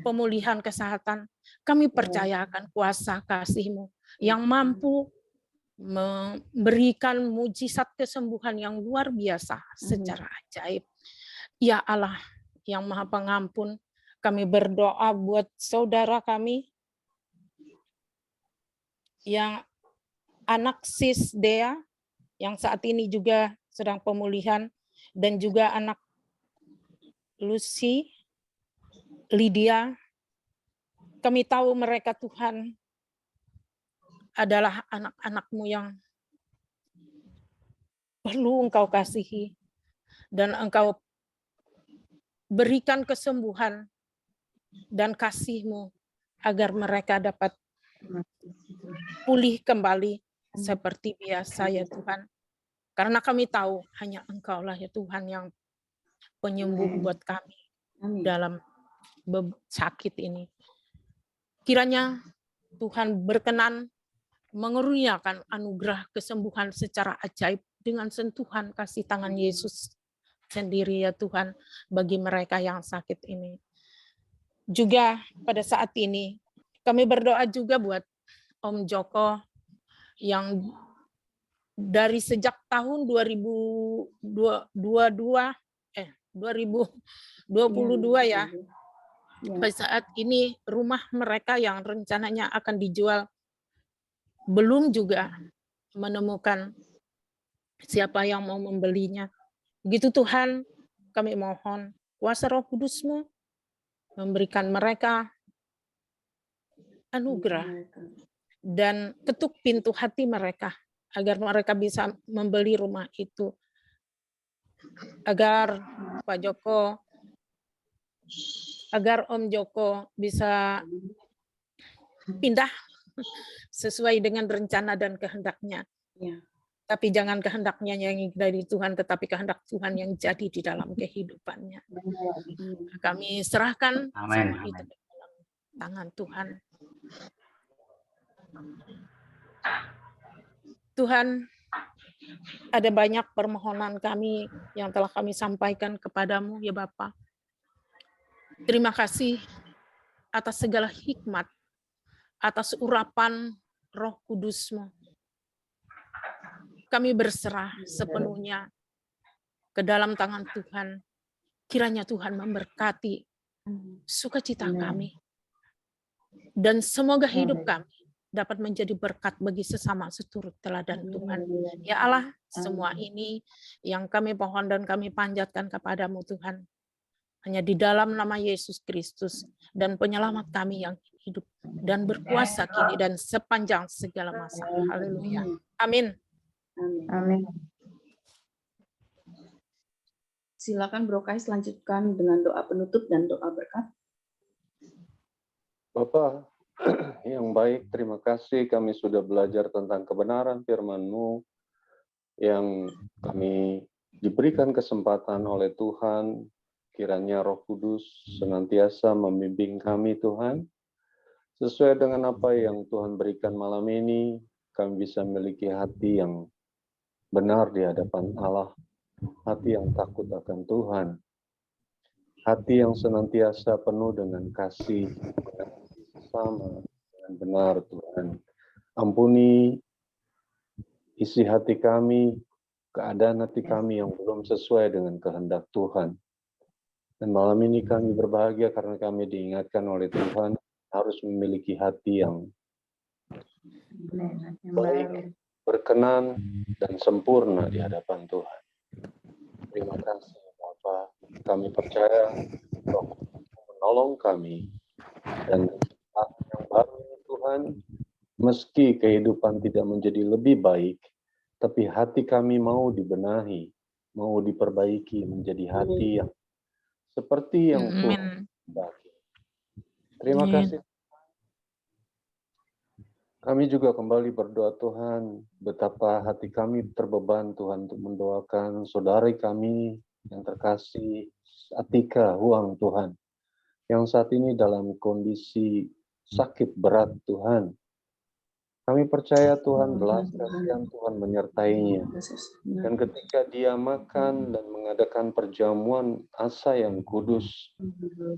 pemulihan kesehatan. Kami percayakan kuasa kasih-Mu yang mampu memberikan mujizat kesembuhan yang luar biasa secara ajaib. Ya Allah yang Maha Pengampun, kami berdoa buat saudara kami yang anak Sis Dea yang saat ini juga sedang pemulihan, dan juga anak Lucy, Lydia. Kami tahu mereka Tuhan adalah anak-anak-Mu yang perlu Engkau kasihi, dan Engkau berikan kesembuhan dan kasih-Mu agar mereka dapat pulih kembali seperti biasa ya Tuhan. Karena kami tahu hanya Engkaulah ya Tuhan yang penyembuh buat kami dalam sakit ini. Kiranya Tuhan berkenan mengeruniakan anugerah kesembuhan secara ajaib dengan sentuhan kasih tangan Yesus sendiri ya Tuhan bagi mereka yang sakit ini. Juga pada saat ini kami berdoa juga buat Om Joko yang dari sejak tahun 2022 ya, pada saat ini rumah mereka yang rencananya akan dijual belum juga menemukan siapa yang mau membelinya. Begitu Tuhan, kami mohon kuasa Roh Kudus-Mu memberikan mereka anugerah dan ketuk pintu hati mereka agar mereka bisa membeli rumah itu, agar Pak Joko, agar Om Joko bisa pindah sesuai dengan rencana dan kehendaknya. Ya. Tapi jangan kehendaknya yang dari Tuhan, tetapi kehendak Tuhan yang jadi di dalam kehidupannya. Kami serahkan Amin. semua itu dalam tangan Tuhan. Tuhan, ada banyak permohonan kami yang telah kami sampaikan kepadamu, ya Bapa. Terima kasih atas segala hikmat, atas urapan Roh Kudus-Mu. Kami berserah sepenuhnya ke dalam tangan Tuhan. Kiranya Tuhan memberkati sukacita kami. Dan semoga hidup kami dapat menjadi berkat bagi sesama seturut teladan Tuhan. Ya Allah, semua ini yang kami pohon dan kami panjatkan kepadamu Tuhan. Hanya di dalam nama Yesus Kristus dan penyelamat kami yang hidup dan berkuasa kini dan sepanjang segala masa. Haleluya. Amin. Amin. Silakan Bro Kais lanjutkan dengan doa penutup dan doa berkat. Bapak yang baik, terima kasih kami sudah belajar tentang kebenaran firman-Mu yang kami diberikan kesempatan oleh Tuhan. Kiranya Roh Kudus senantiasa membimbing kami Tuhan. Sesuai dengan apa yang Tuhan berikan malam ini, kami bisa memiliki hati yang benar di hadapan Allah, hati yang takut akan Tuhan, hati yang senantiasa penuh dengan kasih sama dengan benar Tuhan. Ampuni isi hati kami, keadaan hati kami yang belum sesuai dengan kehendak Tuhan. Dan malam ini kami berbahagia karena kami diingatkan oleh Tuhan harus memiliki hati yang baik, berkenan, dan sempurna di hadapan Tuhan. Terima kasih Bapa. Kami percaya Roh menolong kami dan saat yang baru ini Tuhan, meski kehidupan tidak menjadi lebih baik, tapi hati kami mau dibenahi, mau diperbaiki menjadi hati yang seperti yang Tuhan bagi. Terima kasih. Kami juga kembali berdoa Tuhan, betapa hati kami terbeban Tuhan untuk mendoakan saudari kami yang terkasih Atika Huang Tuhan, yang saat ini dalam kondisi sakit berat Tuhan. Kami percaya Tuhan belas kasihan Tuhan menyertainya. Dan ketika dia makan dan mengadakan perjamuan asa yang kudus,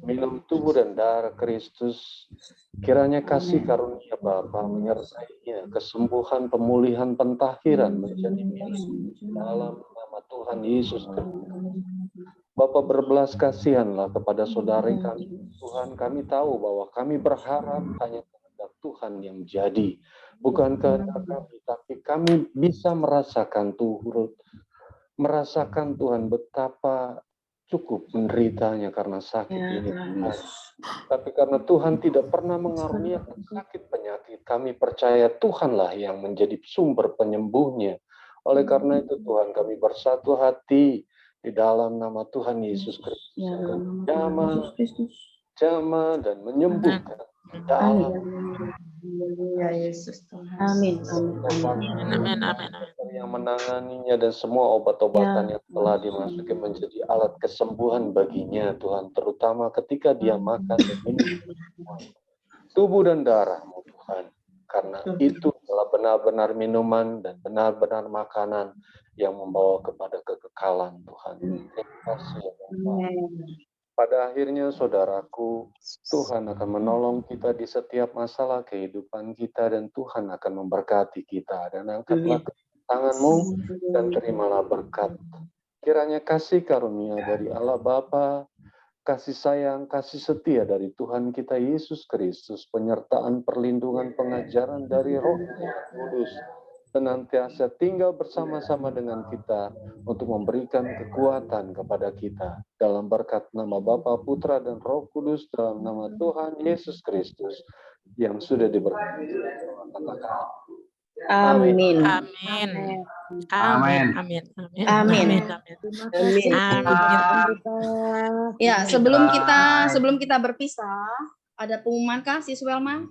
minum tubuh dan darah Kristus, kiranya kasih karunia Bapa menyertainya, kesembuhan, pemulihan, pentahiran menjadi milik dalam nama Tuhan Yesus Kristus. Bapa berbelas kasihanlah kepada saudari kami. Tuhan, kami tahu bahwa kami berharap hanya kehendak Tuhan yang jadi. Bukan kehendak kami, tapi kami bisa merasakan Tuhan betapa cukup menderitanya karena sakit ini. Tapi karena Tuhan tidak pernah mengaruniakan sakit penyakit, kami percaya Tuhanlah yang menjadi sumber penyembuhnya. Oleh karena itu Tuhan, kami bersatu hati di dalam nama Tuhan Yesus Kristus. Jamah dan menyembuhkan. Ya Yesus Tuhan. Amin. Yang menanganinya dan semua obat-obatan yang telah dimasuki menjadi alat kesembuhan baginya Tuhan, terutama ketika dia makan dan minum tubuh dan darah-Mu Tuhan, karena itu adalah benar-benar minuman dan benar-benar makanan yang membawa kepada kekekalan Tuhan. Terima kasih ya Bapak. Pada akhirnya, saudaraku, Tuhan akan menolong kita di setiap masalah kehidupan kita dan Tuhan akan memberkati kita. Dan angkatlah tangan-Mu dan terimalah berkat. Kiranya kasih karunia dari Allah Bapa, kasih sayang, kasih setia dari Tuhan kita Yesus Kristus, penyertaan, perlindungan, pengajaran dari Roh Kudus, senantiasa tinggal bersama-sama dengan kita untuk memberikan kekuatan kepada kita dalam berkat nama Bapa, Putra, dan Roh Kudus dalam nama Tuhan Yesus Kristus yang sudah diberkati. Amin. Amin. Amin. Amin. Amin. Amin. Amin. Ya, sebelum kita berpisah, ada pengumuman kah, Sis Welma?